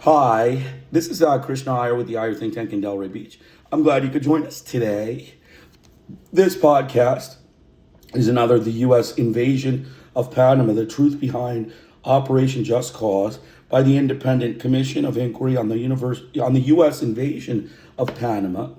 Hi, this is Krishna Iyer with the Iyer Think Tank in Delray Beach. I'm glad you could join us today. This podcast is another the U.S. invasion of Panama, the truth behind Operation Just Cause by the Independent Commission of Inquiry on the U.S. invasion of Panama.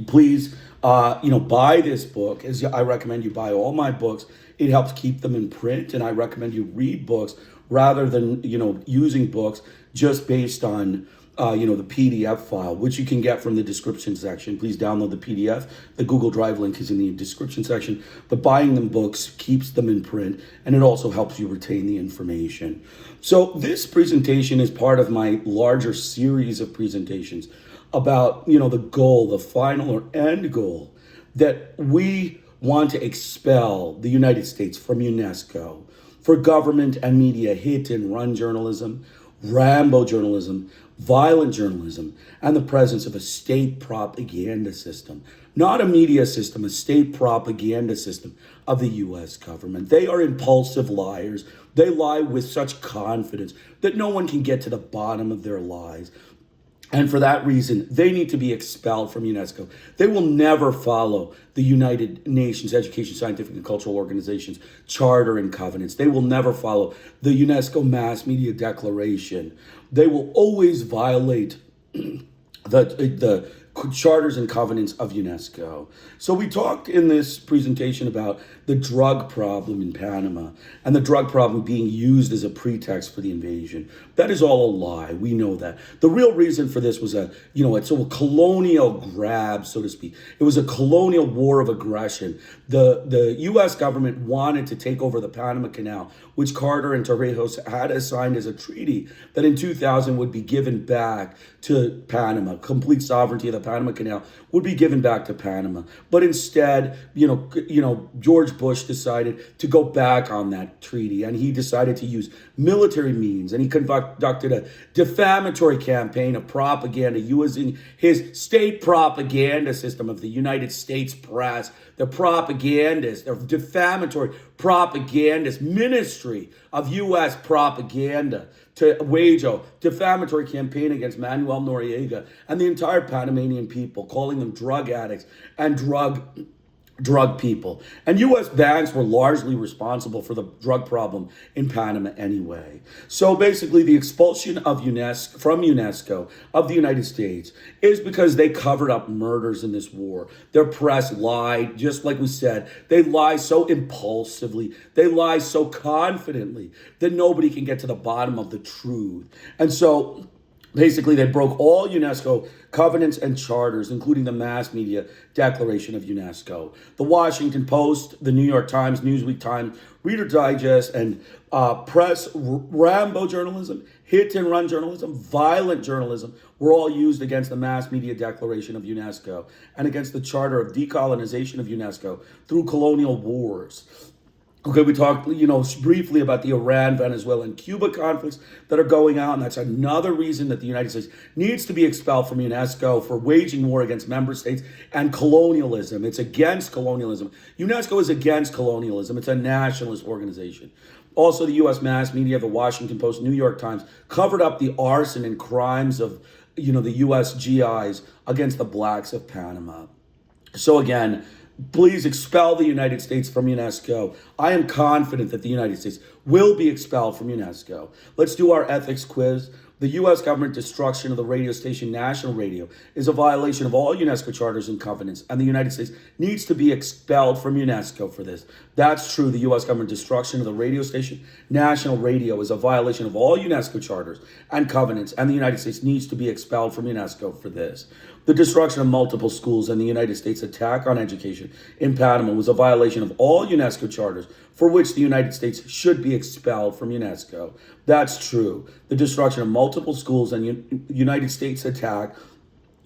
Please, buy this book. As I recommend you buy all my books. It helps keep them in print, and I recommend you read books rather than using books just based on the PDF file, which you can get from the description section. Please download the PDF. The Google Drive link is in the description section. But buying them books keeps them in print, and it also helps you retain the information. So this presentation is part of my larger series of presentations about the goal, the final or end goal, that we want to expel the United States from UNESCO for government and media hit and run journalism, Rambo journalism, violent journalism, and the presence of a state propaganda system. Not a media system, a state propaganda system of the U.S. government. They are impulsive liars. They lie with such confidence that no one can get to the bottom of their lies. And for that reason, they need to be expelled from UNESCO. They will never follow the United Nations Education, Scientific, and Cultural Organization's charter and covenants. They will never follow the UNESCO Mass Media Declaration. They will always violate the charters and covenants of UNESCO. So we talked in this presentation about the drug problem in Panama and the drug problem being used as a pretext for the invasion. That is all a lie. We know that. The real reason for this was it's a colonial grab, so to speak. It was a colonial war of aggression. The U.S. government wanted to take over the Panama Canal, which Carter and Torrijos had assigned as a treaty that in 2000 would be given back to Panama. Complete sovereignty of the Panama Canal would be given back to Panama. But instead, George Bush decided to go back on that treaty, and he decided to use military means, and he conducted a defamatory campaign of propaganda using his state propaganda system of the United States press, the propagandist, or defamatory propagandist ministry of U.S. propaganda to wage a defamatory campaign against Manuel Noriega and the entire Panamanian people, calling them drug addicts and drug people. And U.S. banks were largely responsible for the drug problem in Panama anyway. So basically, the expulsion of from UNESCO of the United States is because they covered up murders in this war. Their press lied, just like we said. They lie so impulsively. They lie so confidently that nobody can get to the bottom of the truth. And so basically, they broke all UNESCO covenants and charters, including the Mass Media Declaration of UNESCO. The Washington Post, the New York Times, Newsweek Times, Reader Digest, and press, Rambo journalism, hit and run journalism, violent journalism were all used against the Mass Media Declaration of UNESCO and against the Charter of Decolonization of UNESCO through colonial wars. Okay, we talked, briefly about the Iran, Venezuela, and Cuba conflicts that are going on. And that's another reason that the United States needs to be expelled from UNESCO for waging war against member states and colonialism. It's against colonialism. UNESCO is against colonialism. It's a nationalist organization. Also, the U.S. mass media, the Washington Post, New York Times, covered up the arson and crimes of, the U.S. GIs against the blacks of Panama. So again, please expel the United States from UNESCO. I am confident that the United States will be expelled from UNESCO. Let's do our ethics quiz. The U.S. government destruction of the radio station National Radio is a violation of all UNESCO charters and covenants, and the United States needs to be expelled from UNESCO for this. That's true. The U.S. government destruction of the radio station National Radio is a violation of all UNESCO charters and covenants, and the United States needs to be expelled from UNESCO for this. The destruction of multiple schools and the United States attack on education in Panama was a violation of all UNESCO charters for which the United States should be expelled from UNESCO. That's true. The destruction of multiple schools and United States attack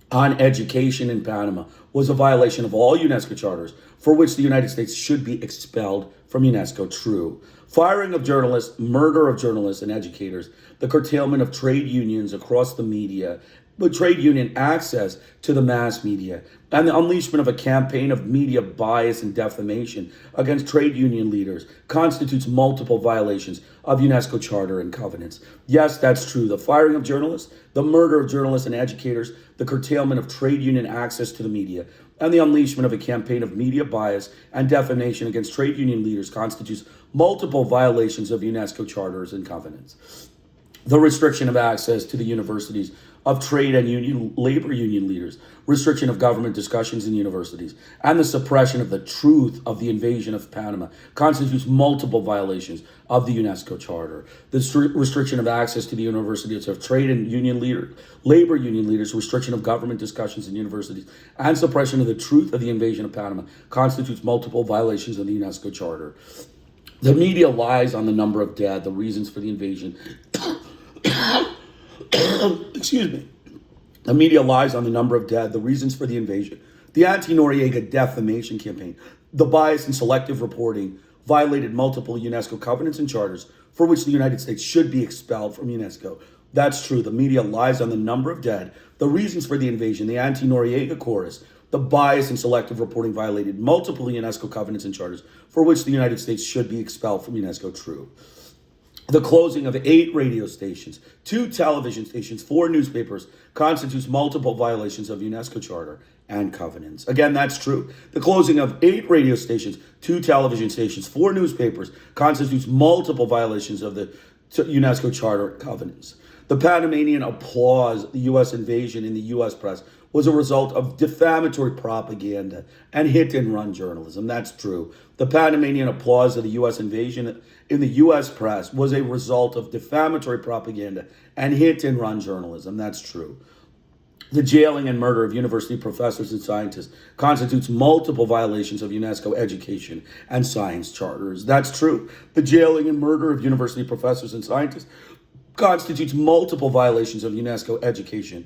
on education in Panama was a violation of all UNESCO charters for which the United States should be expelled from UNESCO. True. Firing of journalists, murder of journalists and educators, the curtailment of trade unions across the media, but trade union access to the mass media and the unleashment of a campaign of media bias and defamation against trade union leaders constitutes multiple violations of UNESCO Charter and covenants. Yes, that's true. The firing of journalists, the murder of journalists and educators, the curtailment of trade union access to the media, and the unleashment of a campaign of media bias and defamation against trade union leaders constitutes multiple violations of UNESCO charters and covenants. The restriction of access to the universities of trade and labor union leaders, restriction of government discussions in universities, and the suppression of the truth of the invasion of Panama constitutes multiple violations of the UNESCO Charter. The restriction of access to the universities of trade and labor union leaders, restriction of government discussions in universities, and suppression of the truth of the invasion of Panama constitutes multiple violations of the UNESCO Charter. The media lies on the number of dead, the reasons for the invasion. Excuse me. The media lies on the number of dead, the reasons for the invasion, the anti-Noriega defamation campaign, the bias and selective reporting violated multiple UNESCO covenants and charters for which the United States should be expelled from UNESCO. That's true. The media lies on the number of dead, the reasons for the invasion, the anti-Noriega chorus, the bias and selective reporting violated multiple UNESCO covenants and charters for which the United States should be expelled from UNESCO. True. The closing of 8 radio stations, 2 television stations, 4 newspapers constitutes multiple violations of UNESCO Charter and covenants. Again, that's true. The closing of 8 radio stations, 2 television stations, 4 newspapers constitutes multiple violations of the UNESCO Charter and covenants. The Panamanian applause the U.S. invasion in the U.S. press was a result of defamatory propaganda and hit-and-run journalism. That's true. The Panamanian applause of the U.S. invasion in the U.S. press was a result of defamatory propaganda and hit-and-run journalism. That's true. The jailing and murder of university professors and scientists constitutes multiple violations of UNESCO education and science charters. That's true. The jailing and murder of university professors and scientists constitutes multiple violations of UNESCO education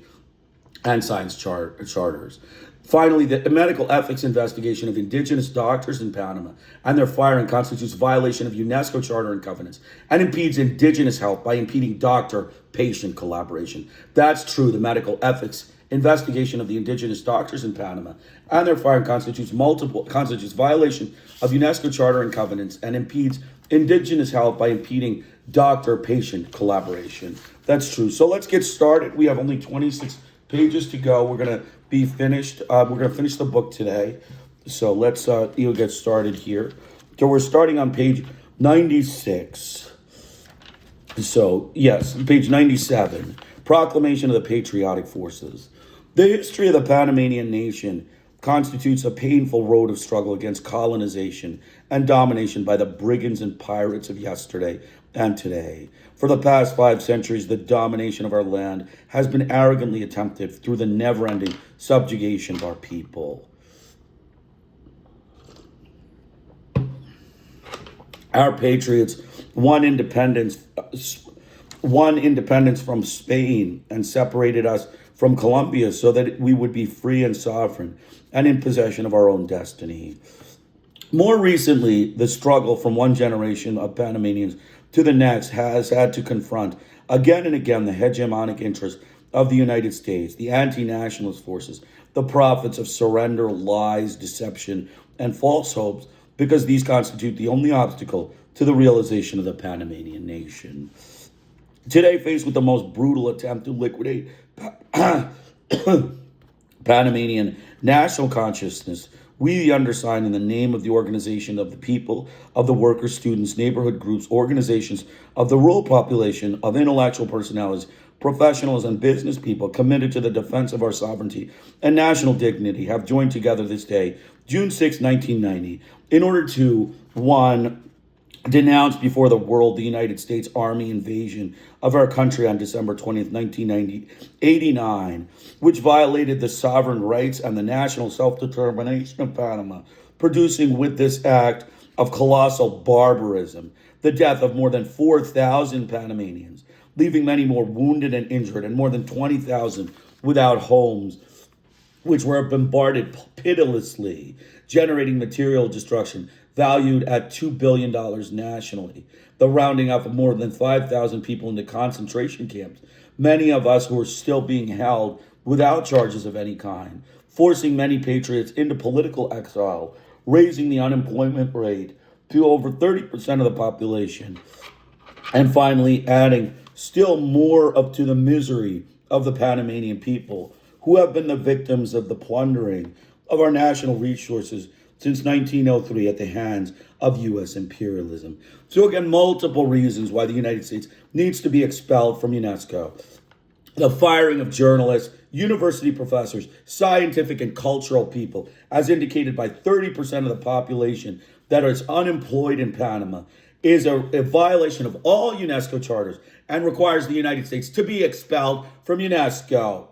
and science charters. Finally, the medical ethics investigation of indigenous doctors in Panama and their firing constitutes violation of UNESCO Charter and covenants and impedes indigenous health by impeding doctor-patient collaboration. That's true. The medical ethics investigation of the indigenous doctors in Panama and their firing constitutes violation of UNESCO Charter and covenants and impedes indigenous health by impeding doctor-patient collaboration. That's true. So let's get started. We have only 26 pages to go. We're going to be finished. We're going to finish the book today. So let's get started here. So we're starting on page 96. So, yes, page 97. Proclamation of the Patriotic Forces. The history of the Panamanian nation constitutes a painful road of struggle against colonization and domination by the brigands and pirates of yesterday and today. For the past 5 centuries, the domination of our land has been arrogantly attempted through the never-ending subjugation of our people. Our patriots won independence from Spain and separated us from Colombia so that we would be free and sovereign and in possession of our own destiny. More recently, the struggle from one generation of Panamanians to the next has had to confront again and again the hegemonic interests of the United States, the anti-nationalist forces, the prophets of surrender, lies, deception, and false hopes, because these constitute the only obstacle to the realization of the Panamanian nation. Today, faced with the most brutal attempt to liquidate Panamanian national consciousness, we, the undersigned, in the name of the organization of the people, of the workers, students, neighborhood groups, organizations, of the rural population, of intellectual personalities, professionals, and business people committed to the defense of our sovereignty and national dignity, have joined together this day, June 6, 1990, in order to, 1, denounce before the world the United States Army invasion of our country on December 20th, 1989, which violated the sovereign rights and the national self-determination of Panama, producing with this act of colossal barbarism the death of more than 4,000 Panamanians, leaving many more wounded and injured, and more than 20,000 without homes, which were bombarded pitilessly, generating material destruction valued at $2 billion nationally, the rounding up of more than 5,000 people into concentration camps, many of us who are still being held without charges of any kind, forcing many patriots into political exile, raising the unemployment rate to over 30% of the population, and finally adding still more up to the misery of the Panamanian people, who have been the victims of the plundering of our national resources since 1903 at the hands of U.S. imperialism. So again, multiple reasons why the United States needs to be expelled from UNESCO. The firing of journalists, university professors, scientific and cultural people, as indicated by 30% of the population that is unemployed in Panama, is a violation of all UNESCO charters and requires the United States to be expelled from UNESCO.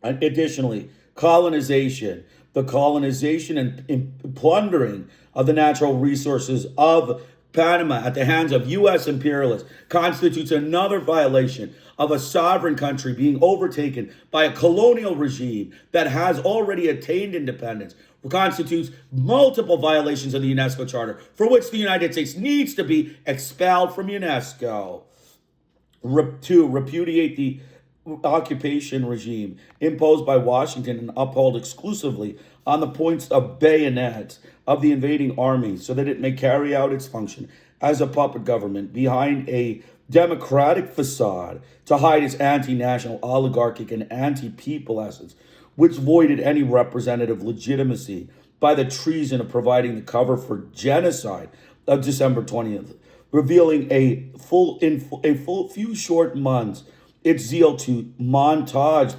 And additionally, the colonization and plundering of the natural resources of Panama at the hands of U.S. imperialists constitutes another violation of a sovereign country being overtaken by a colonial regime that has already attained independence, constitutes multiple violations of the UNESCO Charter, for which the United States needs to be expelled from UNESCO. To repudiate the occupation regime imposed by Washington and upheld exclusively on the points of bayonets of the invading army so that it may carry out its function as a puppet government behind a democratic facade to hide its anti-national, oligarchic, and anti-people essence, which voided any representative legitimacy by the treason of providing the cover for genocide of December 20th, revealing few short months its zeal to mortgage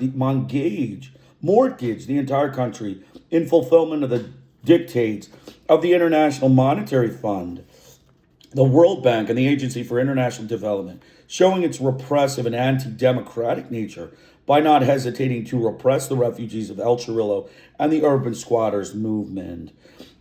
the entire country in fulfillment of the dictates of the International Monetary Fund, the World Bank, and the Agency for International Development, showing its repressive and anti-democratic nature by not hesitating to repress the refugees of El Chorrillo and the urban squatters movement.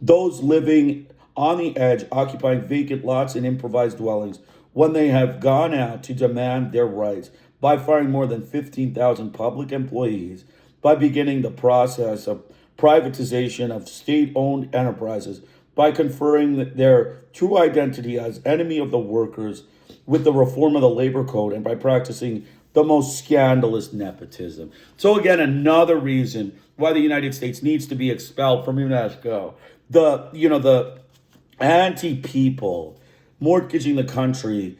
Those living on the edge, occupying vacant lots and improvised dwellings, when they have gone out to demand their rights by firing more than 15,000 public employees, by beginning the process of privatization of state-owned enterprises, by conferring their true identity as enemy of the workers with the reform of the labor code, and by practicing the most scandalous nepotism. So again, another reason why the United States needs to be expelled from UNESCO. The anti-people mortgaging the country,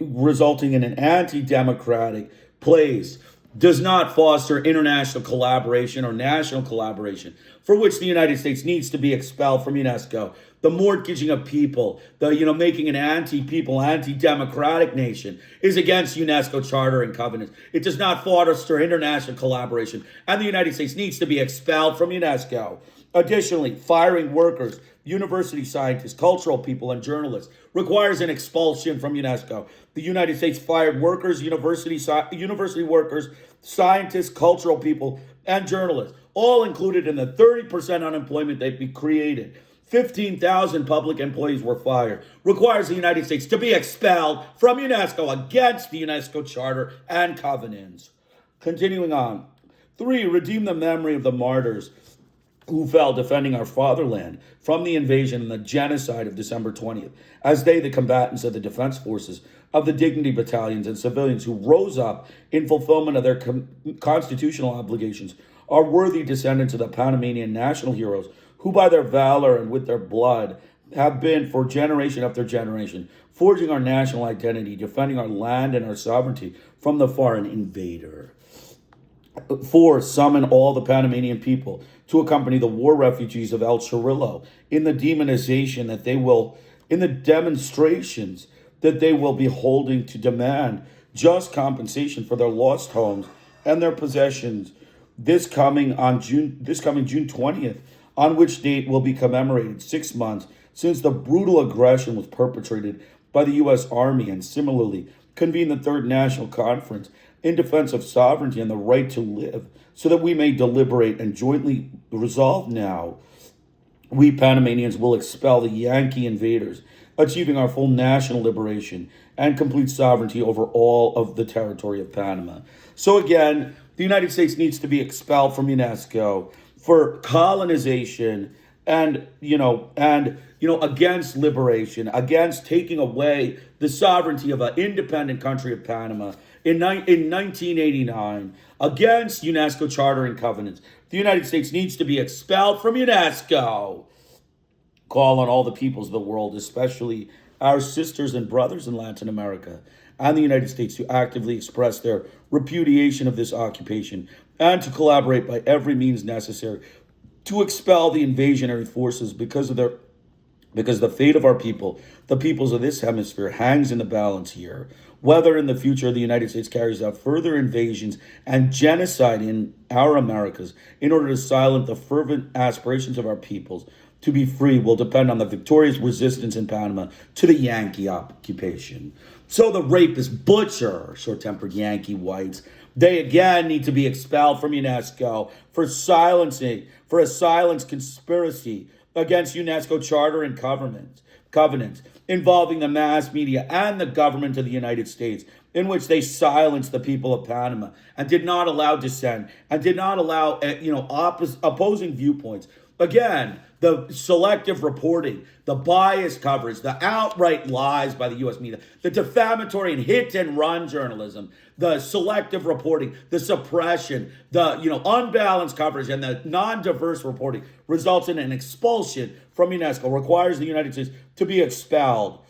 resulting in an anti-democratic place, does not foster international collaboration or national collaboration, for which the United States needs to be expelled from UNESCO. The mortgaging of people, making an anti-people, anti-democratic nation is against UNESCO Charter and covenants. It does not foster international collaboration, and the United States needs to be expelled from UNESCO. Additionally, firing workers, university scientists, cultural people, and journalists requires an expulsion from UNESCO. The United States fired workers, university workers, scientists, cultural people, and journalists, all included in the 30% unemployment they've created. 15,000 public employees were fired. Requires the United States to be expelled from UNESCO against the UNESCO Charter and covenants. Continuing on. 3, redeem the memory of the martyrs who fell defending our fatherland from the invasion and the genocide of December 20th, as they, the combatants of the defense forces, of the dignity battalions and civilians who rose up in fulfillment of their constitutional obligations, are worthy descendants of the Panamanian national heroes who by their valor and with their blood have been, for generation after generation, forging our national identity, defending our land and our sovereignty from the foreign invader. 4, summon all the Panamanian people to accompany the war refugees of El Chorrillo in the demonization that they will, in the demonstrations that they will be holding to demand just compensation for their lost homes and their possessions this coming June 20th, on which date will be commemorated 6 months since the brutal aggression was perpetrated by the U.S. Army, and similarly convene the Third National Conference in defense of sovereignty and the right to live, so that we may deliberate and jointly resolve now. We Panamanians will expel the Yankee invaders, achieving our full national liberation and complete sovereignty over all of the territory of Panama. So again, the United States needs to be expelled from UNESCO for colonization and against liberation, against taking away the sovereignty of an independent country of Panama. in 1989 against UNESCO Charter and Covenants. The United States needs to be expelled from UNESCO. Call on all the peoples of the world, especially our sisters and brothers in Latin America and the United States, to actively express their repudiation of this occupation and to collaborate by every means necessary to expel the invasionary forces because the fate of our people, the peoples of this hemisphere, hangs in the balance here. Whether in the future the United States carries out further invasions and genocide in our Americas in order to silence the fervent aspirations of our peoples to be free will depend on the victorious resistance in Panama to the Yankee occupation. So the rapist butcher, short-tempered Yankee whites, they again need to be expelled from UNESCO for a silence conspiracy against UNESCO Charter and covenants involving the mass media and the government of the United States, in which they silenced the people of Panama and did not allow dissent and did not allow opposing viewpoints. Again, the selective reporting, the biased coverage, the outright lies by the U.S. media, the defamatory and hit-and-run journalism, the selective reporting, the suppression, the unbalanced coverage, and the non-diverse reporting results in an expulsion from UNESCO, requires the United States to be expelled.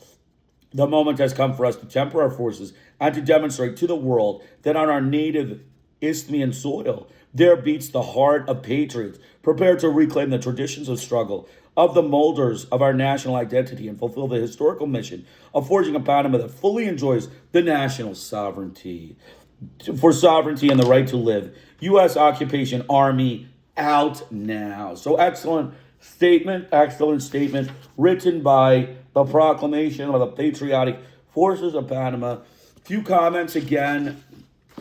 The moment has come for us to temper our forces and to demonstrate to the world that on our native Isthmian soil, there beats the heart of patriots prepared to reclaim the traditions of struggle of the molders of our national identity and fulfill the historical mission of forging a Panama that fully enjoys the national sovereignty. For sovereignty and the right to live, U.S. occupation army out now. So excellent statement written by the Proclamation of the Patriotic Forces of Panama. Few comments again,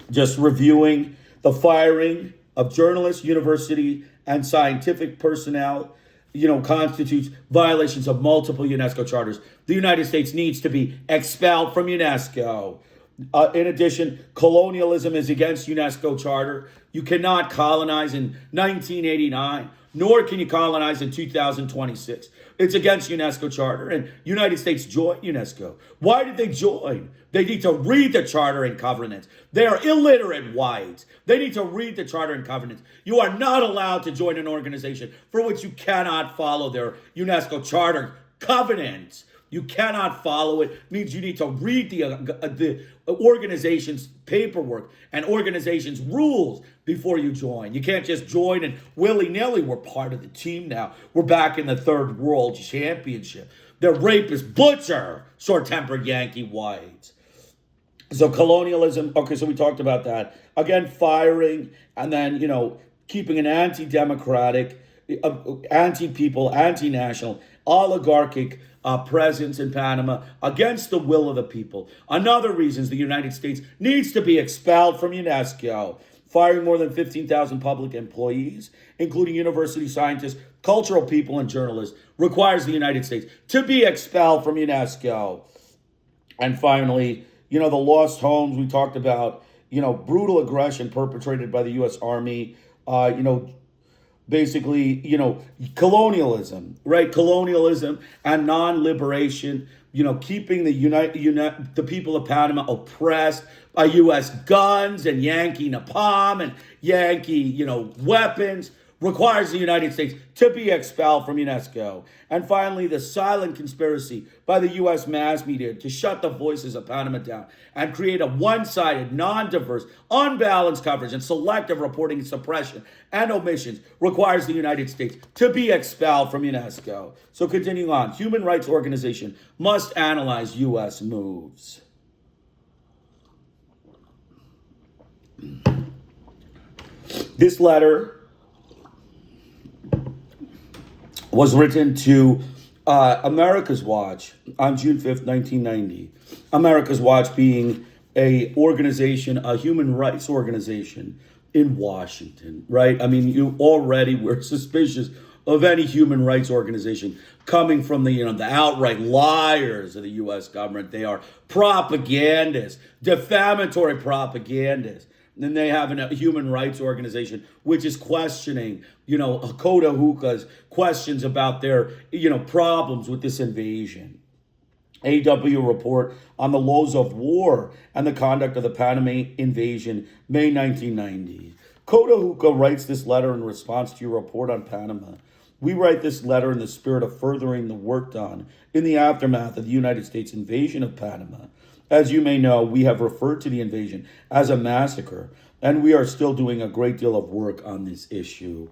just reviewing the firing of journalists, university, and scientific personnel, constitutes violations of multiple UNESCO charters. The United States needs to be expelled from UNESCO. In addition, colonialism is against UNESCO charter. You cannot colonize in 1989, nor can you colonize in 2026. It's against UNESCO charter, and United States joined UNESCO. Why did they join? They need to read the charter and covenants. They are illiterate whites. They need to read the charter and covenants. You are not allowed to join an organization for which you cannot follow their UNESCO charter covenants. You cannot follow it. It means you need to read the organization's paperwork and organization's rules before you join. You can't just join and willy-nilly. We're part of the team now. We're back in the Third World Championship. The rapist butcher, short-tempered Yankee whites. So colonialism, okay, so we talked about that. Again, firing, and then, keeping an anti-democratic, anti-people, anti-national, oligarchic presence in Panama against the will of the people. Another reason is the United States needs to be expelled from UNESCO. Firing more than 15,000 public employees, including university scientists, cultural people, and journalists, requires the United States to be expelled from UNESCO. And finally, the lost homes we talked about, brutal aggression perpetrated by the U.S. Army, basically, colonialism, right? Colonialism and non-liberation, keeping the people of Panama oppressed by U.S. guns and Yankee napalm and Yankee, weapons, requires the United States to be expelled from UNESCO. And finally, the silent conspiracy by the U.S. mass media to shut the voices of Panama down and create a one-sided, non-diverse, unbalanced coverage and selective reporting, suppression, and omissions requires the United States to be expelled from UNESCO. So continuing on, human rights organization must analyze U.S. moves. This letter was written to America's Watch on June 5th, 1990. America's Watch being a human rights organization in Washington, right? I mean, you already were suspicious of any human rights organization coming from the outright liars of the U.S. government. They are propagandists, defamatory propagandists. Then they have a human rights organization which is questioning, Hookah's questions about their, problems with this invasion. AW report on the laws of war and the conduct of the Panama invasion, May 1990. Cotahuca writes this letter in response to your report on Panama. We write this letter in the spirit of furthering the work done in the aftermath of the United States invasion of Panama. As you may know, we have referred to the invasion as a massacre, and we are still doing a great deal of work on this issue.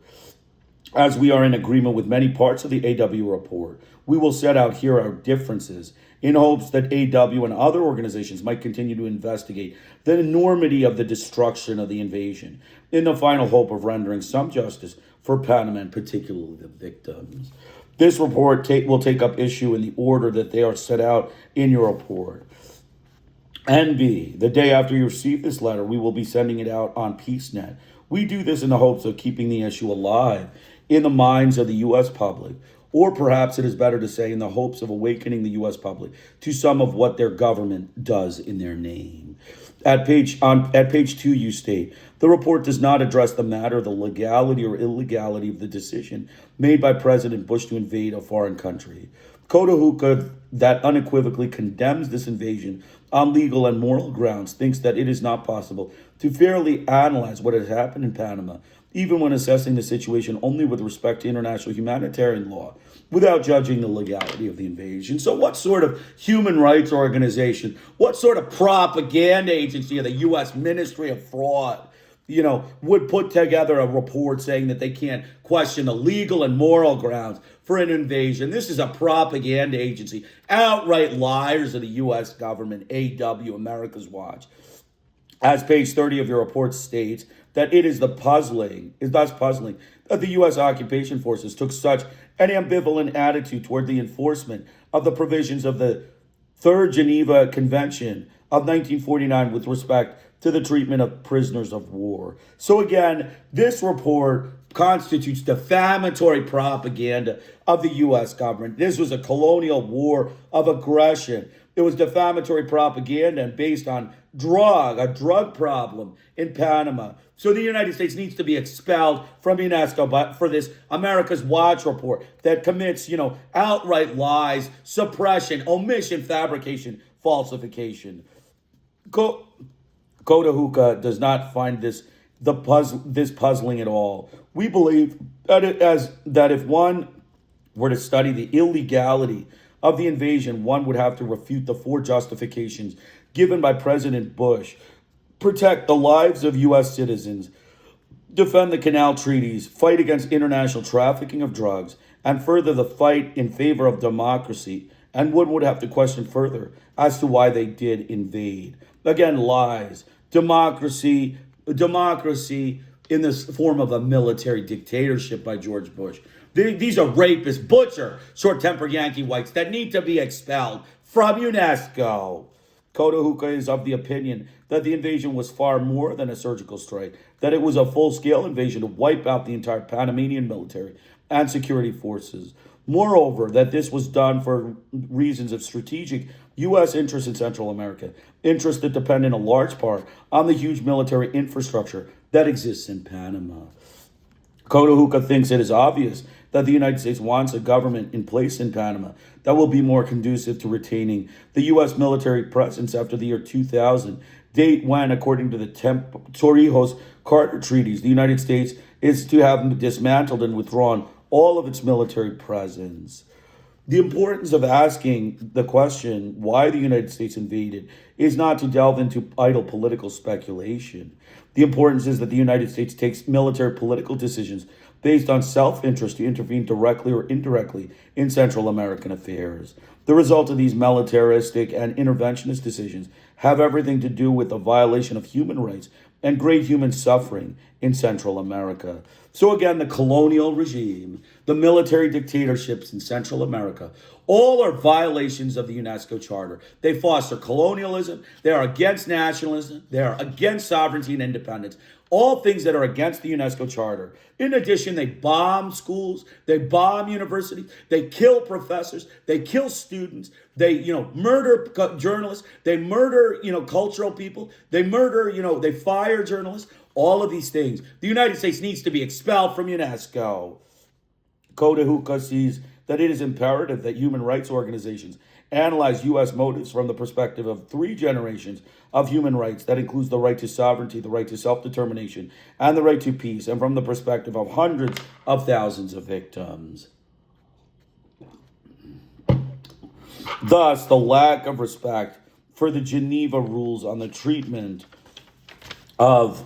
As we are in agreement with many parts of the AW report, we will set out here our differences in hopes that AW and other organizations might continue to investigate the enormity of the destruction of the invasion in the final hope of rendering some justice for Panama and particularly the victims. This report will take up issue in the order that they are set out in your report. NB, the day after you receive this letter, we will be sending it out on PeaceNet. We do this in the hopes of keeping the issue alive in the minds of the U.S. public, or perhaps it is better to say in the hopes of awakening the U.S. public to some of what their government does in their name. At page 2, you state, the report does not address the matter of the legality or illegality of the decision made by President Bush to invade a foreign country. Cotahuca, that unequivocally condemns this invasion on legal and moral grounds, thinks that it is not possible to fairly analyze what has happened in Panama, even when assessing the situation only with respect to international humanitarian law, without judging the legality of the invasion. So what sort of human rights organization, what sort of propaganda agency of the U.S. Ministry of Fraud, would put together a report saying that they can't question the legal and moral grounds for an invasion? This is a propaganda agency, outright liars of the U.S. government, AW, America's Watch. As page 30 of your report states, that it is thus puzzling that the U.S. occupation forces took such an ambivalent attitude toward the enforcement of the provisions of the Third Geneva Convention of 1949 with respect to the treatment of prisoners of war. So again, this report constitutes defamatory propaganda of the U.S. government. This was a colonial war of aggression. It was defamatory propaganda and based on a drug problem in Panama. So the United States needs to be expelled from UNESCO but for this America's Watch report that commits, outright lies, suppression, omission, fabrication, falsification. Cotahuca does not find this puzzling at all. We believe that if one were to study the illegality of the invasion, one would have to refute the four justifications given by President Bush: protect the lives of U.S. citizens, defend the canal treaties, fight against international trafficking of drugs, and further the fight in favor of democracy. And one would have to question further as to why they did invade. Again, lies. Democracy in this form of a military dictatorship by George Bush. These are rapist, butcher, short-tempered Yankee whites that need to be expelled from UNESCO. Cotahuca is of the opinion that the invasion was far more than a surgical strike, that it was a full-scale invasion to wipe out the entire Panamanian military and security forces. Moreover, that this was done for reasons of strategic U.S. interest in Central America, interests that depend in a large part on the huge military infrastructure that exists in Panama. Cotahuca thinks it is obvious that the United States wants a government in place in Panama that will be more conducive to retaining the U.S. military presence after the year 2000, date when, according to the Torrijos-Carter treaties, the United States is to have dismantled and withdrawn all of its military presence. The importance of asking the question why the United States invaded is not to delve into idle political speculation. The importance is that the United States takes military political decisions based on self-interest to intervene directly or indirectly in Central American affairs. The result of these militaristic and interventionist decisions have everything to do with the violation of human rights and great human suffering in Central America. So again, the colonial regime, the military dictatorships in Central America, all are violations of the UNESCO Charter. They foster colonialism, they are against nationalism, they are against sovereignty and independence, all things that are against the UNESCO Charter. In addition, they bomb schools, they bomb universities, they kill professors, they kill students, they, murder journalists, they murder, cultural people, they murder, they fire journalists, all of these things. The United States needs to be expelled from UNESCO. Cotahuca sees that it is imperative that human rights organizations analyzed U.S. motives from the perspective of 3 generations of human rights. That includes the right to sovereignty, the right to self-determination, and the right to peace, and from the perspective of hundreds of thousands of victims. Thus, the lack of respect for the Geneva rules on the treatment of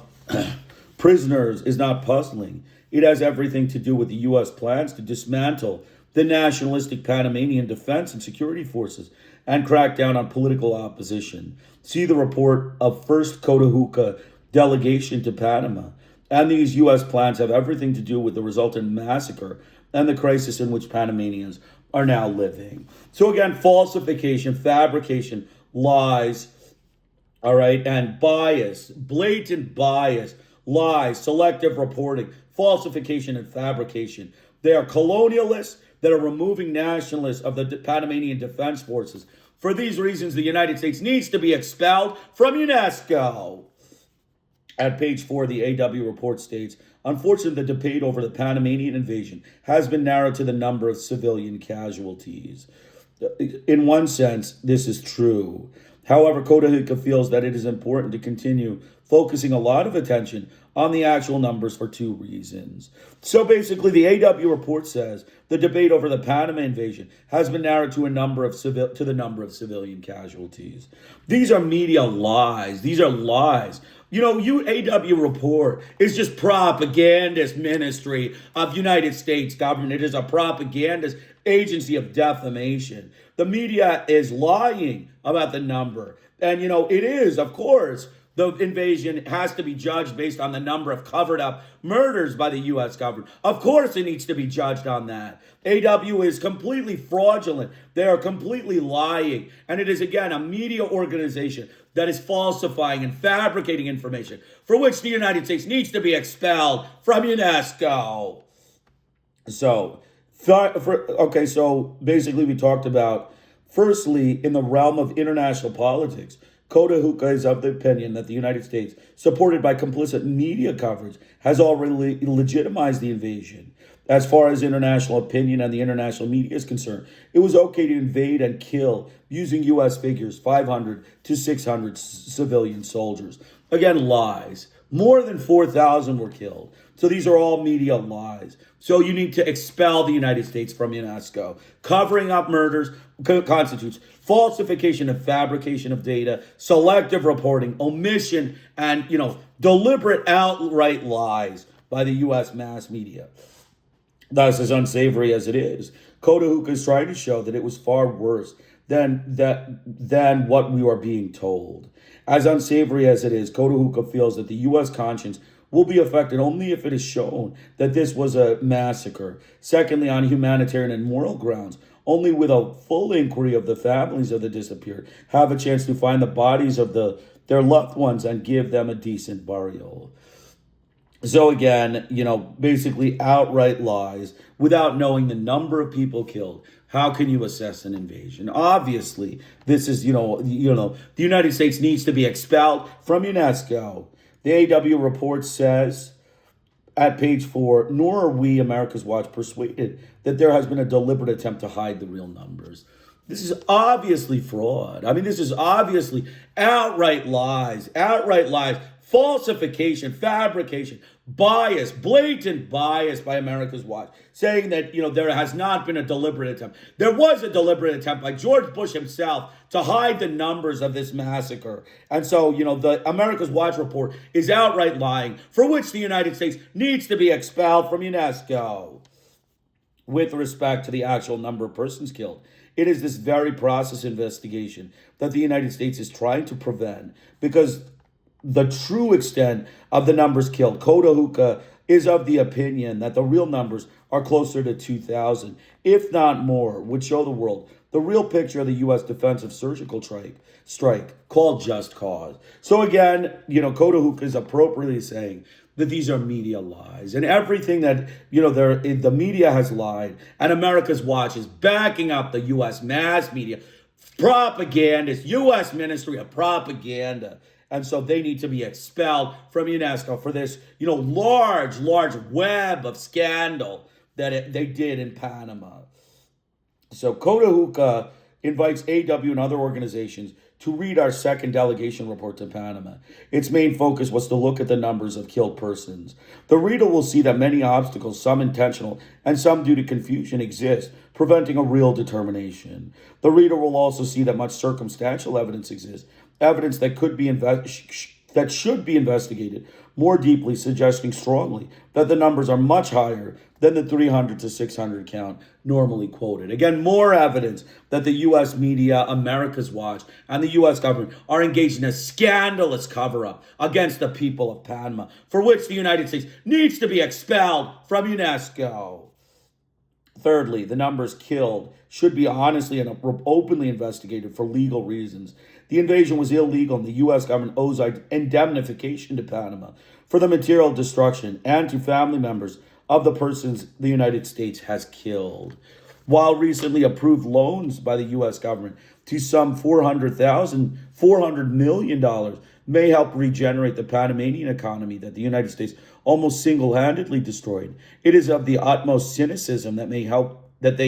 prisoners is not puzzling. It has everything to do with the U.S. plans to dismantle the nationalistic Panamanian defense and security forces and crack down on political opposition. See the report of First Cotahuca delegation to Panama. And these U.S. plans have everything to do with the resultant massacre and the crisis in which Panamanians are now living. So again, falsification, fabrication, lies, all right, and bias, blatant bias, lies, selective reporting, falsification, and fabrication. They are colonialists that are removing nationalists of the Panamanian Defense Forces. For these reasons, the United States needs to be expelled from UNESCO. At page 4, the AW report states, unfortunately, the debate over the Panamanian invasion has been narrowed to the number of civilian casualties. In one sense, this is true. However, Cotahuca feels that it is important to continue focusing a lot of attention on the actual numbers for 2 reasons. So basically, the AW report says the debate over the Panama invasion has been narrowed to the number of civilian casualties. These are media lies. These are lies. You know, AW report is just propagandist ministry of United States government. It is a propagandist agency of defamation. The media is lying about the number. And, it is, of course, the invasion has to be judged based on the number of covered up murders by the U.S. government. Of course it needs to be judged on that. AW is completely fraudulent. They are completely lying. And it is, again, a media organization that is falsifying and fabricating information for which the United States needs to be expelled from UNESCO. So basically we talked about, firstly, in the realm of international politics, Cotahuca is of the opinion that the United States, supported by complicit media coverage, has already legitimized the invasion. As far as international opinion and the international media is concerned, it was okay to invade and kill, using U.S. figures, 500 to 600 civilian soldiers. Again, lies. More than 4,000 were killed. So these are all media lies. So you need to expel the United States from UNESCO. Covering up murders constitutes falsification and fabrication of data, selective reporting, omission, and, deliberate outright lies by the U.S. mass media. Thus, as unsavory as it is, Cotahuca is trying to show that it was far worse than what we are being told. As unsavory as it is, Cotahuca feels that the U.S. conscience will be affected only if it is shown that this was a massacre. Secondly, on humanitarian and moral grounds, only with a full inquiry of the families of the disappeared have a chance to find the bodies of their loved ones and give them a decent burial. So again, basically outright lies without knowing the number of people killed. How can you assess an invasion? Obviously, this is, the United States needs to be expelled from UNESCO. The AW report says at page 4, nor are we, America's Watch, persuaded that there has been a deliberate attempt to hide the real numbers. This is obviously fraud. This is obviously outright lies, falsification, fabrication, bias, blatant bias by America's Watch, saying that, there has not been a deliberate attempt. There was a deliberate attempt by George Bush himself to hide the numbers of this massacre. And so, the America's Watch report is outright lying, for which the United States needs to be expelled from UNESCO. With respect to the actual number of persons killed, it is this very process investigation that the United States is trying to prevent, because the true extent of the numbers killed, Cotahuca is of the opinion that the real numbers are closer to 2,000, if not more, would show the world the real picture of the U.S. defensive surgical strike called Just Cause. So again, Cotahuca is appropriately saying that these are media lies, and everything that, the media has lied, and America's Watch is backing up the U.S. mass media, propagandist, U.S. Ministry of Propaganda. And so they need to be expelled from UNESCO for this, large web of scandal that they did in Panama. So Cotahuca invites AW and other organizations to read our second delegation report to Panama. Its main focus was to look at the numbers of killed persons. The reader will see that many obstacles, some intentional and some due to confusion, exist, preventing a real determination. The reader will also see that much circumstantial evidence exists, evidence that should be investigated more deeply, suggesting strongly that the numbers are much higher than the 300 to 600 count normally quoted. Again, more evidence that the U.S. media, America's Watch, and the U.S. government are engaged in a scandalous cover-up against the people of Panama, for which the United States needs to be expelled from UNESCO. Thirdly, the numbers killed should be honestly and openly investigated for legal reasons. The invasion was illegal, and the U.S. government owes indemnification to Panama for the material destruction and to family members of the persons the United States has killed. While recently approved loans by the U.S. government to some $400 million may help regenerate the Panamanian economy that the United States almost single-handedly destroyed, it is of the utmost cynicism that they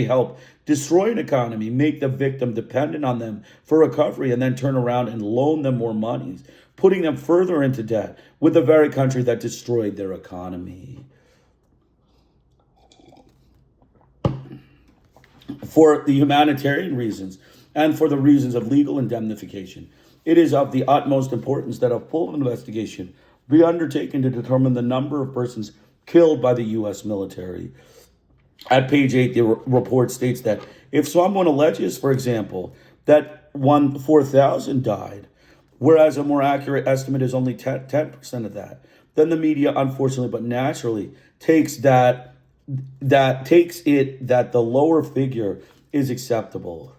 help destroy an economy, make the victim dependent on them for recovery, and then turn around and loan them more monies, putting them further into debt with the very country that destroyed their economy. For the humanitarian reasons and for the reasons of legal indemnification, it is of the utmost importance that a full investigation be undertaken to determine the number of persons killed by the U.S. military. At page 8, the report states that if someone alleges, for example, that 4,000 died, whereas a more accurate estimate is only 10% of that, then the media, unfortunately but naturally, takes that the lower figure is acceptable.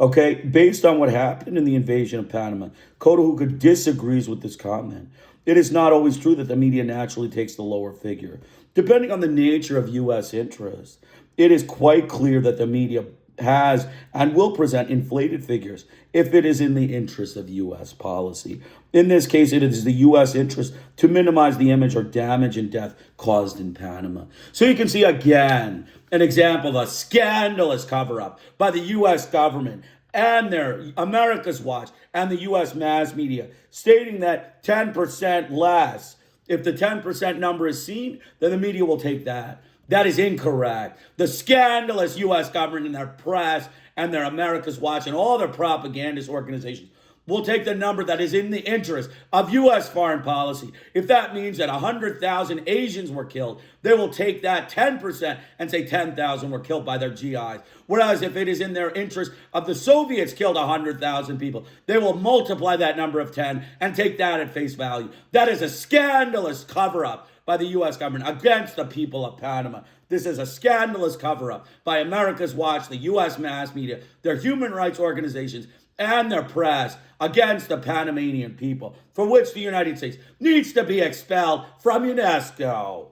Okay, based on what happened in the invasion of Panama, Cotahuca disagrees with this comment. It is not always true that the media naturally takes the lower figure. Depending on the nature of U.S. interests, it is quite clear that the media has and will present inflated figures if it is in the interest of U.S. policy. In this case, it is the U.S. interest to minimize the image or damage and death caused in Panama. So you can see again an example of a scandalous cover-up by the U.S. government and their America's Watch and the U.S. mass media stating that 10% less. If the 10% number is seen, then the media will take that. That is incorrect. The scandalous U.S. government and their press and their America's Watch and all their propagandist organizations will take the number that is in the interest of U.S. foreign policy. If that means that 100,000 Asians were killed, they will take that 10% and say 10,000 were killed by their GIs. Whereas if it is in their interest of the Soviets killed 100,000 people, they will multiply that number of 10 and take that at face value. That is a scandalous cover-up by the U.S. government against the people of Panama. This is a scandalous cover-up by America's Watch, the U.S. mass media, their human rights organizations, and their press against the Panamanian people, for which the United States needs to be expelled from UNESCO.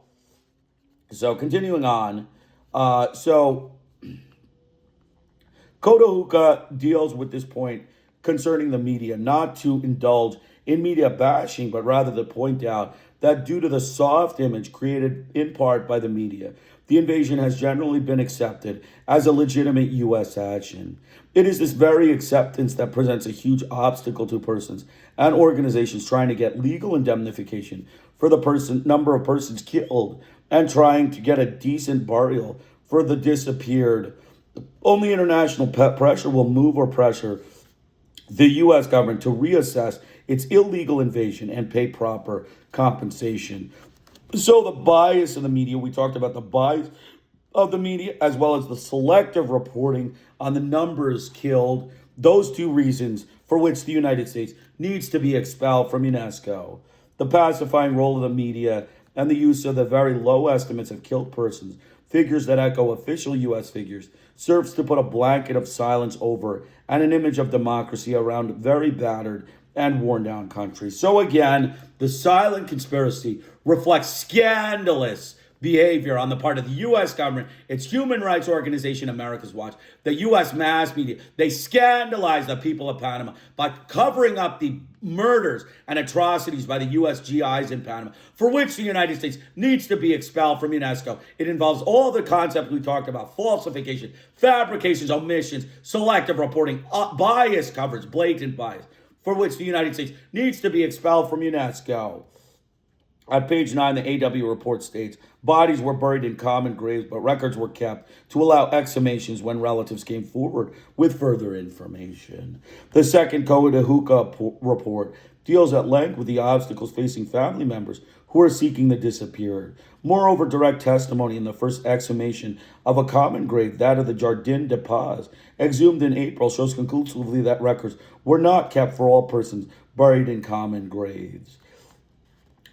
So continuing on, Cotahuca deals with this point concerning the media, not to indulge in media bashing, but rather to point out that due to the soft image created in part by the media, the invasion has generally been accepted as a legitimate U.S. action. It is this very acceptance that presents a huge obstacle to persons and organizations trying to get legal indemnification for the number of persons killed and trying to get a decent burial for the disappeared. Only international pressure will move or pressure the U.S. government to reassess its illegal invasion and pay proper compensation. So the bias of the media, we talked about the bias of the media as well as the selective reporting on the numbers killed, those two reasons for which the United States needs to be expelled from UNESCO. The pacifying role of the media and the use of the very low estimates of killed persons, figures that echo official U.S. figures, serves to put a blanket of silence over and an image of democracy around very battered and worn down countries. So again, the silent conspiracy reflects scandalous behavior on the part of the U.S. government, its human rights organization, America's Watch, the U.S. mass media. They scandalize the people of Panama by covering up the murders and atrocities by the U.S. GIs in Panama, for which the United States needs to be expelled from UNESCO. It involves all the concepts we talked about: falsification, fabrications, omissions, selective reporting, bias coverage, blatant bias, for which the United States needs to be expelled from UNESCO. At page 9, the AW report states, bodies were buried in common graves, but records were kept to allow exhumations when relatives came forward with further information. The second Cotahuca report deals at length with the obstacles facing family members who are seeking the disappeared. Moreover, direct testimony in the first exhumation of a common grave, that of the Jardin de Paz, exhumed in April, shows conclusively that records were not kept for all persons buried in common graves.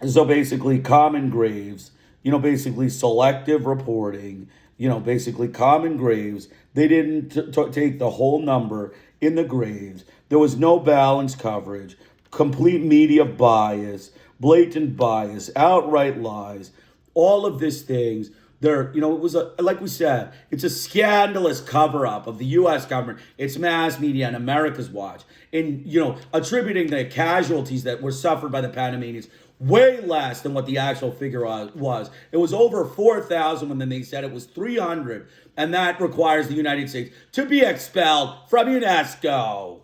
So basically, common graves, basically selective reporting, basically common graves. They didn't take the whole number in the graves. There was no balanced coverage, complete media bias, blatant bias, outright lies, all of these things. It was like we said, it's a scandalous cover-up of the U.S. government, its mass media, and America's Watch, in attributing the casualties that were suffered by the Panamanians way less than what the actual figure was. It was over 4,000 when then they said it was 300, and that requires the United States to be expelled from UNESCO.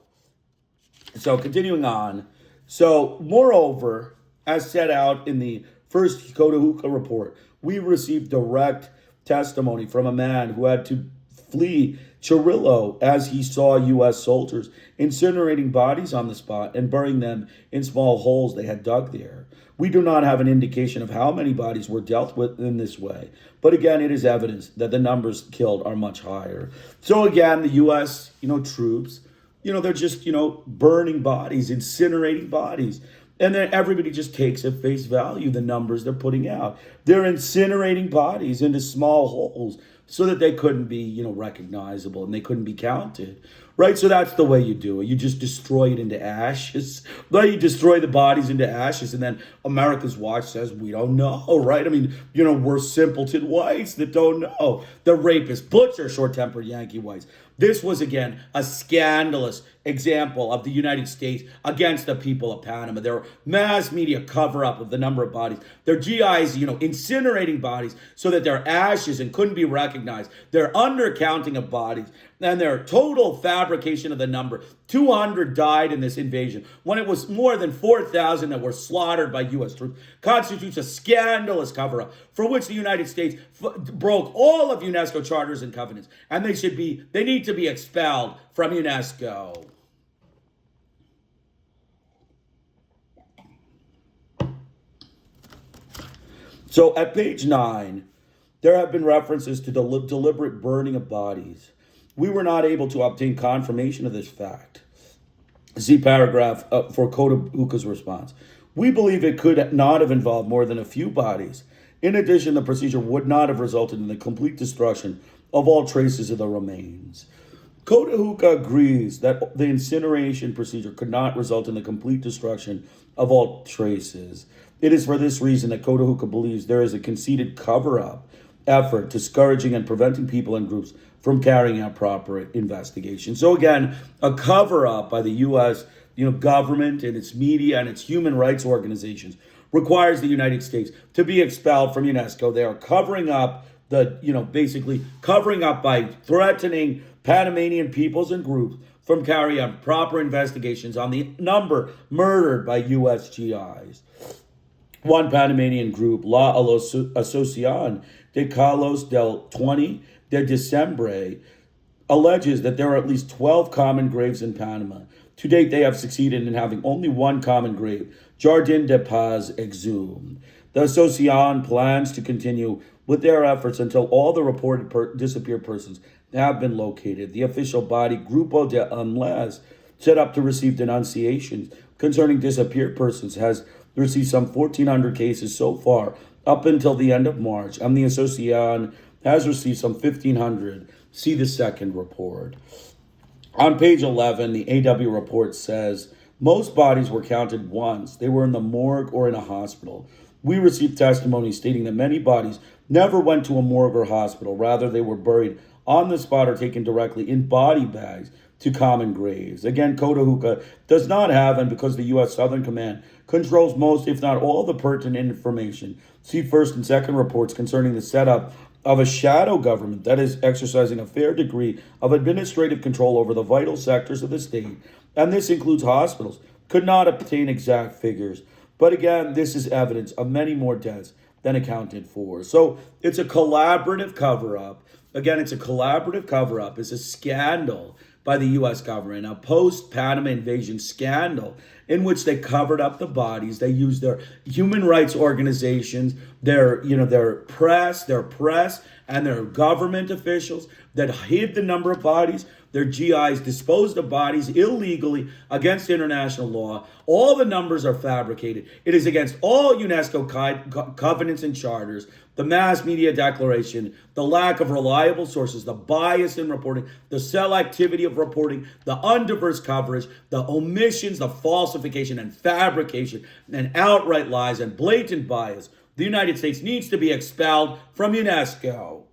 So continuing on. So moreover, as set out in the first Cotahuca report, we received direct testimony from a man who had to flee Chirrillo as he saw U.S. soldiers incinerating bodies on the spot and burying them in small holes they had dug there. We do not have an indication of how many bodies were dealt with in this way, but again, it is evidence that the numbers killed are much higher. So again, the U.S., troops, they're just, burning bodies, incinerating bodies. And then everybody just takes at face value the numbers they're putting out. They're incinerating bodies into small holes so that they couldn't be, recognizable and they couldn't be counted, right? So that's the way you do it. You just destroy it into ashes. Right? You destroy the bodies into ashes, and then America's Watch says, we don't know, right? I mean, we're simpleton whites that don't know. The rapist, butcher, short-tempered Yankee whites. This was, again, a scandalous example of the United States against the people of Panama. Their mass media cover-up of the number of bodies. Their GIs, incinerating bodies so that they're ashes and couldn't be recognized. Their undercounting of bodies and their total fabrication of the number. 200 died in this invasion when it was more than 4,000 that were slaughtered by U.S. troops. Constitutes a scandalous cover-up for which the United States broke all of UNESCO charters and covenants, and they need to be expelled from UNESCO. So at page 9, there have been references to the deliberate burning of bodies. We were not able to obtain confirmation of this fact. See paragraph for Cotahuca's response. We believe it could not have involved more than a few bodies. In addition, the procedure would not have resulted in the complete destruction of all traces of the remains. Cotahuca agrees that the incineration procedure could not result in the complete destruction of all traces. It is for this reason that Cotahuca believes there is a conceited cover-up effort discouraging and preventing people and groups from carrying out proper investigation. So again, a cover-up by the U.S. government and its media and its human rights organizations requires the United States to be expelled from UNESCO. They are covering up basically covering up by threatening Panamanian peoples and groups from carrying out proper investigations on the number murdered by U.S. GIs. One Panamanian group, La Asociación de Carlos del 20 de Diciembre, alleges that there are at least 12 common graves in Panama. To date, they have succeeded in having only one common grave, Jardin de Paz, exhumed. The Asociación plans to continue with their efforts until all the reported disappeared persons have been located. The official body, Grupo de Unles, set up to receive denunciations concerning disappeared persons, has received some 1,400 cases so far up until the end of March, and the Asociación has received some 1,500. See the second report. On page 11, the AW report says, most bodies were counted once. They were in the morgue or in a hospital. We received testimony stating that many bodies never went to a morgue or hospital. Rather, they were buried on the spot or taken directly in body bags to common graves. Again, Cotahuca does not have, and because the U.S. Southern Command controls most, if not all, the pertinent information. See first and second reports concerning the setup of a shadow government that is exercising a fair degree of administrative control over the vital sectors of the state, and this includes hospitals, could not obtain exact figures. But again, this is evidence of many more deaths than accounted for. So it's a collaborative cover-up. Again, it's a collaborative cover-up. It's a scandal by the U.S. government, a post-Panama invasion scandal in which they covered up the bodies. They used their human rights organizations, their press, and their government officials that hid the number of bodies. Their GIs disposed of bodies illegally against international law. All the numbers are fabricated. It is against all UNESCO covenants and charters, the mass media declaration, the lack of reliable sources, the bias in reporting, the selectivity of reporting, the undiverse coverage, the omissions, the falsification and fabrication, and outright lies and blatant bias. The United States needs to be expelled from UNESCO.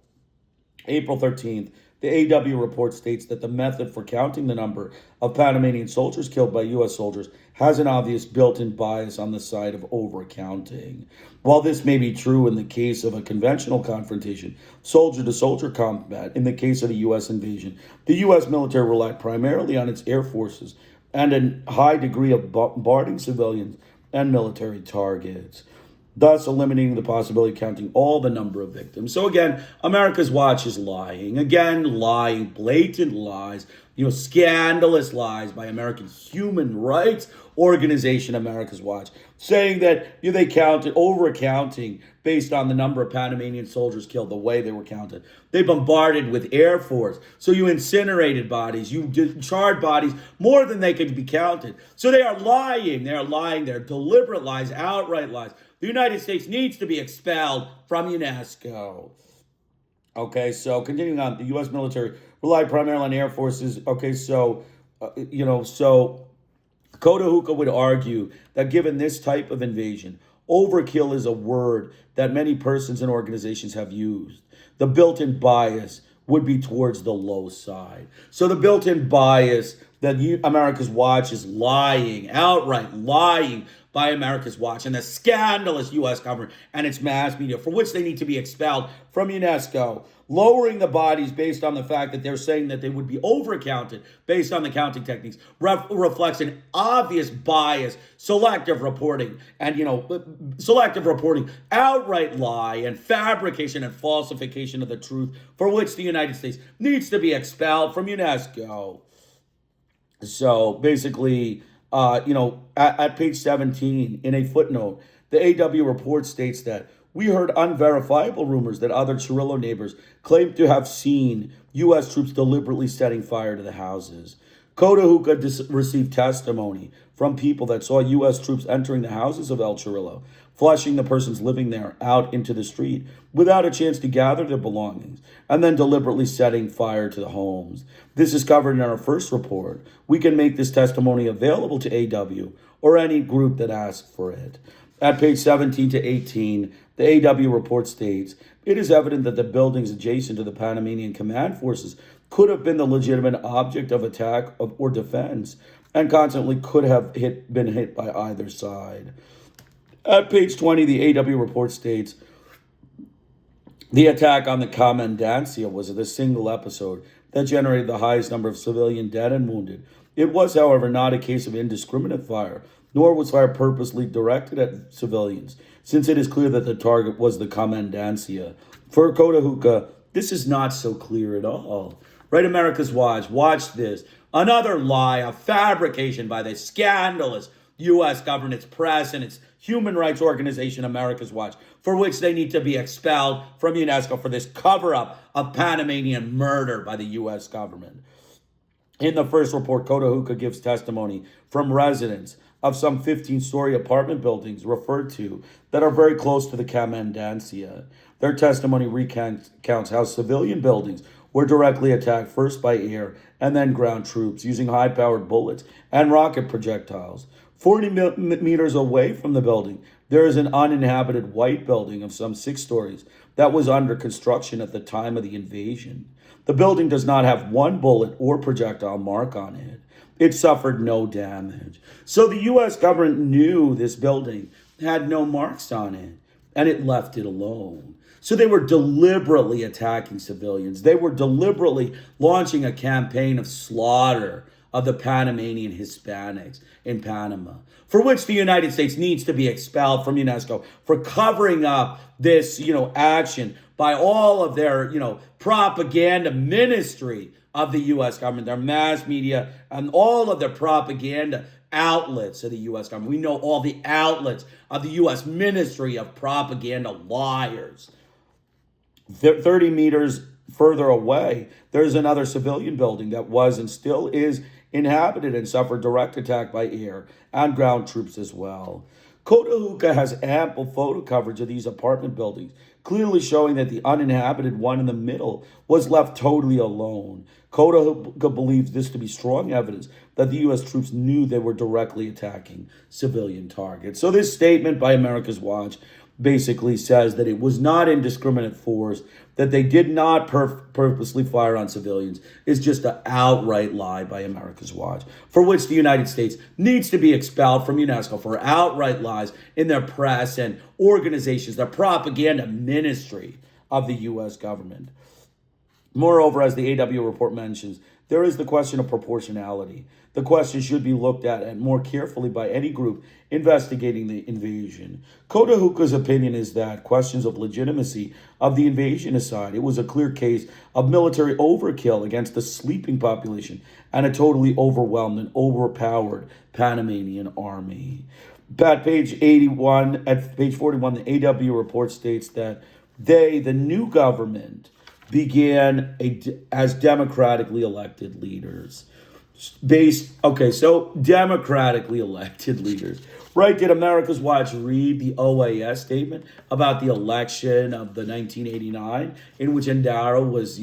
April 13th, the AW report states that the method for counting the number of Panamanian soldiers killed by U.S. soldiers has an obvious built-in bias on the side of overcounting. While this may be true in the case of a conventional confrontation, soldier-to-soldier combat, in the case of a U.S. invasion, the U.S. military relied primarily on its air forces and a high degree of bombarding civilians and military targets, thus eliminating the possibility of counting all the number of victims. So again, America's Watch is lying. Again, lying, blatant lies, scandalous lies by American human rights organization, America's Watch, saying that they counted, over-counting based on the number of Panamanian soldiers killed, the way they were counted. They bombarded with Air Force. So you incinerated bodies, you charred bodies more than they could be counted. So they are lying. They are lying. They're deliberate lies, outright lies. The United States needs to be expelled from UNESCO. Okay, so continuing on, the U.S. military relied primarily on air forces. Okay, so Cotahuca would argue that given this type of invasion, overkill is a word that many persons and organizations have used. The built-in bias would be towards the low side. So the built-in bias that America's Watch is lying, outright lying by America's Watch, and the scandalous U.S. government and its mass media, for which they need to be expelled from UNESCO, lowering the bodies based on the fact that they're saying that they would be overcounted based on the counting techniques, reflects an obvious bias, selective reporting, outright lie, and fabrication and falsification of the truth, for which the United States needs to be expelled from UNESCO. So basically, at page 17, in a footnote, the AW report states that we heard unverifiable rumors that other Chirillo neighbors claimed to have seen U.S. troops deliberately setting fire to the houses. Cotahuca received testimony from people that saw U.S. troops entering the houses of El Chirillo, flushing the persons living there out into the street without a chance to gather their belongings, and then deliberately setting fire to the homes. This is covered in our first report. We can make this testimony available to AW or any group that asks for it. At page 17 to 18, the AW report states, it is evident that the buildings adjacent to the Panamanian command forces could have been the legitimate object of attack or defense, and consequently could have been hit by either side. At page 20, the AW report states, the attack on the Comandancia was the single episode that generated the highest number of civilian dead and wounded. It was, however, not a case of indiscriminate fire, nor was fire purposely directed at civilians, since it is clear that the target was the Comandancia. For Cotahuca, this is not so clear at all. Right, America's Watch, watch this. Another lie, a fabrication by the scandalous U.S. government, its press, and its human rights organization, America's Watch, for which they need to be expelled from UNESCO for this cover-up of Panamanian murder by the U.S. government. In the first report, Cotahuca gives testimony from residents of some 15-story apartment buildings referred to that are very close to the Comandancia. Their testimony recounts how civilian buildings were directly attacked first by air and then ground troops using high-powered bullets and rocket projectiles. 40 meters away from the building, there is an uninhabited white building of some 6 stories that was under construction at the time of the invasion. The building does not have one bullet or projectile mark on it. It suffered no damage. So the U.S. government knew this building had no marks on it, and it left it alone. So they were deliberately attacking civilians. They were deliberately launching a campaign of slaughter of the Panamanian Hispanics in Panama, for which the United States needs to be expelled from UNESCO for covering up this, action by all of their, propaganda ministry of the U.S. government, their mass media, and all of their propaganda outlets of the U.S. government. We know all the outlets of the U.S. Ministry of Propaganda liars. 30 meters further away, there's another civilian building that was and still is inhabited and suffered direct attack by air and ground troops as well. Cotahuca has ample photo coverage of these apartment buildings, clearly showing that the uninhabited one in the middle was left totally alone. Cotahuca believes this to be strong evidence that the U.S. troops knew they were directly attacking civilian targets. So this statement by America's Watch basically says that it was not indiscriminate force, that they did not purposely fire on civilians, is just an outright lie by America's Watch, for which the United States needs to be expelled from UNESCO for outright lies in their press and organizations, their propaganda ministry of the U.S. government. Moreover, as the AW report mentions, there is the question of proportionality. The question should be looked at more carefully by any group investigating the invasion. Cotahuca's opinion is that, questions of legitimacy of the invasion aside, it was a clear case of military overkill against the sleeping population and a totally overwhelmed and overpowered Panamanian army. At page 41, the AW report states that the new government, began as democratically elected leaders. Democratically elected leaders. Right, did America's Watch read the OAS statement about the election of the 1989 in which Endara was,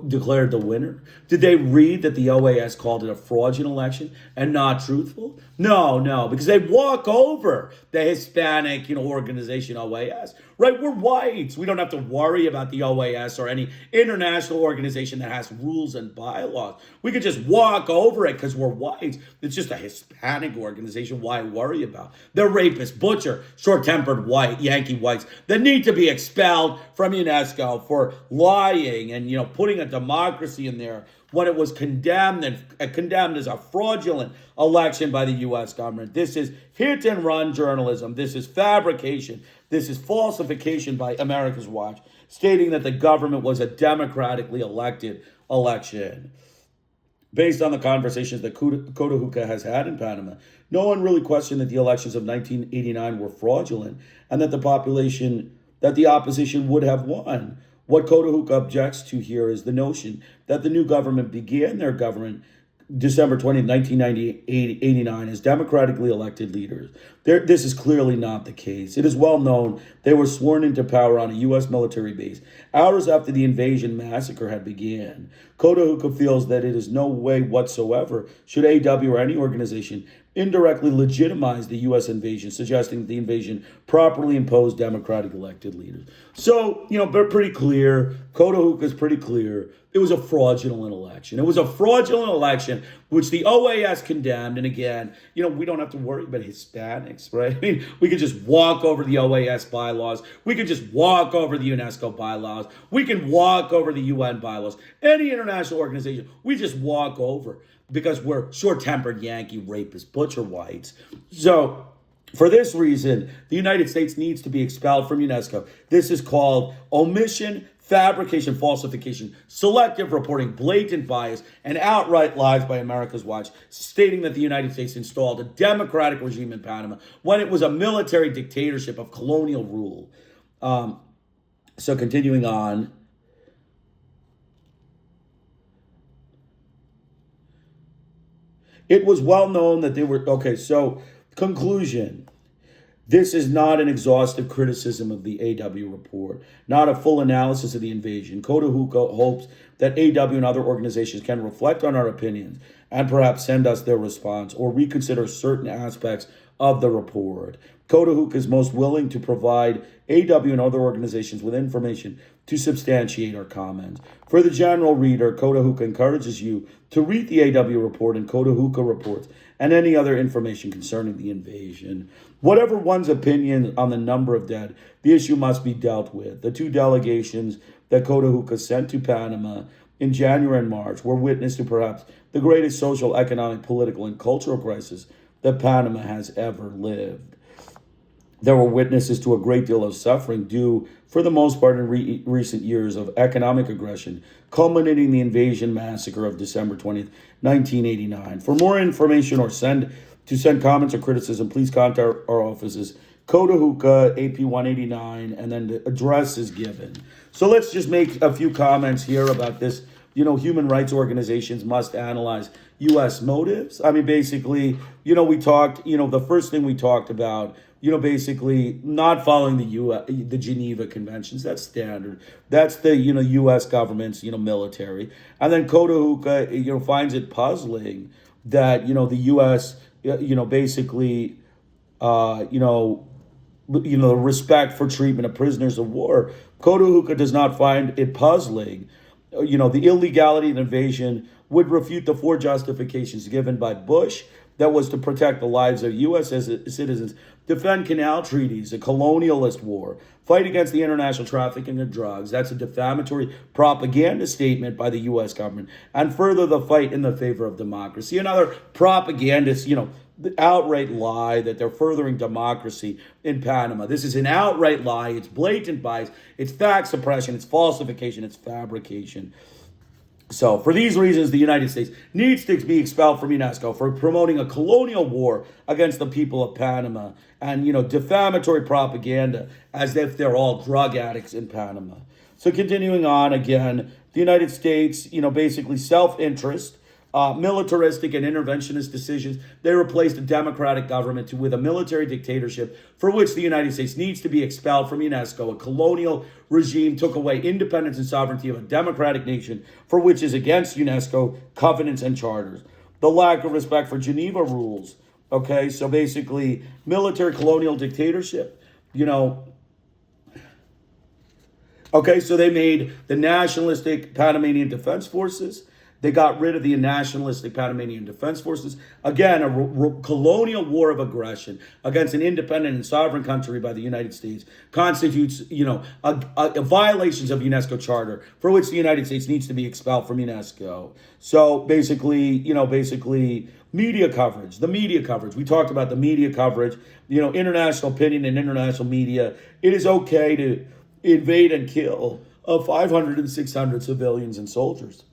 declared the winner? Did they read that the OAS called it a fraudulent election and not truthful? No, because they walk over the Hispanic, organization OAS. Right, we're whites. We don't have to worry about the OAS or any international organization that has rules and bylaws. We could just walk over it because we're whites. It's just a Hispanic organization. Why worry about? They're rapists, butcher, short-tempered white Yankee whites that need to be expelled from UNESCO for lying and putting a democracy in there when it was condemned as a fraudulent election by the U.S. government. This is hit and run journalism. This is fabrication. This is falsification by America's Watch, stating that the government was a democratically elected election. Based on the conversations that Cotahuca has had in Panama, no one really questioned that the elections of 1989 were fraudulent and that the opposition would have won. What Cotahuca objects to here is the notion that the new government began their government December 20th, 1989, as democratically elected leaders. This is clearly not the case. It is well known they were sworn into power on a U.S. military base hours after the invasion massacre had began. Cotahuca feels that it is no way whatsoever should AW or any organization indirectly legitimize the U.S. invasion, suggesting that the invasion properly imposed democratic elected leaders. So, they're pretty clear. Cotahuca is pretty clear. It was a fraudulent election. It was a fraudulent election, which the OAS condemned. And again, we don't have to worry about Hispanics, right? I mean, we could just walk over the OAS bylaws. We could just walk over the UNESCO bylaws. We can walk over the UN bylaws. Any international organization, we just walk over because we're short-tempered Yankee rapist butcher whites. So for this reason, the United States needs to be expelled from UNESCO. This is called omission, fabrication, falsification, selective reporting, blatant bias, and outright lies by America's Watch, stating that the United States installed a democratic regime in Panama when it was a military dictatorship of colonial rule. So continuing on. It was well known that they were, so conclusion. This is not an exhaustive criticism of the AW report, not a full analysis of the invasion. Cotahuca hopes that AW and other organizations can reflect on our opinions and perhaps send us their response or reconsider certain aspects of the report. Cotahuca is most willing to provide AW and other organizations with information to substantiate our comments. For the general reader, Cotahuca encourages you to read the AW report and Cotahuca reports and any other information concerning the invasion. Whatever one's opinion on the number of dead, the issue must be dealt with. The two delegations that Cotahuca sent to Panama in January and March were witness to perhaps the greatest social, economic, political, and cultural crisis that Panama has ever lived. There were witnesses to a great deal of suffering due, for the most part, in recent years of economic aggression, culminating the invasion massacre of December 20th, 1989. For more information or send comments or criticism, please contact our offices, Cotahuca, AP 189, and then the address is given. So let's just make a few comments here about this. Human rights organizations must analyze U.S. motives. I mean, basically, we talked, the first thing we talked about, basically not following the Geneva Conventions. That's standard. That's the, U.S. government's, military. And then Cotahuca, finds it puzzling that, the U.S., basically, respect for treatment of prisoners of war. Cotahuca does not find it puzzling. The illegality of the invasion would refute the four justifications given by Bush that was to protect the lives of U.S. citizens, defend canal treaties, a colonialist war, fight against the international trafficking of drugs. That's a defamatory propaganda statement by the U.S. government, and further the fight in the favor of democracy. Another propagandist, the outright lie that they're furthering democracy in Panama. This is an outright lie. It's blatant bias. It's fact suppression. It's falsification. It's fabrication. So for these reasons, the United States needs to be expelled from UNESCO for promoting a colonial war against the people of Panama and, defamatory propaganda as if they're all drug addicts in Panama. So continuing on again, the United States, basically self-interest, militaristic and interventionist decisions. They replaced a democratic government with a military dictatorship for which the United States needs to be expelled from UNESCO. A colonial regime took away independence and sovereignty of a democratic nation for which is against UNESCO covenants and charters. The lack of respect for Geneva rules. Okay, so basically military colonial dictatorship, Okay, so they made the nationalistic Panamanian Defense Forces. They got rid of the nationalistic Panamanian Defense Forces. Again, a colonial war of aggression against an independent and sovereign country by the United States constitutes, violations of UNESCO Charter for which the United States needs to be expelled from UNESCO. So basically, media coverage, the media coverage. We talked about the media coverage, international opinion and international media. It is okay to invade and kill 500 and 600 civilians and soldiers.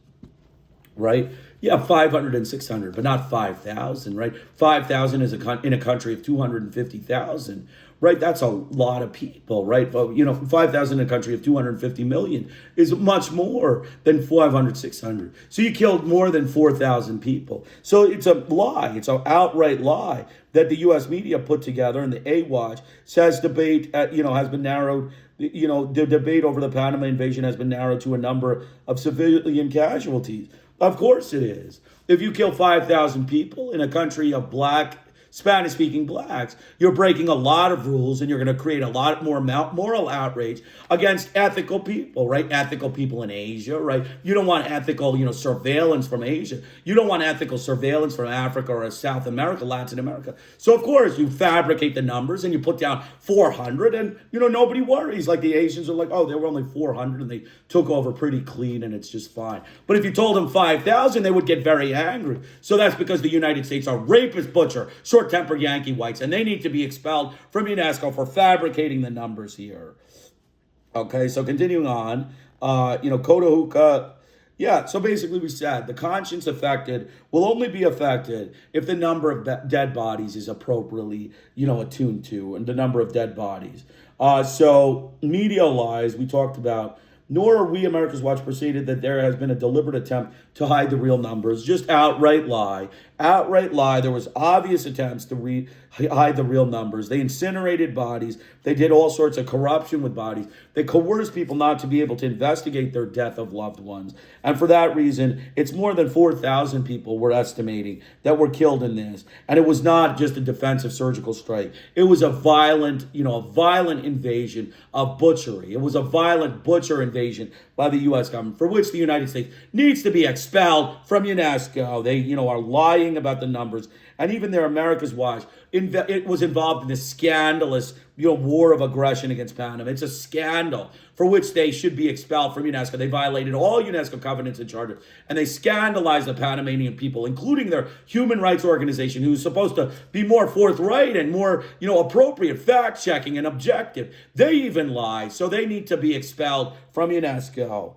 Right? Yeah, 500 and 600, but not 5,000, right? 5,000 is in a country of 250,000, right? That's a lot of people, right? But, 5,000 in a country of 250 million is much more than 500, 600. So you killed more than 4,000 people. So it's a lie. It's an outright lie that the U.S. media put together, and the A-Watch says debate, has been narrowed. The debate over the Panama invasion has been narrowed to a number of civilian casualties. Of course it is. If you kill 5,000 people in a country of black, Spanish-speaking blacks, you're breaking a lot of rules and you're going to create a lot more moral outrage against ethical people, right? Ethical people in Asia, right? You don't want ethical, surveillance from Asia. You don't want ethical surveillance from Africa or South America, Latin America. So, of course, you fabricate the numbers and you put down 400 and, nobody worries. Like the Asians are like, oh, there were only 400 and they took over pretty clean and it's just fine. But if you told them 5,000, they would get very angry. So that's because the United States are rapist, butcher, short-tempered Yankee whites, and they need to be expelled from UNESCO for fabricating the numbers here. Okay, so continuing on, Cotahuca, so basically we said the conscience affected will only be affected if the number of dead bodies is appropriately, attuned to, and the number of dead bodies. So media lies, we talked about, nor are we, America's Watch, persuaded that there has been a deliberate attempt to hide the real numbers. Just outright lie. Outright lie. There was obvious attempts to hide the real numbers. They incinerated bodies. They did all sorts of corruption with bodies. They coerced people not to be able to investigate their death of loved ones. And for that reason, it's more than 4,000 people we're estimating that were killed in this. And it was not just a defensive surgical strike. It was a violent invasion of butchery. It was a violent butcher invasion by the U.S. government, for which the United States needs to be expelled from UNESCO. They, are lying about the numbers. And even their America's Watch, it was involved in this scandalous, war of aggression against Panama. It's a scandal for which they should be expelled from UNESCO. They violated all UNESCO covenants and charters, and they scandalized the Panamanian people, including their human rights organization, who's supposed to be more forthright and more, appropriate, fact-checking and objective. They even lie, so they need to be expelled from UNESCO.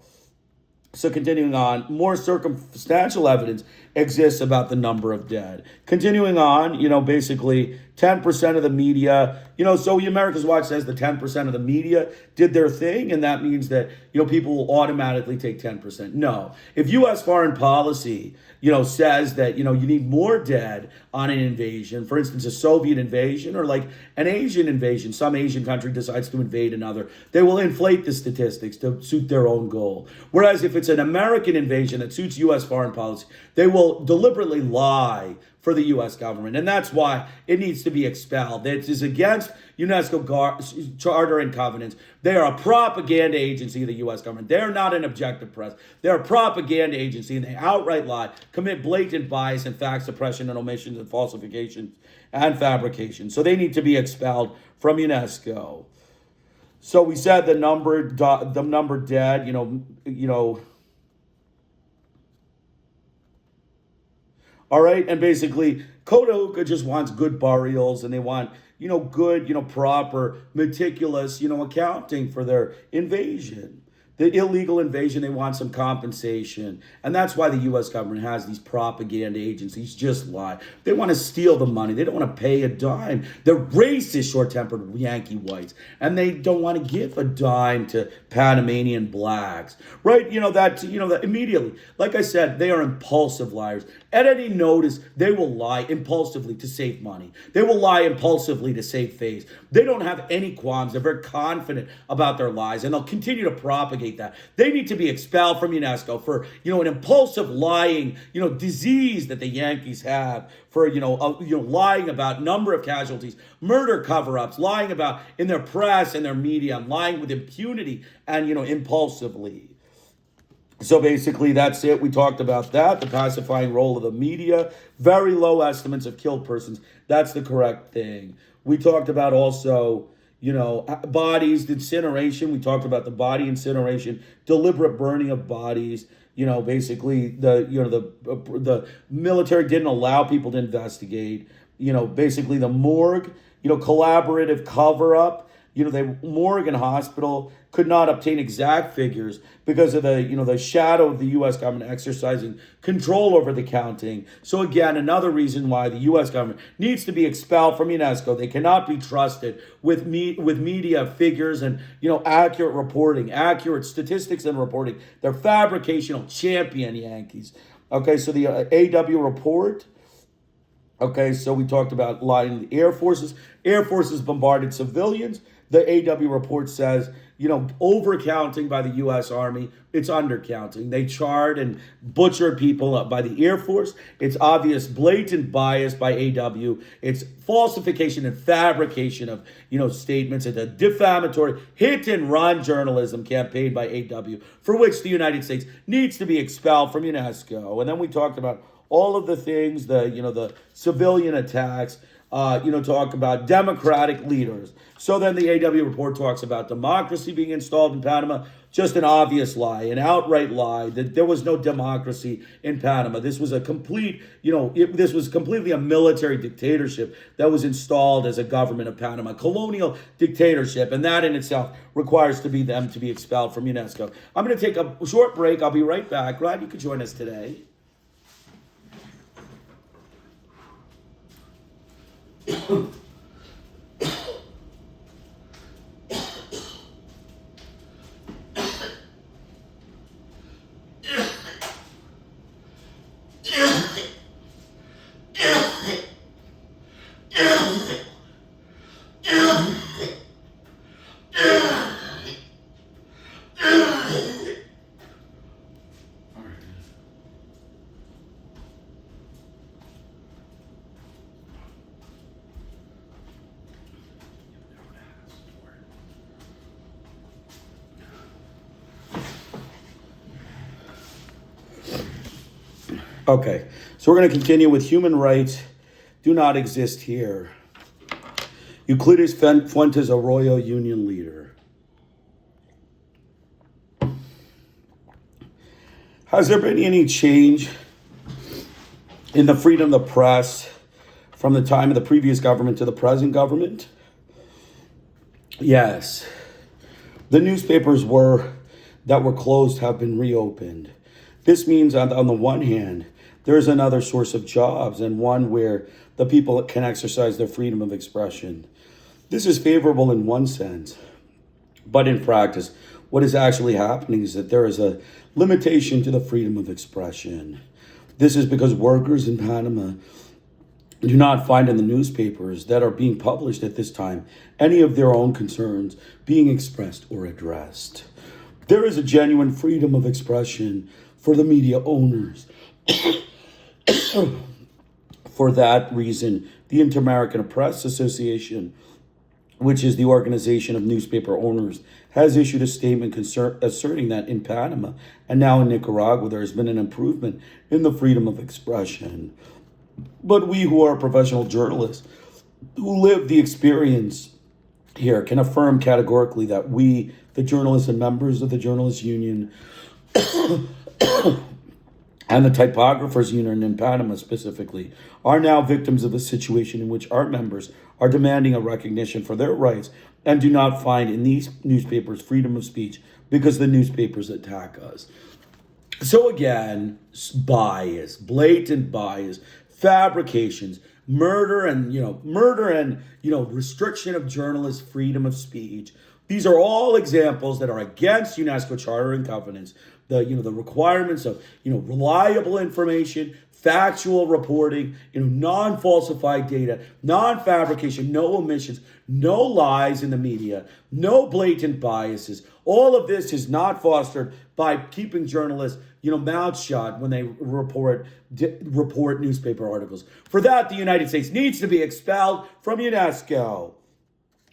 So continuing on, more circumstantial evidence exists about the number of dead. Continuing on, basically 10% of the media, so America's Watch says the 10% of the media did their thing, and that means that, people will automatically take 10%. No. If U.S. foreign policy, says that, you need more dead on an invasion, for instance, a Soviet invasion or like an Asian invasion, some Asian country decides to invade another, they will inflate the statistics to suit their own goal. Whereas if it's an American invasion that suits U.S. foreign policy, they will deliberately lie for the U.S. government. And that's why it needs to be expelled. It is against UNESCO charter and covenants. They are a propaganda agency of the U.S. government. They're not an objective press. They're a propaganda agency, and they outright lie, commit blatant bias and fact suppression and omissions and falsifications and fabrication. So they need to be expelled from UNESCO. So we said the number dead, all right, and basically, Kotoka just wants good burials, and they want, good, proper, meticulous, accounting for their invasion. The illegal invasion, they want some compensation. And that's why the U.S. government has these propaganda agencies just lie. They want to steal the money. They don't want to pay a dime. They're racist, short-tempered Yankee whites. And they don't want to give a dime to Panamanian blacks. Right? That immediately. Like I said, they are impulsive liars. At any notice, they will lie impulsively to save money. They will lie impulsively to save face. They don't have any qualms. They're very confident about their lies, and they'll continue to propagate that. They need to be expelled from UNESCO for, an impulsive lying, disease that the Yankees have for, lying about number of casualties, murder cover-ups, lying about in their press and their media, lying with impunity and, impulsively. So basically, that's it. We talked about that, the pacifying role of the media, very low estimates of killed persons. That's the correct thing. We talked about also, bodies, incineration. We talked about the body incineration, deliberate burning of bodies. Basically, the military didn't allow people to investigate. Basically the morgue, collaborative cover-up. The morgue and hospital could not obtain exact figures because of the shadow of the U.S. government exercising control over the counting. So again, another reason why the U.S. government needs to be expelled from UNESCO. They cannot be trusted with media figures and accurate reporting, accurate statistics and reporting. They're fabricational champion Yankees. Okay, so the AW report. Okay, so we talked about lying. The Air Forces. Air Forces bombarded civilians. The AW report says, overcounting by the U.S. Army. It's undercounting. They charred and butchered people by the Air Force. It's obvious, blatant bias by AW. It's falsification and fabrication of, statements. It's a defamatory hit-and-run journalism campaign by AW, for which the United States needs to be expelled from UNESCO. And then we talked about all of the things, the civilian attacks, talk about democratic leaders. So then the AW report talks about democracy being installed in Panama. Just an obvious lie, an outright lie that there was no democracy in Panama. This was a complete, this was completely a military dictatorship that was installed as a government of Panama, colonial dictatorship, and that in itself requires them to be expelled from UNESCO. I'm going to take a short break. I'll be right back. Glad you could join us today. Okay, so we're going to continue with human rights do not exist here. Euclides Fuentes Arroyo, union leader. Has there been any change in the freedom of the press from the time of the previous government to the present government? Yes. The newspapers that were closed have been reopened. This means on the one hand, there's another source of jobs and one where the people can exercise their freedom of expression. This is favorable in one sense, but in practice, what is actually happening is that there is a limitation to the freedom of expression. This is because workers in Panama do not find in the newspapers that are being published at this time any of their own concerns being expressed or addressed. There is a genuine freedom of expression for the media owners. For that reason, the Inter-American Press Association, which is the organization of newspaper owners, has issued a statement asserting that in Panama and now in Nicaragua, there has been an improvement in the freedom of expression. But we who are professional journalists, who live the experience here, can affirm categorically that we, the journalists and members of the Journalists Union, and the Typographers Union in Panama specifically, are now victims of a situation in which our members are demanding a recognition for their rights and do not find in these newspapers freedom of speech because the newspapers attack us. So again, bias, blatant bias, fabrications, murder and restriction of journalists' freedom of speech. These are all examples that are against UNESCO Charter and Covenants. The requirements of reliable information, factual reporting, non-falsified data, non-fabrication, no omissions, no lies in the media, no blatant biases. All of this is not fostered by keeping journalists mouths shut when they report newspaper articles. For that, the United States needs to be expelled from UNESCO.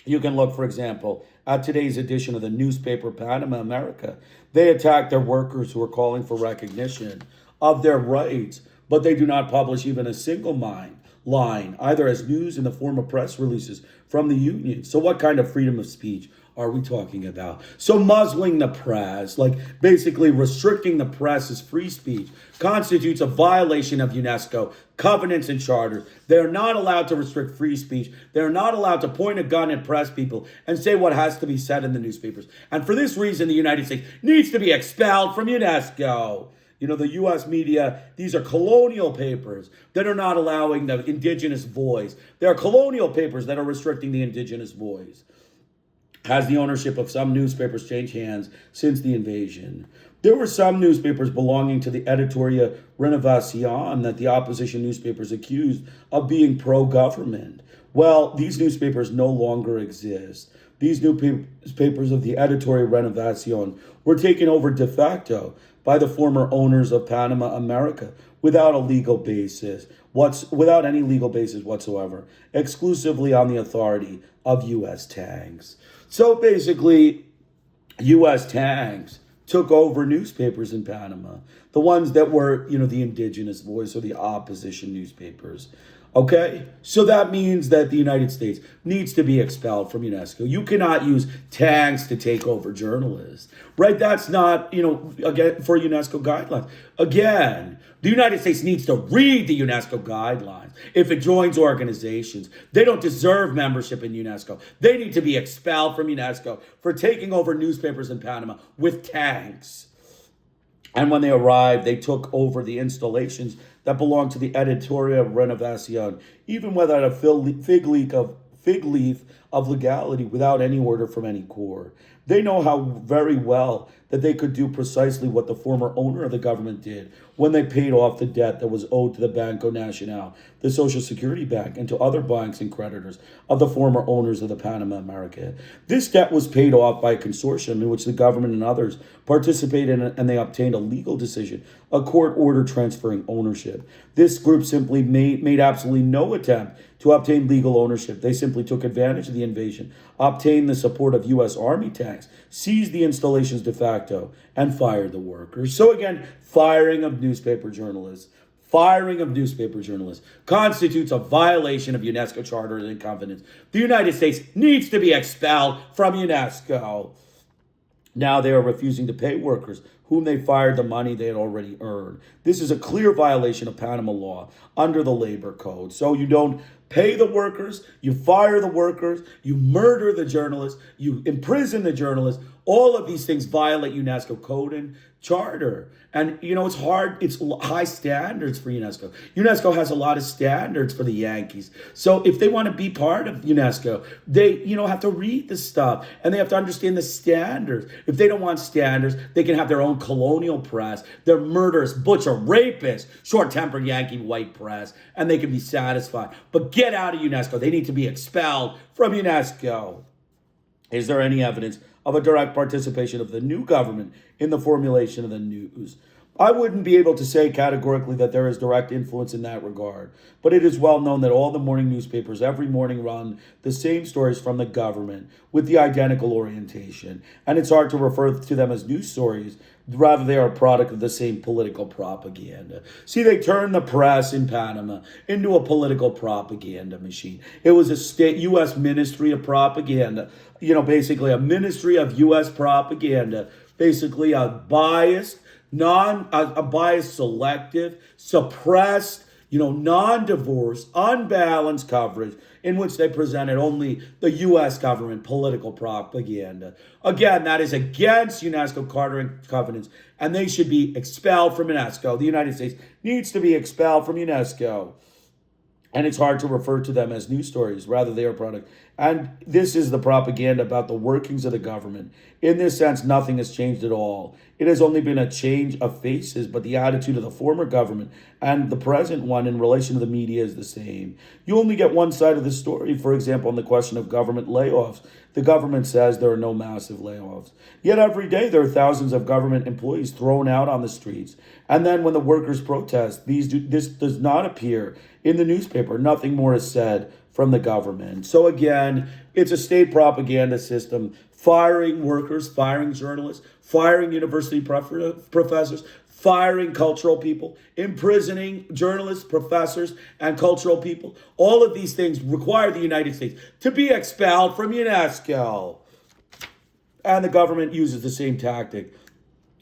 You can look, for example, at today's edition of the newspaper Panama America. They attack their workers who are calling for recognition of their rights, but they do not publish even a single line, either as news in the form of press releases from the union. So what kind of freedom of speech are we talking about? So muzzling the press, like basically restricting the press's free speech, constitutes a violation of UNESCO covenants and charters. They're not allowed to restrict free speech. They're not allowed to point a gun at press people and say what has to be said in the newspapers. And for this reason, the United States needs to be expelled from UNESCO. The U.S. media, these are colonial papers that are not allowing the indigenous voice. There are colonial papers that are restricting the indigenous voice. Has the ownership of some newspapers changed hands since the invasion? There were some newspapers belonging to the Editoria Renovacion that the opposition newspapers accused of being pro-government. Well, these newspapers no longer exist. These newspapers of the Editoria Renovacion were taken over de facto by the former owners of Panama America without any legal basis whatsoever, exclusively on the authority of U.S. tanks. So basically, U.S. tanks took over newspapers in Panama, the ones that were, the indigenous voice or the opposition newspapers. Okay, so that means that the United States needs to be expelled from UNESCO. You cannot use tanks to take over journalists, right? That's not, again, for UNESCO guidelines. Again, the United States needs to read the UNESCO guidelines. If it joins organizations, they don't deserve membership in UNESCO. They need to be expelled from UNESCO for taking over newspapers in Panama with tanks. And when they arrived, they took over the installations that belonged to the Editoria Renovacion, even without a fig leaf of legality, without any order from any core. They know how very well that they could do precisely what the former owner of the government did when they paid off the debt that was owed to the Banco Nacional, the Social Security Bank, and to other banks and creditors of the former owners of the Panama America. This debt was paid off by a consortium in which the government and others participated in, and they obtained a legal decision, a court order transferring ownership. This group simply made absolutely no attempt to obtain legal ownership. They simply took advantage of the invasion, obtained the support of U.S. Army tanks, seized the installations de facto, and fired the workers. So again, firing of newspaper journalists, firing of newspaper journalists constitutes a violation of UNESCO charters and covenants. The United States needs to be expelled from UNESCO. Now they are refusing to pay workers whom they fired the money they had already earned. This is a clear violation of Panama law under the labor code. So you don't pay the workers, you fire the workers, you murder the journalists, you imprison the journalists. All of these things violate UNESCO code and charter. And, it's hard. It's high standards for UNESCO. UNESCO has a lot of standards for the Yankees. So if they want to be part of UNESCO, they, have to read the stuff and they have to understand the standards. If they don't want standards, they can have their own colonial press, their murderous, butcher, rapist, short-tempered Yankee white press, and they can be satisfied. But get out of UNESCO. They need to be expelled from UNESCO. Is there any evidence of a direct participation of the new government in the formulation of the news? I wouldn't be able to say categorically that there is direct influence in that regard, but it is well known that all the morning newspapers every morning run the same stories from the government with the identical orientation, and it's hard to refer to them as news stories. Rather, they are a product of the same political propaganda. See, they turned the press in Panama into a political propaganda machine. It was a state U.S. Ministry of Propaganda, basically a ministry of U.S. propaganda, basically a biased, selective, suppressed, non-diverse, unbalanced coverage in which they presented only the U.S. government political propaganda. Again, that is against UNESCO Charter and covenants, and they should be expelled from UNESCO. The United States needs to be expelled from UNESCO. And it's hard to refer to them as news stories. Rather, they are a product. And this is the propaganda about the workings of the government. In this sense, nothing has changed at all. It has only been a change of faces, but the attitude of the former government and the present one in relation to the media is the same. You only get one side of the story. For example, on the question of government layoffs, the government says there are no massive layoffs. Yet every day there are thousands of government employees thrown out on the streets. And then when the workers protest, this does not appear in the newspaper. Nothing more is said from the government. So again, it's a state propaganda system, firing workers, firing journalists, firing university professors, firing cultural people, imprisoning journalists, professors, and cultural people. All of these things require the United States to be expelled from UNESCO. And the government uses the same tactic.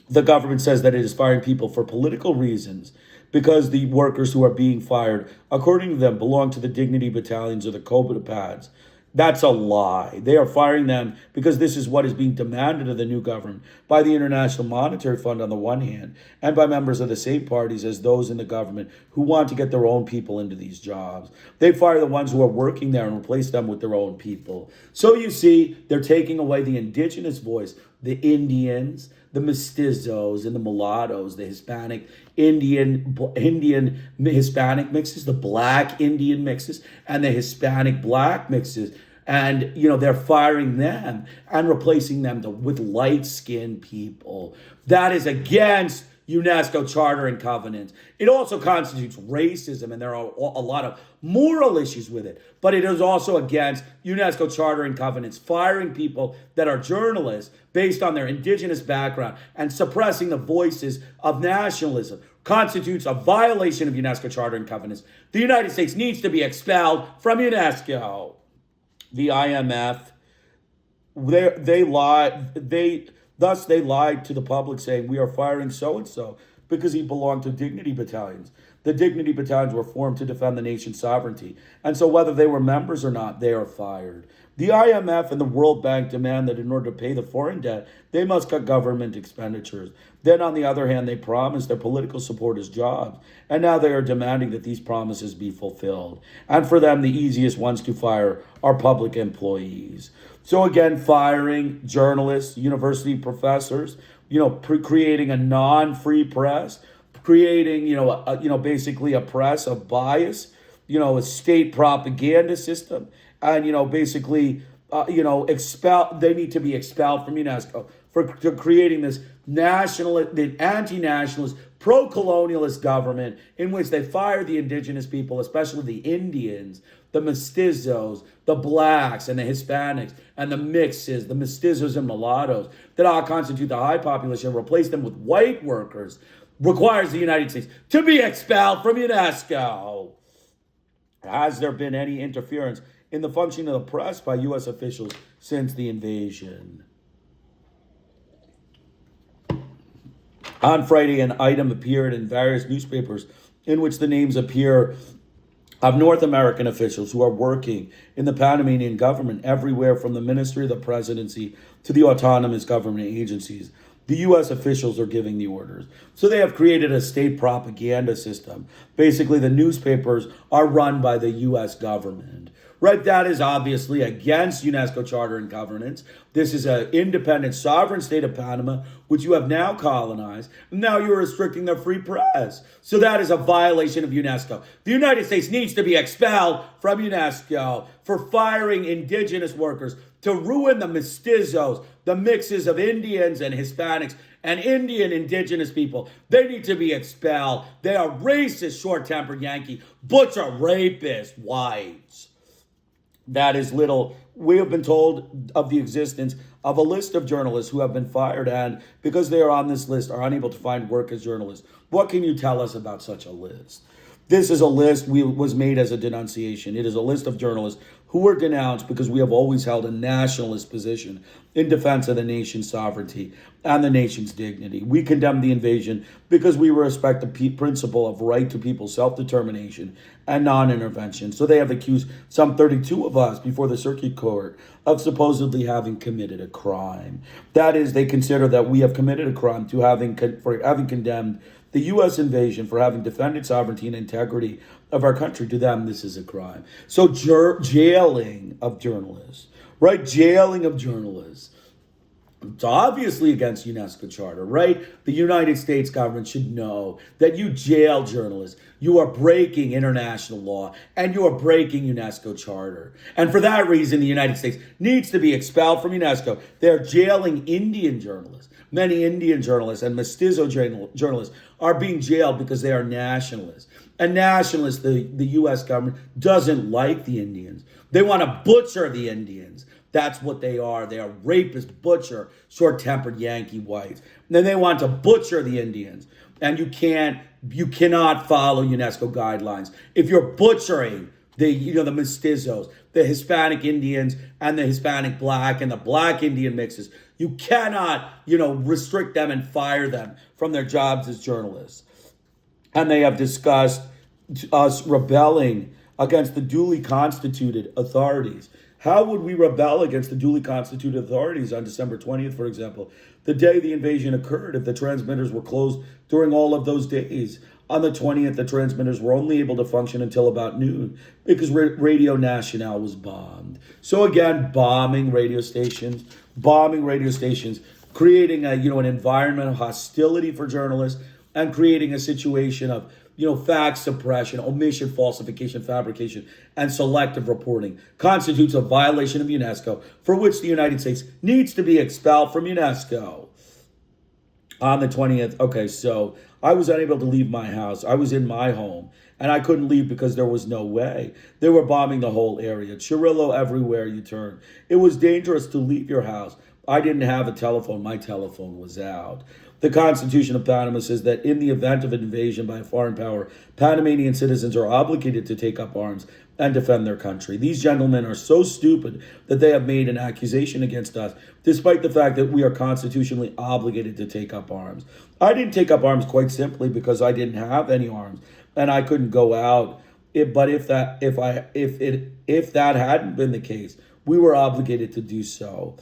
The government says that it is firing people for political reasons because the workers who are being fired, according to them, belong to the dignity battalions or the Cobra pads. That's a lie. They are firing them because this is what is being demanded of the new government by the International Monetary Fund on the one hand, and by members of the same parties as those in the government who want to get their own people into these jobs. They fire the ones who are working there and replace them with their own people. So you see, they're taking away the indigenous voice, the Indians, the mestizos and the mulattoes, the Hispanic, Indian, Hispanic mixes, the black Indian mixes, and the Hispanic black mixes. And, they're firing them and replacing them with light-skinned people. That is against UNESCO Charter and covenants. It also constitutes racism, and there are a lot of moral issues with it. But it is also against UNESCO Charter and covenants, firing people that are journalists based on their indigenous background and suppressing the voices of nationalism. Constitutes a violation of UNESCO Charter and covenants. The United States needs to be expelled from UNESCO. The IMF, they lied to the public saying we are firing so-and-so because he belonged to dignity battalions. The dignity battalions were formed to defend the nation's sovereignty. And so whether they were members or not, they are fired. The IMF and the World Bank demand that in order to pay the foreign debt, they must cut government expenditures. Then, on the other hand, they promise their political supporters jobs. And now they are demanding that these promises be fulfilled. And for them, the easiest ones to fire are public employees. So again, firing journalists, university professors, creating a non-free press, creating, basically a press of bias, a state propaganda system, and, they need to be expelled from UNESCO for creating this anti-nationalist, pro-colonialist government in which they fire the indigenous people, especially the Indians, the mestizos, the blacks, and the Hispanics, and the mixes, the mestizos and mulattoes, that all constitute the high population, and replace them with white workers. requires the United States to be expelled from UNESCO. Has there been any interference in the functioning of the press by U.S. officials since the invasion? On Friday, an item appeared in various newspapers in which the names appear of North American officials who are working in the Panamanian government, everywhere from the Ministry of the Presidency to the autonomous government agencies. The U.S. officials are giving the orders. So they have created a state propaganda system. Basically, the newspapers are run by the U.S. government. Right, that is obviously against UNESCO charter and governance. This is an independent sovereign state of Panama, which you have now colonized. Now you're restricting their free press. So that is a violation of UNESCO. The United States needs to be expelled from UNESCO for firing indigenous workers to ruin the mestizos, the mixes of Indians and Hispanics and Indian indigenous people. They need to be expelled. They are racist, short-tempered Yankee, butcher, rapist, whites. That is little. We have been told of the existence of a list of journalists who have been fired and, because they are on this list, are unable to find work as journalists. What can you tell us about such a list? This is a list was made as a denunciation. It is a list of journalists who were denounced because we have always held a nationalist position in defense of the nation's sovereignty and the nation's dignity. We condemn the invasion because we respect the principle of right to people's self-determination and non-intervention. So they have accused some 32 of us before the circuit court of supposedly having committed a crime. That is, they consider that we have committed a crime for having condemned the U.S. invasion, for having defended sovereignty and integrity of our country. To them, this is a crime. So jailing of journalists, right? Jailing of journalists. It's obviously against UNESCO charter, right? The United States government should know that you jail journalists. You are breaking international law and you are breaking UNESCO charter. And for that reason, the United States needs to be expelled from UNESCO. They're jailing Indian journalists. Many Indian journalists and mestizo journalists are being jailed because they are nationalists. And nationalists, the U.S. government doesn't like the Indians. They want to butcher the Indians. That's what they are. They are rapist, butcher, short-tempered Yankee whites. And then they want to butcher the Indians. And you cannot follow UNESCO guidelines. If you're butchering the mestizos, the Hispanic Indians and the Hispanic black and the black Indian mixes, you cannot, restrict them and fire them from their jobs as journalists. And they have discussed us rebelling against the duly constituted authorities. How would we rebel against the duly constituted authorities on December 20th, for example, the day the invasion occurred, if the transmitters were closed during all of those days? On the 20th, the transmitters were only able to function until about noon because Radio Nacional was bombed. So again, bombing radio stations, creating an environment of hostility for journalists and creating a situation of fact suppression, omission, falsification, fabrication, and selective reporting constitutes a violation of UNESCO, for which the United States needs to be expelled from UNESCO. On the 20th, okay, so I was unable to leave my house. I was in my home, and I couldn't leave because there was no way. They were bombing the whole area. Chirillo everywhere you turn. It was dangerous to leave your house. I didn't have a telephone. My telephone was out. The Constitution of Panama says that in the event of an invasion by a foreign power, Panamanian citizens are obligated to take up arms and defend their country. These gentlemen are so stupid that they have made an accusation against us, despite the fact that we are constitutionally obligated to take up arms. I didn't take up arms quite simply because I didn't have any arms and I couldn't go out. But if that hadn't been the case, we were obligated to do so.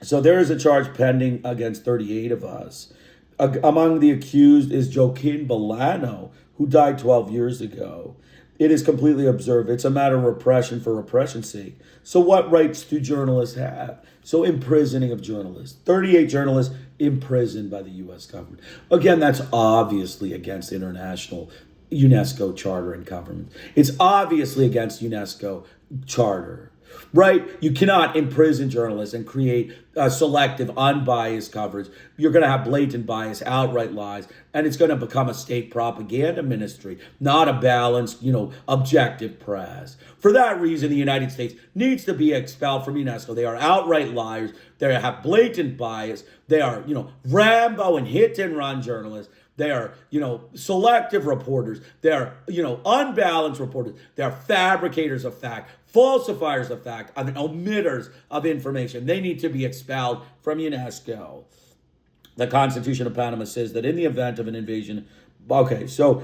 So there is a charge pending against 38 of us. Among the accused is Joaquin Bolano, who died 12 years ago. It is completely absurd. It's a matter of repression for repression's sake. So what rights do journalists have? So imprisoning of journalists. 38 journalists imprisoned by the U.S. government. Again, that's obviously against international UNESCO charter and government. It's obviously against UNESCO charter. right? You cannot imprison journalists and create selective, unbiased coverage. You're going to have blatant bias, outright lies, and it's going to become a state propaganda ministry, not a balanced, objective press. For that reason, the United States needs to be expelled from UNESCO. They are outright liars. They have blatant bias. They are, Rambo and hit and run journalists. They are, selective reporters. They are, unbalanced reporters. They are fabricators of fact, falsifiers of fact, and omitters of information. They need to be expelled from UNESCO. The Constitution of Panama says that in the event of an invasion, so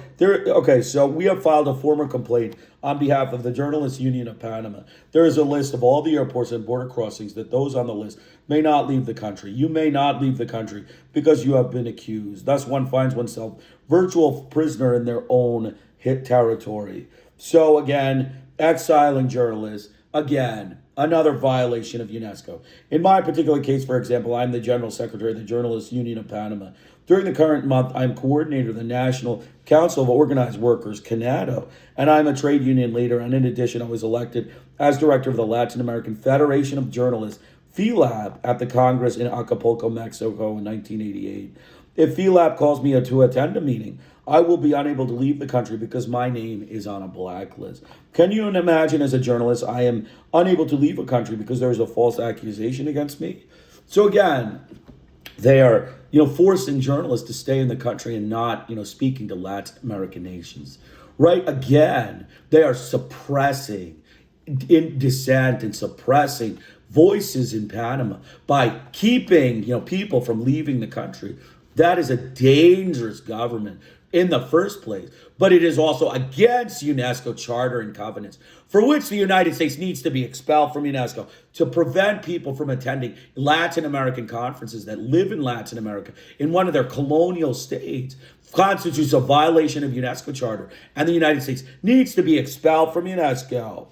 we have filed a formal complaint on behalf of the Journalists Union of Panama. There is a list of all the airports and border crossings that those on the list may not leave the country. You may not leave the country because you have been accused. Thus, one finds oneself virtual prisoner in their own hit territory. So again, exiling journalists, again, another violation of UNESCO. In my particular case, for example, I'm the General Secretary of the Journalists Union of Panama. During the current month, I'm coordinator of the National Council of Organized Workers, CANADO, and I'm a trade union leader. And in addition, I was elected as director of the Latin American Federation of Journalists, FELAB, at the Congress in Acapulco, Mexico in 1988. If FELAB calls me to attend a meeting, I will be unable to leave the country because my name is on a blacklist. Can you imagine, as a journalist, I am unable to leave a country because there is a false accusation against me? So again, they are, forcing journalists to stay in the country and not, speaking to Latin American nations, right? Again, they are suppressing in dissent and suppressing voices in Panama by keeping, people from leaving the country. That is a dangerous government in the first place, but it is also against UNESCO charter and covenants, for which the United States needs to be expelled from UNESCO to prevent people from attending Latin American conferences that live in Latin America in one of their colonial states. Constitutes a violation of UNESCO charter, and the United States needs to be expelled from UNESCO.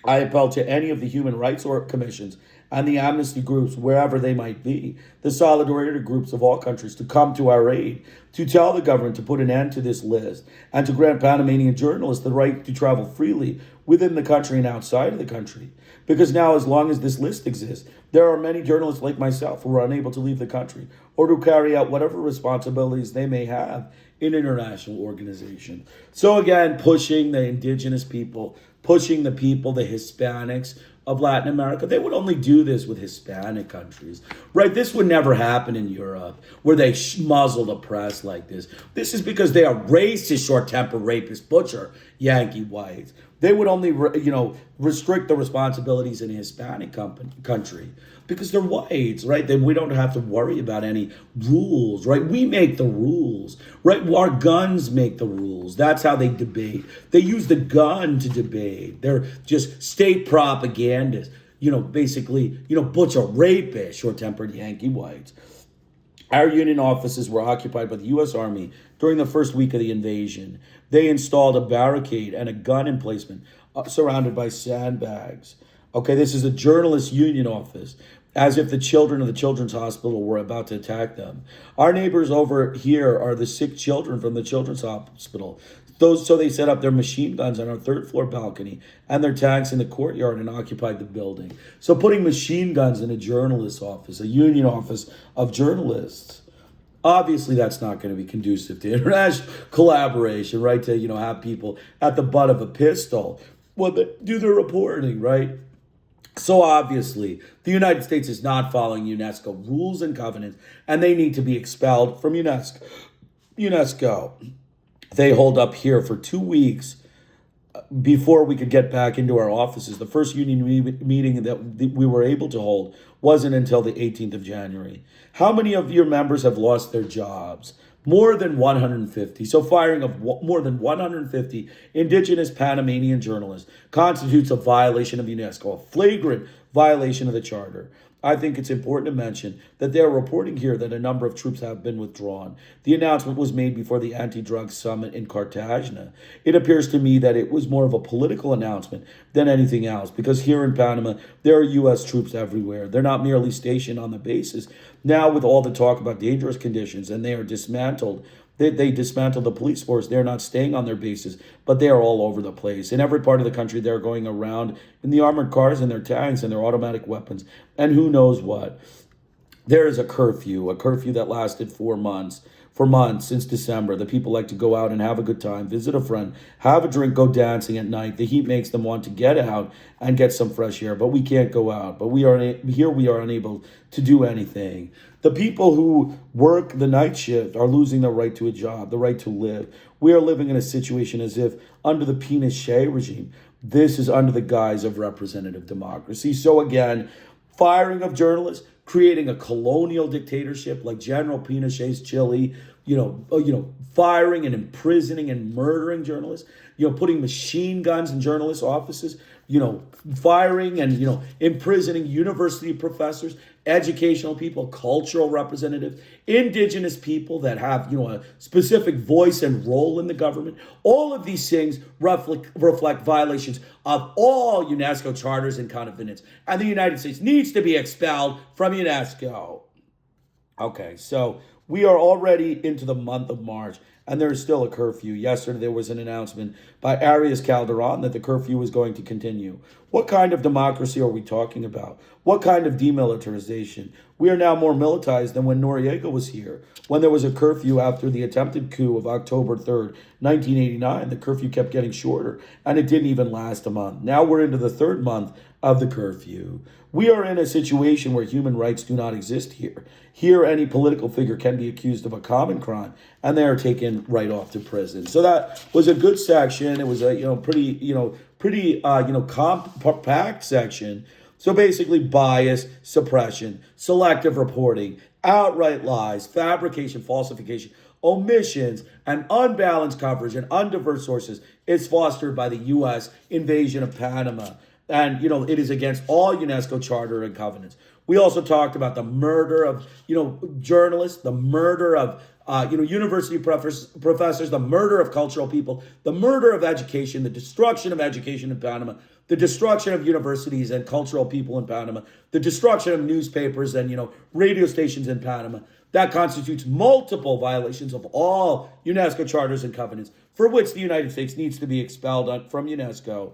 I appeal to any of the human rights commissions and the amnesty groups, wherever they might be, the solidarity groups of all countries, to come to our aid, to tell the government to put an end to this list, and to grant Panamanian journalists the right to travel freely within the country and outside of the country. Because now, as long as this list exists, there are many journalists like myself who are unable to leave the country or to carry out whatever responsibilities they may have in international organizations. So again, pushing the indigenous people, pushing the people, the Hispanics of Latin America. They would only do this with Hispanic countries, right? This would never happen in Europe, where they muzzle the press like this. This is because they are racist, short-tempered, rapist, butcher, Yankee whites. They would only, restrict the responsibilities in a Hispanic country because they're whites, right? Then we don't have to worry about any rules, right? We make the rules, right? Our guns make the rules. That's how they debate. They use the gun to debate. They're just state propagandists, basically, butcher, rapist, short-tempered Yankee whites. Our union offices were occupied by the U.S. Army during the first week of the invasion. They installed a barricade and a gun emplacement surrounded by sandbags. Okay, this is a journalist union office, as if the children of the Children's Hospital were about to attack them. Our neighbors over here are the sick children from the Children's Hospital. So they set up their machine guns on our third floor balcony and their tanks in the courtyard and occupied the building. So putting machine guns in a journalist's office, a union office of journalists, obviously that's not going to be conducive to international collaboration, right? To, have people at the butt of a pistol do their reporting, right? So obviously, the United States is not following UNESCO rules and covenants, and they need to be expelled from UNESCO. They hold up here for 2 weeks before we could get back into our offices. The first union meeting that we were able to hold wasn't until the 18th of January. How many of your members have lost their jobs? More than 150. So firing of more than 150 indigenous Panamanian journalists constitutes a violation of UNESCO, a flagrant violation of the charter. I think it's important to mention that they're reporting here that a number of troops have been withdrawn. The announcement was made before the anti-drug summit in Cartagena. It appears to me that it was more of a political announcement than anything else, because here in Panama, there are U.S. troops everywhere. They're not merely stationed on the bases. Now, with all the talk about dangerous conditions, and they are dismantled, They dismantled the police force. They're not staying on their bases, but they are all over the place. In every part of the country, they're going around in the armored cars and their tanks and their automatic weapons and who knows what. There is a curfew that lasted 4 months. For months since December, the people like to go out and have a good time, visit a friend, have a drink, go dancing at night. The heat makes them want to get out and get some fresh air, but we can't go out. But we are unable to do anything. The people who work the night shift are losing their right to a job, the right to live. We are living in a situation as if under the Pinochet regime. This is under the guise of representative democracy. So again, firing of journalists, creating a colonial dictatorship like General Pinochet's Chile, firing and imprisoning and murdering journalists, putting machine guns in journalists' offices, firing and, imprisoning university professors, educational people, cultural representatives, indigenous people that have, a specific voice and role in the government. All of these things reflect violations of all UNESCO charters and covenants. And the United States needs to be expelled from UNESCO. Okay, so we are already into the month of March, and there is still a curfew. Yesterday, there was an announcement by Arias Calderon that the curfew is going to continue. What kind of democracy are we talking about? What kind of demilitarization? We are now more militarized than when Noriega was here. When there was a curfew after the attempted coup of October 3rd, 1989, the curfew kept getting shorter, and it didn't even last a month. Now we're into the third month of the curfew. We are in a situation where human rights do not exist here. Here, any political figure can be accused of a common crime, and they are taken right off to prison. So that was a good section. It was a pretty compact section. So basically, bias, suppression, selective reporting, outright lies, fabrication, falsification, omissions, and unbalanced coverage and undiverse sources is fostered by the U.S. invasion of Panama. And, it is against all UNESCO charter and covenants. We also talked about the murder of, journalists, the murder of, university professors, the murder of cultural people, the murder of education, the destruction of education in Panama, the destruction of universities and cultural people in Panama, the destruction of newspapers and, radio stations in Panama. That constitutes multiple violations of all UNESCO charters and covenants for which the United States needs to be expelled from UNESCO.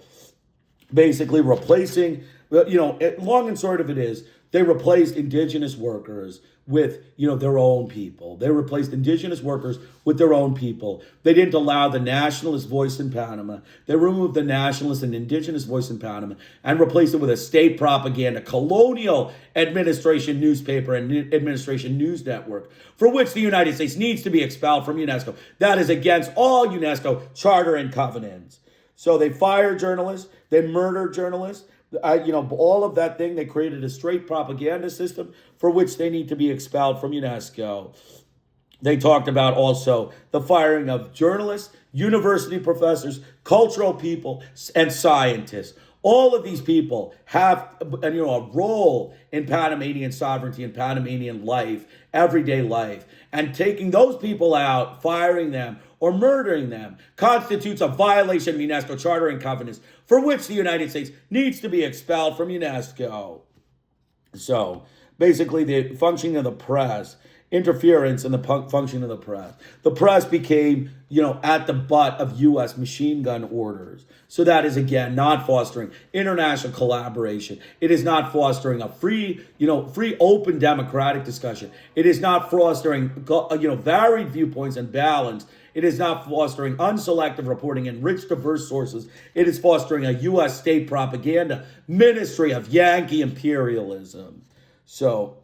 Basically replacing, long and short of it is, they replaced indigenous workers with, their own people. They replaced indigenous workers with their own people. They didn't allow the nationalist voice in Panama. They removed the nationalist and indigenous voice in Panama and replaced it with a state propaganda, colonial administration newspaper and administration news network, for which the United States needs to be expelled from UNESCO. That is against all UNESCO charter and covenants. So they fire journalists, they murder journalists, all of that thing. They created a straight propaganda system for which they need to be expelled from UNESCO. They talked about also the firing of journalists, university professors, cultural people, and scientists. All of these people have a role in Panamanian sovereignty and Panamanian life, everyday life. And taking those people out, firing them, or murdering them constitutes a violation of UNESCO charter and covenants for which the United States needs to be expelled from UNESCO. So basically the functioning of the press, interference in the function of the press. The press became, at the butt of U.S. machine gun orders. So that is, again, not fostering international collaboration. It is not fostering a free, open democratic discussion. It is not fostering, varied viewpoints and balance. It is not fostering unselective reporting and rich, diverse sources. It is fostering a U.S. state propaganda ministry of Yankee imperialism. So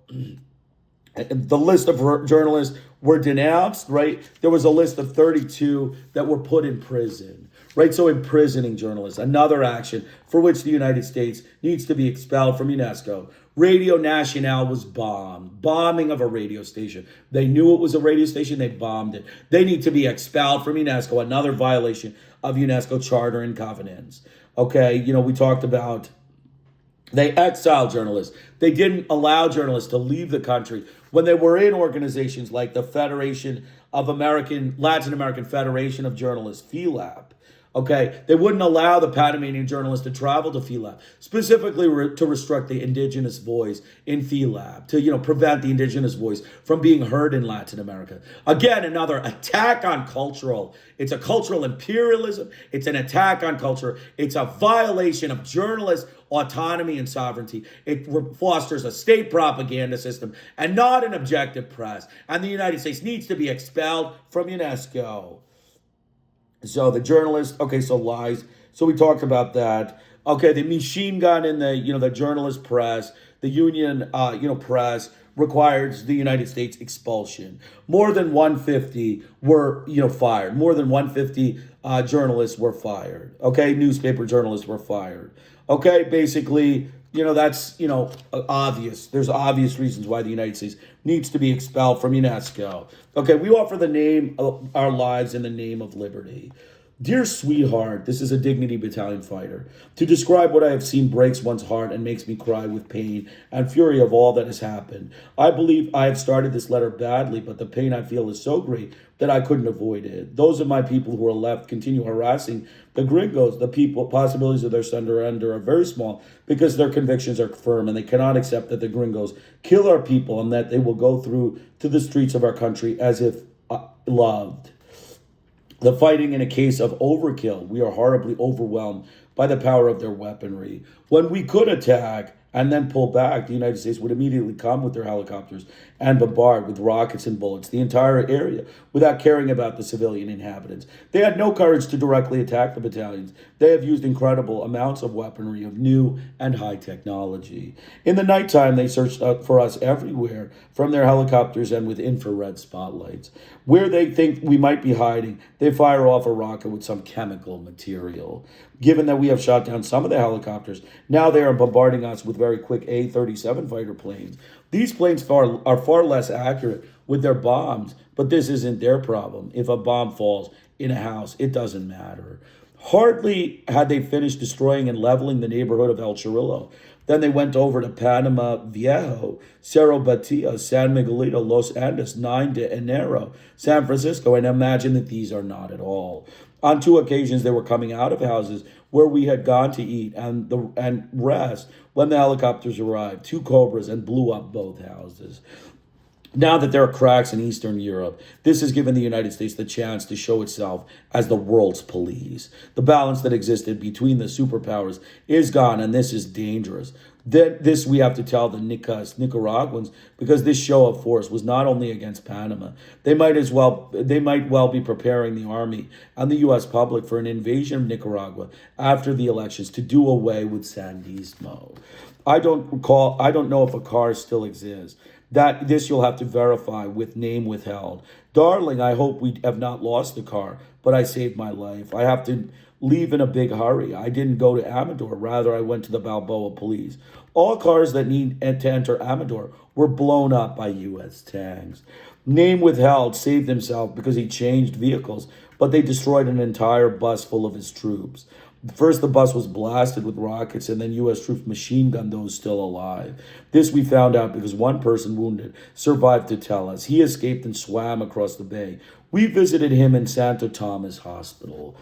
the list of journalists were denounced, right? There was a list of 32 that were put in prison, right? So imprisoning journalists, another action for which the United States needs to be expelled from UNESCO. Radio Nacional was bombed, bombing of a radio station. They knew it was a radio station, they bombed it. They need to be expelled from UNESCO, another violation of UNESCO charter and covenants. Okay, we talked about they exiled journalists. They didn't allow journalists to leave the country when they were in organizations like the Federation of Latin American Federation of Journalists, FELAP. Okay, they wouldn't allow the Panamanian journalists to travel to FILAB, specifically to restrict the indigenous voice in FILAB, to prevent the indigenous voice from being heard in Latin America. Again, another attack on it's a cultural imperialism. It's an attack on culture. It's a violation of journalists' autonomy and sovereignty. It fosters a state propaganda system and not an objective press. And the United States needs to be expelled from UNESCO. So the journalist, so lies. So we talked about that. Okay, the machine gun in the journalist press, the union, press requires the United States expulsion. More than 150 were, fired. More than 150 journalists were fired. Okay, newspaper journalists were fired. Okay, basically, that's, obvious. There's obvious reasons why the United States needs to be expelled from UNESCO. Okay, we offer the name of our lives in the name of liberty. Dear sweetheart, this is a Dignity Battalion fighter. To describe what I have seen breaks one's heart and makes me cry with pain and fury of all that has happened. I believe I have started this letter badly, but the pain I feel is so great that I couldn't avoid it. Those of my people who are left continue harassing the gringos. The possibilities of their surrender are very small because their convictions are firm and they cannot accept that the gringos kill our people and that they will go through to the streets of our country as if loved. The fighting in a case of overkill. We are horribly overwhelmed by the power of their weaponry. When we could attack and then pull back, the United States would immediately come with their helicopters and bombard with rockets and bullets the entire area without caring about the civilian inhabitants. They had no courage to directly attack the battalions. They have used incredible amounts of weaponry of new and high technology. In the nighttime, they searched for us everywhere from their helicopters and with infrared spotlights. Where they think we might be hiding, they fire off a rocket with some chemical material. Given that we have shot down some of the helicopters, now they are bombarding us with very quick A-37 fighter planes. These planes are far less accurate with their bombs, but this isn't their problem. If a bomb falls in a house, it doesn't matter. Hardly had they finished destroying and leveling the neighborhood of El Chirrillo, then they went over to Panama Viejo, Cerro Batia, San Miguelito, Los Andes, 9 de Enero, San Francisco, and imagine that these are not at all. On 2 occasions, they were coming out of houses where we had gone to eat and rest when the helicopters arrived, 2 Cobras, and blew up both houses. Now that there are cracks in Eastern Europe, this has given the United States the chance to show itself as the world's police. The balance that existed between the superpowers is gone, and this is dangerous. This we have to tell the Nicaraguans, because this show of force was not only against Panama. They might well be preparing the army and the U.S. public for an invasion of Nicaragua after the elections to do away with Sandismo. I don't know if a car still exists. This you'll have to verify with name withheld. Darling, I hope we have not lost the car, but I saved my life. I have to leave in a big hurry. I didn't go to Amador. Rather, I went to the Balboa police. All cars that need to enter Amador were blown up by U.S. tanks. Name withheld saved himself because he changed vehicles, but they destroyed an entire bus full of his troops. First, the bus was blasted with rockets, and then U.S. troops machine gunned those still alive. This we found out because one person wounded survived to tell us. He escaped and swam across the bay. We visited him in Santo Thomas Hospital.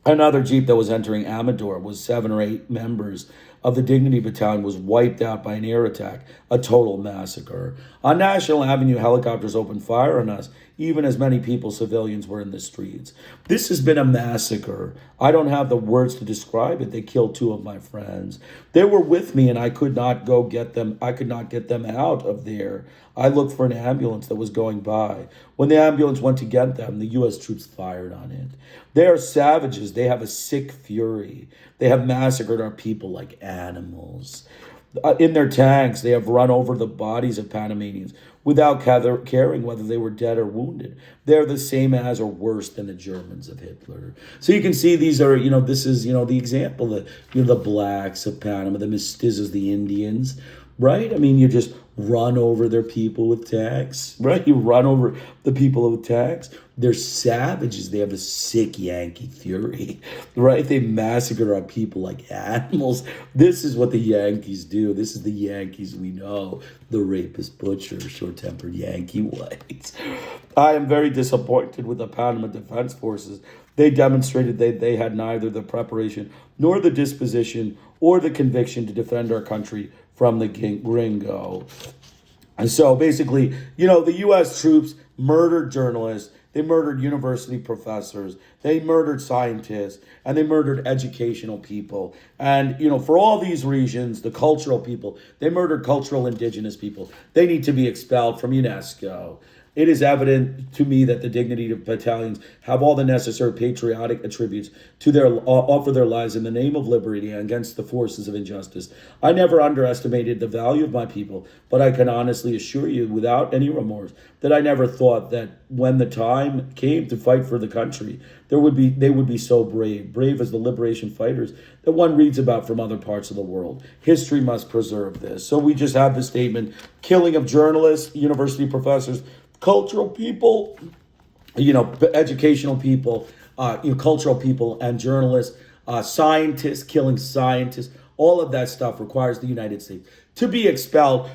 Another Jeep that was entering Amador was 7 or 8 members of the Dignity Battalion was wiped out by an air attack, a total massacre. On National Avenue, helicopters opened fire on us, even as many people, civilians, were in the streets. This has been a massacre. I don't have the words to describe it. They killed 2 of my friends. They were with me, and I could not go get them. I could not get them out of there. I looked for an ambulance that was going by. When the ambulance went to get them, the U.S. troops fired on it. They are savages. They have a sick fury. They have massacred our people like animals. In their tanks, they have run over the bodies of Panamanians without caring whether they were dead or wounded. They're the same as or worse than the Germans of Hitler. So you can see these are, this is, the example that, the blacks of Panama, the mestizos, the Indians, right? I mean, you just run over their people with tanks, right? You run over the people with tanks. They're savages. They have a sick Yankee fury, right? They massacre our people like animals. This is what the Yankees do. This is the Yankees we know. The rapist, butcher, short-tempered Yankee whites. I am very disappointed with the Panama Defense Forces They demonstrated that they had neither the preparation nor the disposition or the conviction to defend our country from the gringo. And so basically, the U.S. troops murdered journalists, they murdered university professors, they murdered scientists, and they murdered educational people. And, for all these reasons, the cultural people, they murdered cultural indigenous people. They need to be expelled from UNESCO. It is evident to me that the dignity of battalions have all the necessary patriotic attributes to offer their lives in the name of liberty against the forces of injustice. I never underestimated the value of my people, but I can honestly assure you without any remorse that I never thought that when the time came to fight for the country, they would be so brave as the liberation fighters that one reads about from other parts of the world. History must preserve this. So we just have the statement, killing of journalists, university professors, cultural people, educational people, cultural people and journalists, scientists, killing scientists, all of that stuff requires the United States to be expelled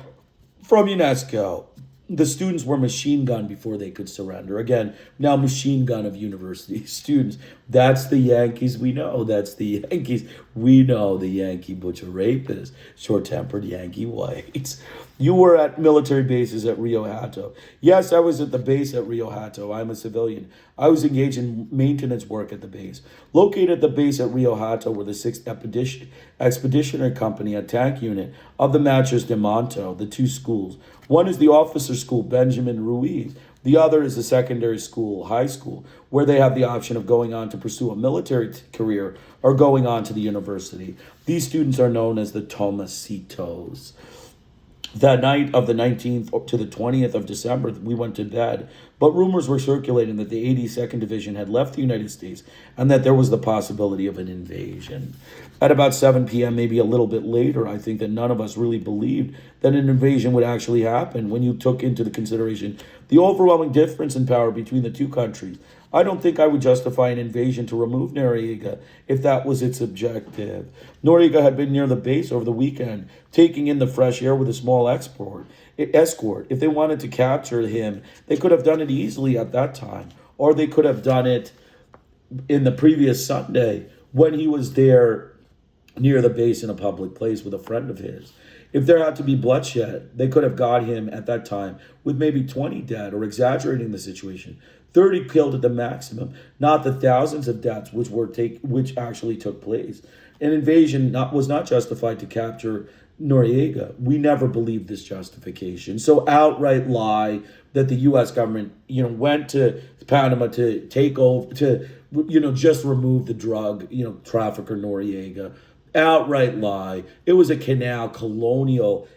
from UNESCO. The students were machine gunned before they could surrender. Again, now machine gun of university students. That's the Yankees we know. That's the Yankees we know. The Yankee butcher rapists, short-tempered Yankee whites. You were at military bases at Rio Hato. Yes, I was at the base at Rio Hato. I'm a civilian. I was engaged in maintenance work at the base. Located at the base at Rio Hato were the 6th Expeditionary Company, a tank unit of the Machos de Monto, the two schools. One is the officer school, Benjamin Ruiz. The other is the secondary school, high school, where they have the option of going on to pursue a military career or going on to the university. These students are known as the Tomasitos. The night of the 19th to the 20th of December, we went to bed, but rumors were circulating that the 82nd Division had left the United States and that there was the possibility of an invasion. At about 7 p.m., maybe a little bit later, I think that none of us really believed that an invasion would actually happen when you took into the consideration the overwhelming difference in power between the two countries. I don't think I would justify an invasion to remove Noriega if that was its objective. Noriega had been near the base over the weekend, taking in the fresh air with a small escort. If they wanted to capture him, they could have done it easily at that time, or they could have done it in the previous Sunday when he was there near the base in a public place with a friend of his. If there had to be bloodshed, they could have got him at that time with maybe 20 dead, or exaggerating the situation, 30 killed at the maximum, not the thousands of deaths which actually took place. An invasion was not justified to capture Noriega. We never believed this justification. So outright lie that the U.S. government, went to Panama to take over, to, just remove the drug, trafficker Noriega. Outright lie. It was a colonial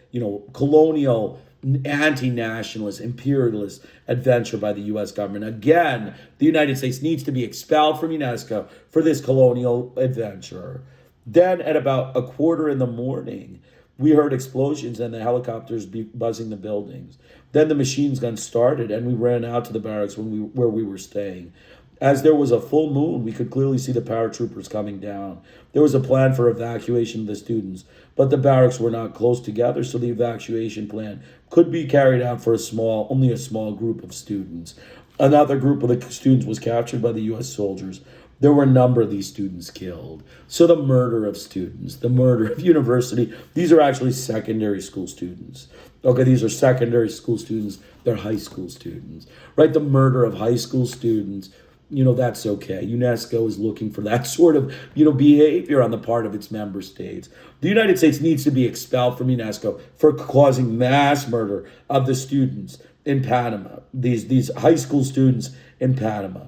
anti-nationalist, imperialist adventure by the U.S. government. Again, the United States needs to be expelled from UNESCO for this colonial adventure. Then at about 1:15 a.m, we heard explosions and the helicopters buzzing the buildings. Then the machine gun started and we ran out to the barracks where we were staying. As there was a full moon, we could clearly see the paratroopers coming down. There was a plan for evacuation of the students, but the barracks were not close together, so the evacuation plan could be carried out for only a small group of students. Another group of the students was captured by the U.S. soldiers. There were a number of these students killed. So the murder of students, the murder of university, these are actually secondary school students. Okay, these are secondary school students. They're high school students, right? The murder of high school students, that's okay. UNESCO is looking for that sort of, behavior on the part of its member states. The United States needs to be expelled from UNESCO for causing mass murder of the students in Panama, these high school students in Panama.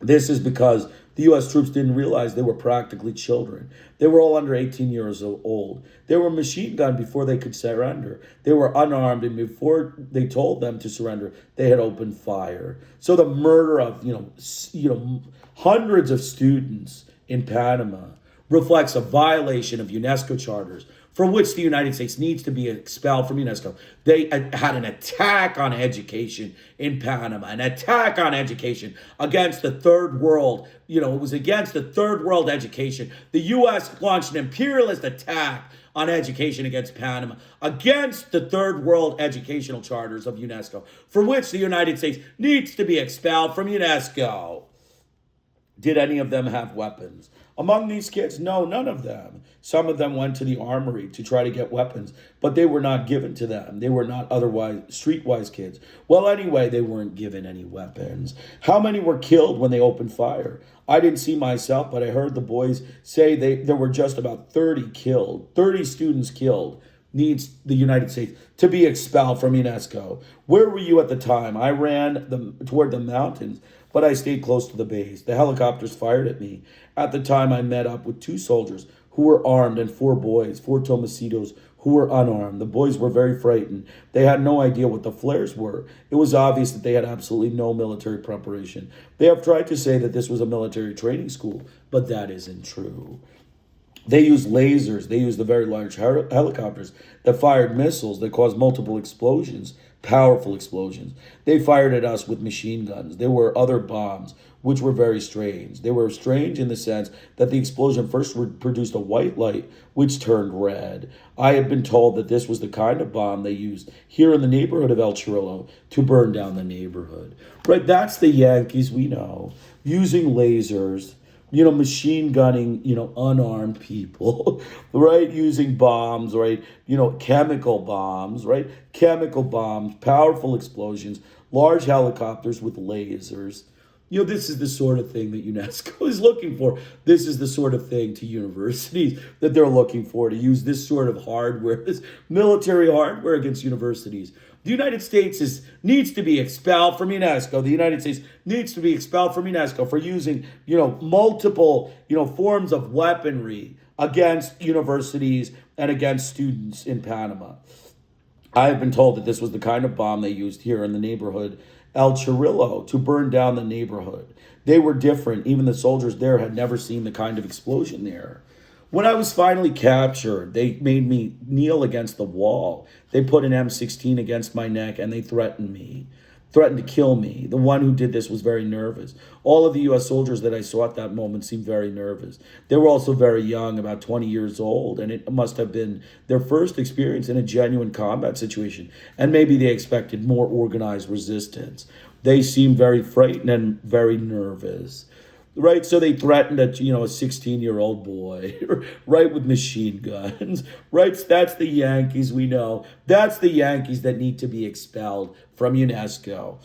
This is because the U.S. troops didn't realize they were practically children. They were all under 18 years old. They were machine gunned before they could surrender. They were unarmed, and before they told them to surrender, they had opened fire. So the murder of hundreds of students in Panama reflects a violation of UNESCO charters, for which the United States needs to be expelled from UNESCO. They had an attack on education in Panama, an attack on education against the third world. It was against the third world education. The U.S. launched an imperialist attack on education against Panama, against the third world educational charters of UNESCO, for which the United States needs to be expelled from UNESCO. Did any of them have weapons? Among these kids, no, none of them. Some of them went to the armory to try to get weapons, but they were not given to them. They were not otherwise streetwise kids. Well, anyway, they weren't given any weapons. How many were killed when they opened fire? I didn't see myself, but I heard the boys say there were just about 30 killed, 30 students killed. Needs the United States to be expelled from UNESCO. Where were you at the time? I ran toward the mountains, but I stayed close to the base. The helicopters fired at me. At the time, I met up with two soldiers who were armed and four boys, four Tomasitos who were unarmed. The boys were very frightened. They had no idea what the flares were. It was obvious that they had absolutely no military preparation. They have tried to say that this was a military training school, but that isn't true. They used lasers. They used the very large helicopters that fired missiles that caused multiple explosions, powerful explosions. They fired at us with machine guns. There were other bombs, which were very strange. They were strange in the sense that the explosion first produced a white light, which turned red. I had been told that this was the kind of bomb they used here in the neighborhood of El Chirrillo to burn down the neighborhood. Right, that's the Yankees we know, using lasers, machine gunning, unarmed people, right? Using bombs, right? Chemical bombs, right? Chemical bombs, powerful explosions, large helicopters with lasers. This is the sort of thing that UNESCO is looking for. This is the sort of thing to universities that they're looking for, to use this sort of hardware, this military hardware against universities. The United States needs to be expelled from UNESCO. The United States needs to be expelled from UNESCO for using, multiple, forms of weaponry against universities and against students in Panama. I have been told that this was the kind of bomb they used here in the neighborhood El Chirrillo to burn down the neighborhood. They were different. Even the soldiers there had never seen the kind of explosion there. When I was finally captured, they made me kneel against the wall. They put an M16 against my neck and they threatened to kill me. The one who did this was very nervous. All of the U.S. soldiers that I saw at that moment seemed very nervous. They were also very young, about 20 years old, and it must have been their first experience in a genuine combat situation, and maybe they expected more organized resistance. They seemed very frightened and very nervous. Right, so they threatened a 16-year-old boy, right, with machine guns. Right, that's the Yankees we know. That's the Yankees that need to be expelled from UNESCO.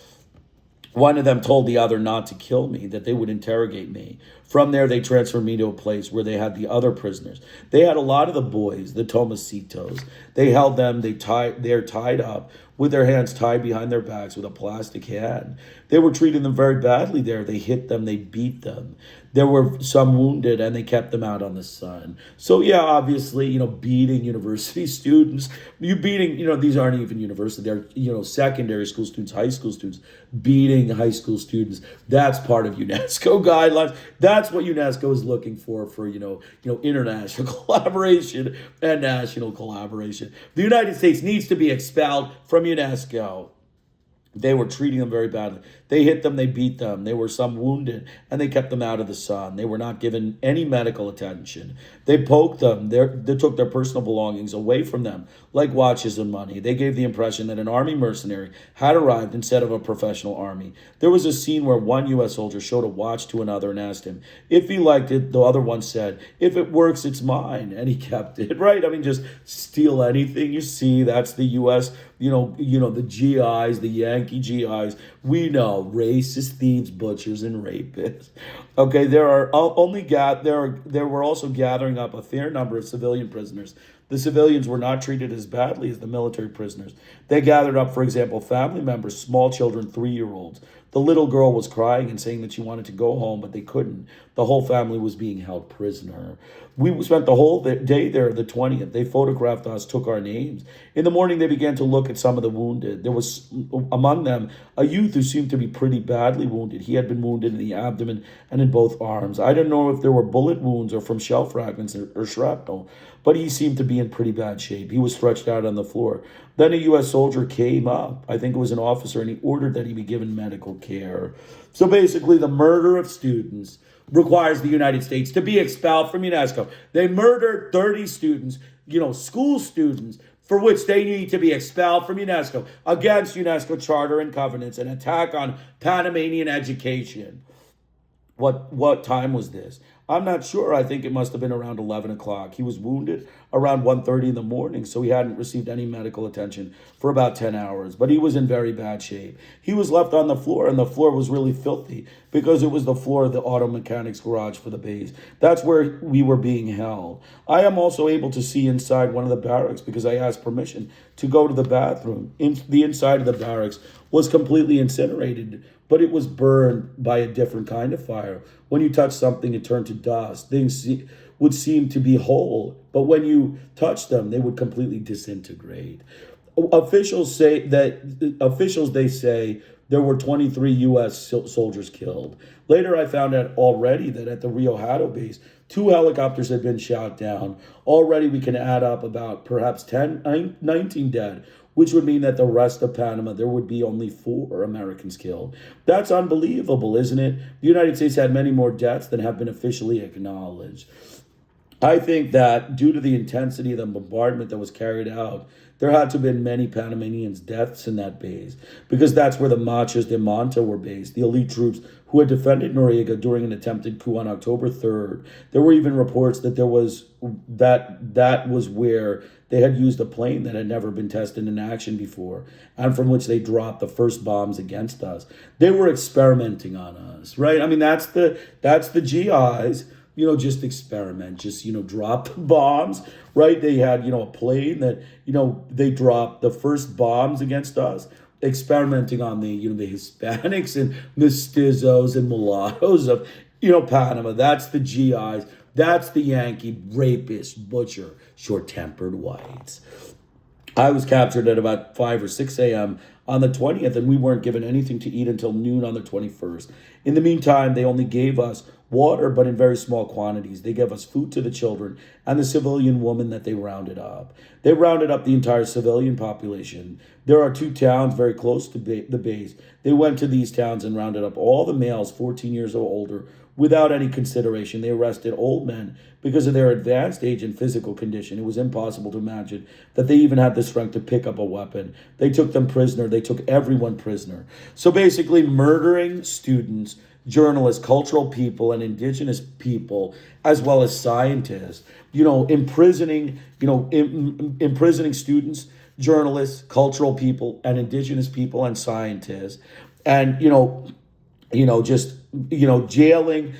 One of them told the other not to kill me, that they would interrogate me. From there, they transferred me to a place where they had the other prisoners. They had a lot of the boys, the Tomasitos. They held them, they're tied up with their hands tied behind their backs with a plastic hand. They were treating them very badly there. They hit them, they beat them. There were some wounded, and they kept them out on the sun. So, yeah, obviously, beating university students, these aren't even university, they're, secondary school students, high school students, beating high school students. That's part of UNESCO guidelines. That's what UNESCO is looking for, international collaboration and national collaboration. The United States needs to be expelled from UNESCO. They were treating them very badly. They hit them, they beat them. There were some wounded, and they kept them out of the sun. They were not given any medical attention. They poked them. They took their personal belongings away from them, like watches and money. They gave the impression that an army mercenary had arrived instead of a professional army. There was a scene where one U.S. soldier showed a watch to another and asked him if he liked it. The other one said, "If it works, it's mine." And he kept it, right? I mean, just steal anything you see. That's the U.S., the GIs, the Yankee GIs. We know racist, thieves, butchers, and rapists. Okay, there were also gathering up a fair number of civilian prisoners. The civilians were not treated as badly as the military prisoners. They gathered up, for example, family members, small children, 3-year-olds. The little girl was crying and saying that she wanted to go home, but they couldn't. The whole family was being held prisoner. We spent the whole day there, the 20th. They photographed us, took our names. In the morning, they began to look at some of the wounded. There was among them a youth who seemed to be pretty badly wounded. He had been wounded in the abdomen and in both arms. I don't know if there were bullet wounds or from shell fragments or shrapnel, but he seemed to be in pretty bad shape. He was stretched out on the floor. Then a U.S. soldier came up. I think it was an officer, and he ordered that he be given medical care. So basically, the murder of students requires the United States to be expelled from UNESCO. They murdered 30 students, school students, for which they need to be expelled from UNESCO against UNESCO charter and covenants, an attack on Panamanian education. What time was this? I'm not sure. I think it must have been around 11 o'clock. He was wounded around 1:30 in the morning, so he hadn't received any medical attention for about 10 hours, but he was in very bad shape. He was left on the floor, and the floor was really filthy because it was the floor of the auto mechanics garage for the base. That's where we were being held. I am also able to see inside one of the barracks because I asked permission to go to the bathroom. The inside of the barracks was completely incinerated, but it was burned by a different kind of fire. When you touch something, it turned to dust. Things would seem to be whole, but when you touch them, they would completely disintegrate. Officials they say there were 23 U.S. soldiers killed. Later, I found out already that at the Rio Hato base, 2 helicopters had been shot down. Already, we can add up about perhaps 19 dead, which would mean that the rest of Panama, there would be only 4 Americans killed. That's unbelievable, isn't it? The United States had many more deaths than have been officially acknowledged. I think that due to the intensity of the bombardment that was carried out, there had to have been many Panamanians' deaths in that base because that's where the Machos de Monta were based, the elite troops who had defended Noriega during an attempted coup on October 3rd. There were even reports that that was where they had used a plane that had never been tested in action before and from which they dropped the first bombs against us. They were experimenting on us, right? I mean, that's the GIs. Just experiment, just, drop bombs, right? They had, a plane that, they dropped the first bombs against us, experimenting on the Hispanics and mestizos and mulattoes of, Panama. That's the GIs. That's the Yankee rapist, butcher, short-tempered whites. I was captured at about 5 or 6 a.m. on the 20th, and we weren't given anything to eat until noon on the 21st. In the meantime, they only gave us water, but in very small quantities. They gave us food to the children and the civilian woman that they rounded up. They rounded up the entire civilian population. There are 2 towns very close to the base. They went to these towns and rounded up all the males 14 years or older without any consideration. They arrested old men because of their advanced age and physical condition. It was impossible to imagine that they even had the strength to pick up a weapon. They took them prisoner. They took everyone prisoner. So basically murdering students, journalists, cultural people, and indigenous people, as well as scientists, imprisoning students, journalists, cultural people, and indigenous people and scientists, and, jailing,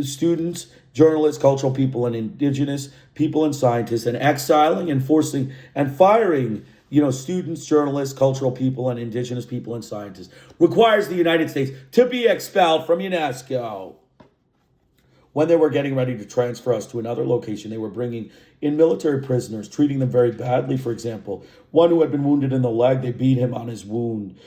students, journalists, cultural people, and indigenous people and scientists, and exiling and forcing and firing, students, journalists, cultural people, and indigenous people and scientists, requires the United States to be expelled from UNESCO. When they were getting ready to transfer us to another location, they were bringing in military prisoners, treating them very badly. For example, one who had been wounded in the leg, they beat him on his wound.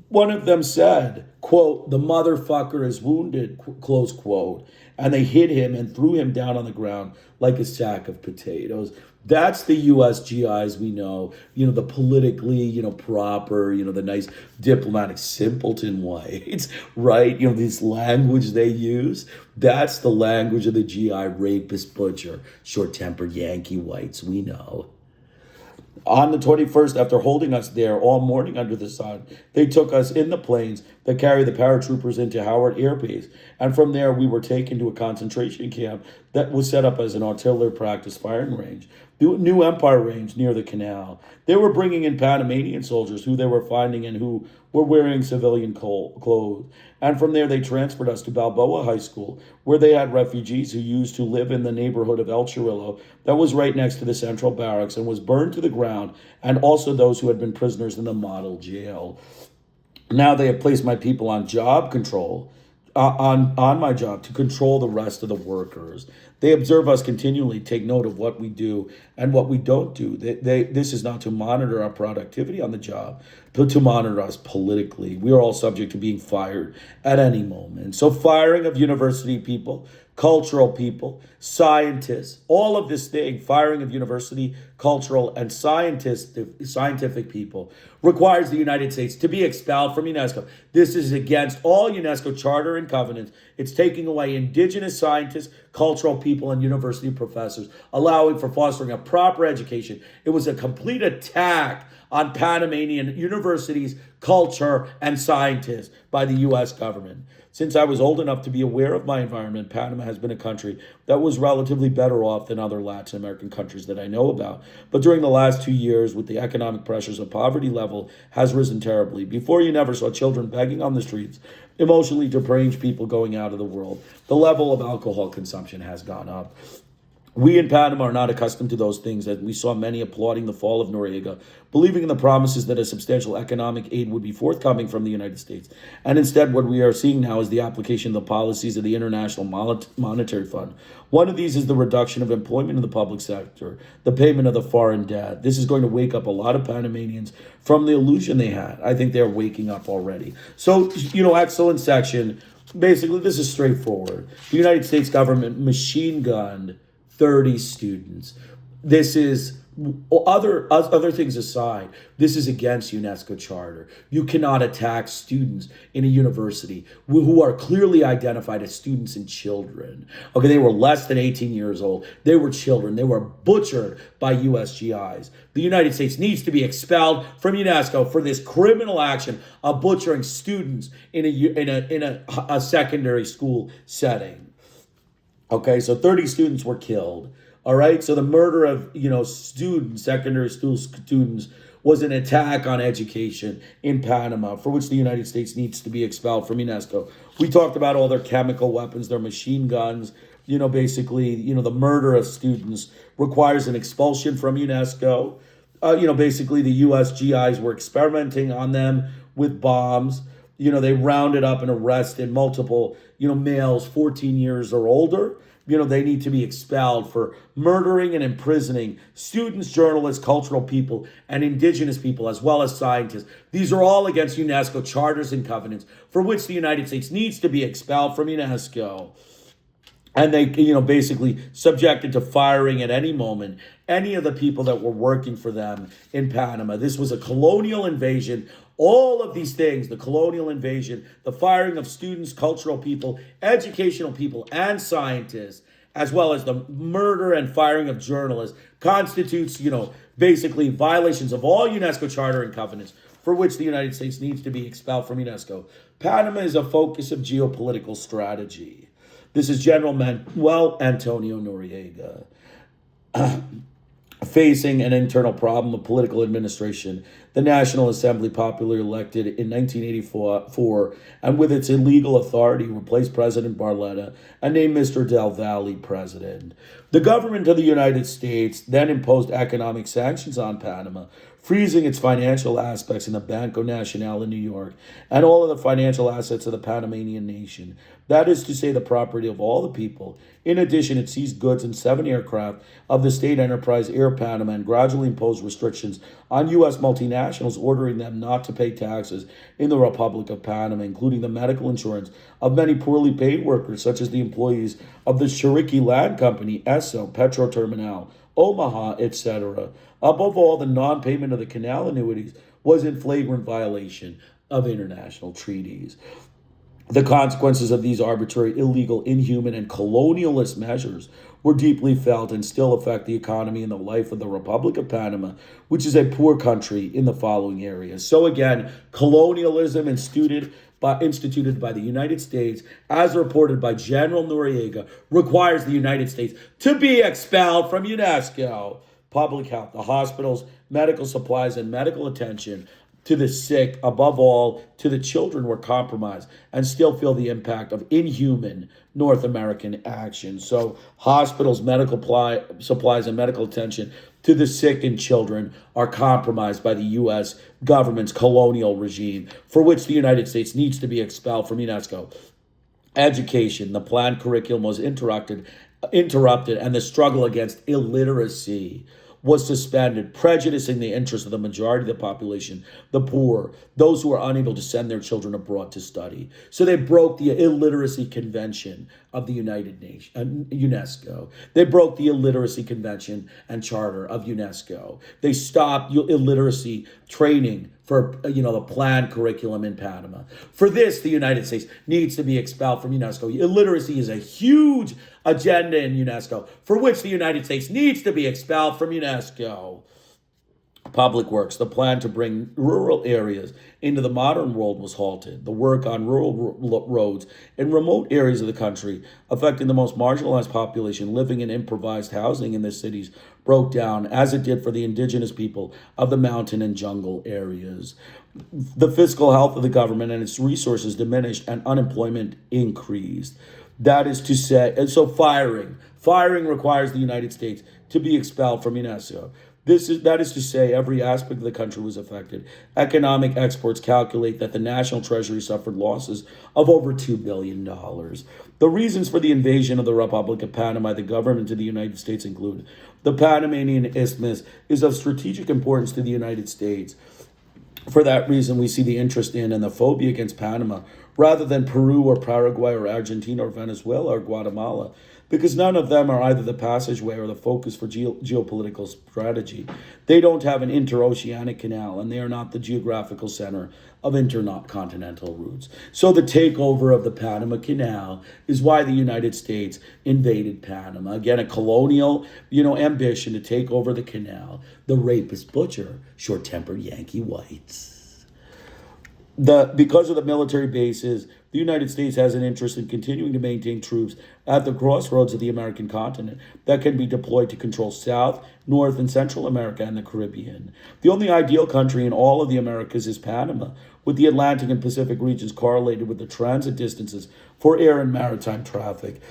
One of them said, quote, "The motherfucker is wounded," close quote. And they hit him and threw him down on the ground like a sack of potatoes. That's the U.S. GIs we know, the politically, proper, the nice diplomatic simpleton whites, right? This language they use, that's the language of the GI rapist, butcher, short-tempered Yankee whites we know. On the 21st, after holding us there all morning under the sun, they took us in the planes that carried the paratroopers into Howard Air Base. And from there, we were taken to a concentration camp that was set up as an artillery practice firing range, the New Empire Range near the canal. They were bringing in Panamanian soldiers who they were finding and who were wearing civilian clothes. And from there, they transferred us to Balboa High School, where they had refugees who used to live in the neighborhood of El Chirrillo that was right next to the Central Barracks and was burned to the ground, and also those who had been prisoners in the model jail. Now they have placed my people on job control, on my job to control the rest of the workers. They observe us continually, take note of what we do and what we don't do. This is not to monitor our productivity on the job, but to monitor us politically. We are all subject to being fired at any moment. So firing of university people, cultural people, scientists, all of this thing, firing of university, cultural, and scientific people requires the United States to be expelled from UNESCO. This is against all UNESCO charter and covenants. It's taking away indigenous scientists, cultural people, and university professors, allowing for fostering a proper education. It was a complete attack on Panamanian universities, culture, and scientists by the U.S. government. Since I was old enough to be aware of my environment, Panama has been a country that was relatively better off than other Latin American countries that I know about. But during the last 2 years, with the economic pressures, the poverty level has risen terribly. Before, you never saw children begging on the streets, emotionally deranged people going out of the world. The level of alcohol consumption has gone up. We in Panama are not accustomed to those things, as we saw many applauding the fall of Noriega, believing in the promises that a substantial economic aid would be forthcoming from the United States. And instead, what we are seeing now is the application of the policies of the International Monetary Fund. One of these is the reduction of employment in the public sector, the payment of the foreign debt. This is going to wake up a lot of Panamanians from the illusion they had. I think they're waking up already. So, excellent section. Basically, this is straightforward. The United States government machine gunned 30 students. This is other things aside. This is against UNESCO charter. You cannot attack students in a university who are clearly identified as students and children. Okay, they were less than 18 years old. They were children. They were butchered by USGIs. The United States needs to be expelled from UNESCO for this criminal action of butchering students in a secondary school setting. Okay, so 30 students were killed. All right, so the murder of, students, secondary school students, was an attack on education in Panama, for which the United States needs to be expelled from UNESCO. We talked about all their chemical weapons, their machine guns. Basically, the murder of students requires an expulsion from UNESCO. Basically, the USGIs were experimenting on them with bombs. They rounded up and arrested multiple, males 14 years or older. They need to be expelled for murdering and imprisoning students, journalists, cultural people, and indigenous people, as well as scientists. These are all against UNESCO charters and covenants, for which the United States needs to be expelled from UNESCO. And they, basically subjected to firing at any moment any of the people that were working for them in Panama. This was a colonial invasion. All of these things, the colonial invasion, the firing of students, cultural people, educational people, and scientists, as well as the murder and firing of journalists, constitutes, basically violations of all UNESCO charter and covenants, for which the United States needs to be expelled from UNESCO. Panama is a focus of geopolitical strategy. This is General Manuel Antonio Noriega. Facing an internal problem of political administration, the National Assembly, popularly elected in 1984, and with its illegal authority, replaced President Barletta and named Mr. Del Valle president. The government of the United States then imposed economic sanctions on Panama, freezing its financial aspects in the Banco Nacional in New York and all of the financial assets of the Panamanian nation. That is to say, the property of all the people. In addition, it seized goods and 7 aircraft of the state enterprise Air Panama and gradually imposed restrictions on U.S. multinationals, ordering them not to pay taxes in the Republic of Panama, including the medical insurance of many poorly paid workers, such as the employees of the Chiriqui Land Company, ESO, Petro Terminal, Omaha, etc. Above all, the non-payment of the canal annuities was in flagrant violation of international treaties. The consequences of these arbitrary, illegal, inhuman, and colonialist measures were deeply felt and still affect the economy and the life of the Republic of Panama, which is a poor country in the following areas. So again, colonialism instituted by the United States, as reported by General Noriega, requires the United States to be expelled from UNESCO. Public health, the hospitals, medical supplies, and medical attention to the sick, above all, to the children, were compromised and still feel the impact of inhuman North American action. So hospitals, medical supplies, and medical attention to the sick and children are compromised by the U.S. government's colonial regime, for which the United States needs to be expelled from UNESCO. Education, the planned curriculum was interrupted, and the struggle against illiteracy was suspended, prejudicing the interests of the majority of the population, the poor, those who are unable to send their children abroad to study. So they broke the illiteracy convention of the United Nations, UNESCO. They broke the illiteracy convention and charter of UNESCO. They stopped illiteracy training for the planned curriculum in Panama. For this, the United States needs to be expelled from UNESCO. Illiteracy is a huge agenda in UNESCO, for which the United States needs to be expelled from UNESCO. Public works. The plan to bring rural areas into the modern world was halted. The work on rural roads in remote areas of the country, affecting the most marginalized population living in improvised housing in the cities, broke down, as it did for the indigenous people of the mountain and jungle areas. The fiscal health of the government and its resources diminished, and unemployment increased. That is to say, and so firing requires the United States to be expelled from UNESCO. That is to say, every aspect of the country was affected. Economic experts calculate that the national treasury suffered losses of over $2 billion. The reasons for the invasion of the Republic of Panama by the government of the United States include: the Panamanian Isthmus is of strategic importance to the United States. For that reason, we see the interest in and the phobia against Panama rather than Peru or Paraguay or Argentina or Venezuela or Guatemala, because none of them are either the passageway or the focus for geopolitical strategy. They don't have an interoceanic canal, and they are not the geographical center of intercontinental routes. So the takeover of the Panama Canal is why the United States invaded Panama. Again, a colonial, ambition to take over the canal. The rapist butcher, short-tempered Yankee whites. Because of the military bases, the United States has an interest in continuing to maintain troops at the crossroads of the American continent that can be deployed to control South, North, and Central America and the Caribbean. The only ideal country in all of the Americas is Panama, with the Atlantic and Pacific regions correlated with the transit distances for air and maritime traffic.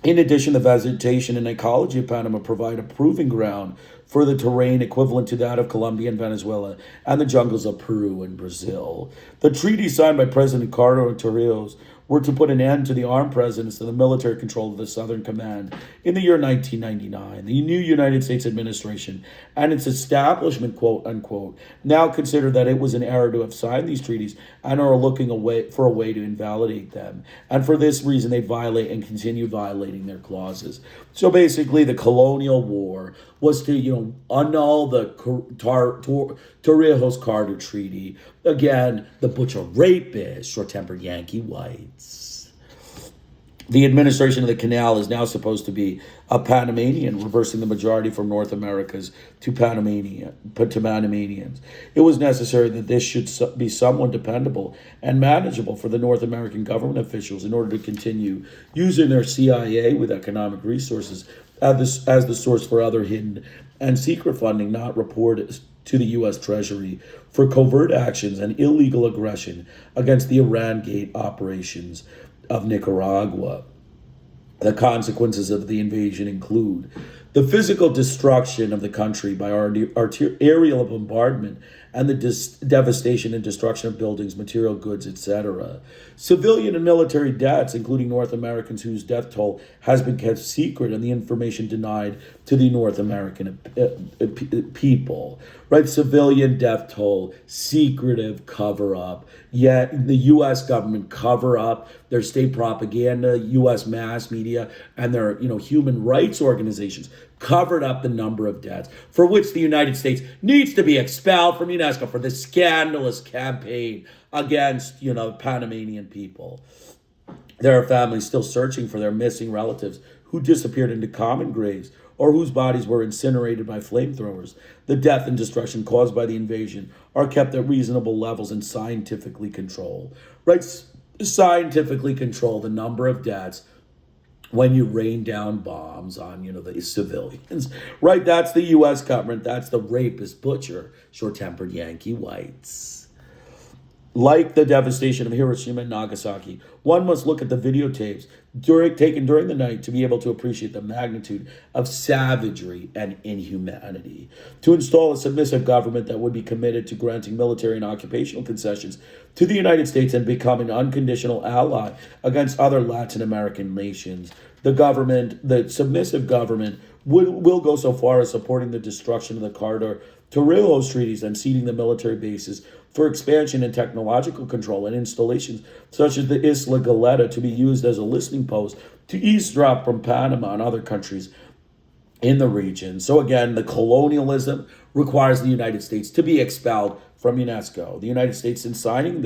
In addition, the vegetation and ecology of Panama provide a proving ground for the terrain equivalent to that of Colombia and Venezuela and the jungles of Peru and Brazil. The treaty signed by President Carter and Torrijos were to put an end to the armed presence and the military control of the Southern Command in the year 1999. The new United States administration and its establishment, quote unquote, now consider that it was an error to have signed these treaties and are looking for a way to invalidate them. And for this reason, they violate and continue violating their clauses. So basically, the colonial war was to, annul the Torrijos-Carter Treaty. Again, the butcher rapist, short-tempered Yankee whites. The administration of the canal is now supposed to be a Panamanian, reversing the majority from North Americas to Panamanians. It was necessary that this should be somewhat dependable and manageable for the North American government officials in order to continue using their CIA with economic resources as the source for other hidden and secret funding not reported to the U.S. Treasury for covert actions and illegal aggression against the Iran Gate operations of Nicaragua. The consequences of the invasion include the physical destruction of the country by aerial bombardment and the devastation and destruction of buildings, material goods, etc. Civilian and military deaths, including North Americans whose death toll has been kept secret and the information denied to the North American people. Right? Civilian death toll, secretive cover-up. Yet the U.S. government cover up their state propaganda, U.S. mass media, and their human rights organizations covered up the number of deaths, for which the United States needs to be expelled from UNESCO for this scandalous campaign against, Panamanian people. There are families still searching for their missing relatives who disappeared into common graves or whose bodies were incinerated by flamethrowers. The death and destruction caused by the invasion are kept at reasonable levels and scientifically controlled. Right? Scientifically control the number of deaths when you rain down bombs on, the civilians, right? That's the U.S. government. That's the rapist butcher, short-tempered Yankee whites. Like the devastation of Hiroshima and Nagasaki, one must look at the videotapes taken during the night to be able to appreciate the magnitude of savagery and inhumanity. To install a submissive government that would be committed to granting military and occupational concessions to the United States and become an unconditional ally against other Latin American nations, the submissive government will go so far as supporting the destruction of the Carter-Torrijos treaties and ceding the military bases for expansion and technological control and installations such as the Isla Goleta to be used as a listening post to eavesdrop from Panama and other countries in the region. So again, the colonialism requires the United States to be expelled from UNESCO. The United States, in signing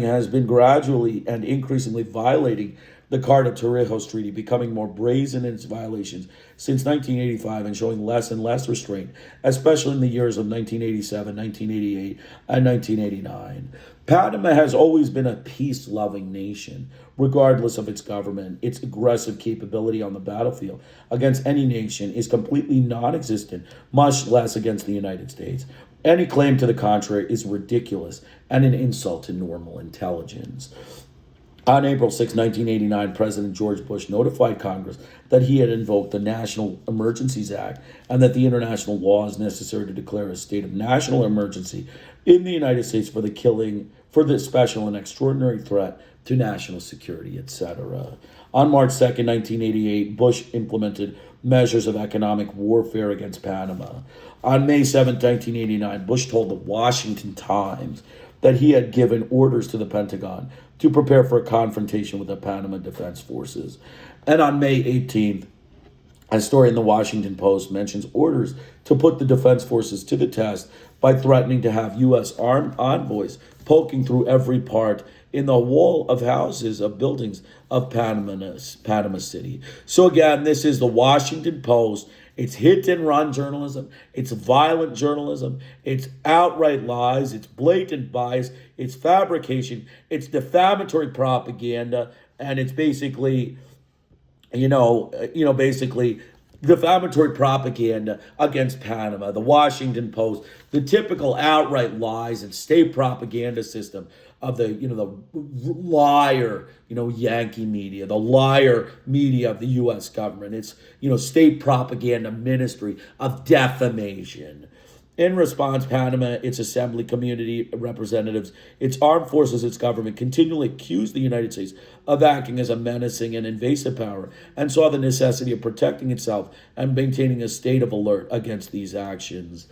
has been gradually and increasingly violating the Carta-Torrijos Treaty, becoming more brazen in its violations since 1985 and showing less and less restraint, especially in the years of 1987, 1988, and 1989. Panama has always been a peace-loving nation, regardless of its government. Its aggressive capability on the battlefield against any nation is completely non-existent, much less against the United States. Any claim to the contrary is ridiculous and an insult to normal intelligence. On April 6, 1989, President George Bush notified Congress that he had invoked the National Emergencies Act and that the international laws necessary to declare a state of national emergency in the United States for the special and extraordinary threat to national security, etc. On March 2nd, 1988, Bush implemented measures of economic warfare against Panama. On May 7th, 1989, Bush told the Washington Times that he had given orders to the Pentagon to prepare for a confrontation with the Panama Defense Forces. And on May 18th, a story in the Washington Post mentions orders to put the defense forces to the test by threatening to have U.S. armed envoys poking through every part in the wall of houses, of buildings of Panama City. So again, this is the Washington Post. It's hit and run journalism. It's violent journalism. It's outright lies. It's blatant bias. It's fabrication. It's defamatory propaganda. And it's basically, basically defamatory propaganda against Panama. The Washington Post, the typical outright lies and state propaganda system of the liar, Yankee media, the liar media of the U.S. government. It's, state propaganda ministry of defamation. In response, Panama, its assembly community representatives, its armed forces, its government continually accused the United States of acting as a menacing and invasive power and saw the necessity of protecting itself and maintaining a state of alert against these actions.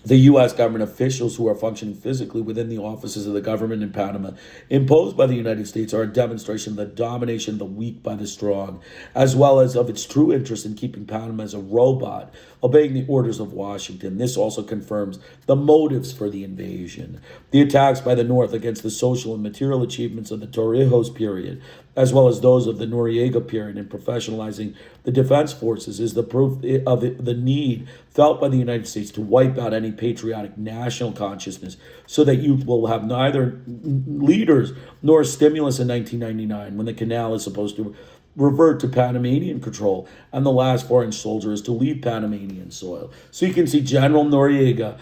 The U.S. government officials who are functioning physically within the offices of the government in Panama, imposed by the United States, are a demonstration of the domination of the weak by the strong, as well as of its true interest in keeping Panama as a robot, obeying the orders of Washington. This also confirms the motives for the invasion. The attacks by the North against the social and material achievements of the Torrijos period, as well as those of the Noriega period in professionalizing the defense forces, is the proof of the need felt by the United States to wipe out any patriotic national consciousness so that youth will have neither leaders nor stimulus in 1999 when the canal is supposed to revert to Panamanian control and the last foreign soldier is to leave Panamanian soil. So you can see General Noriega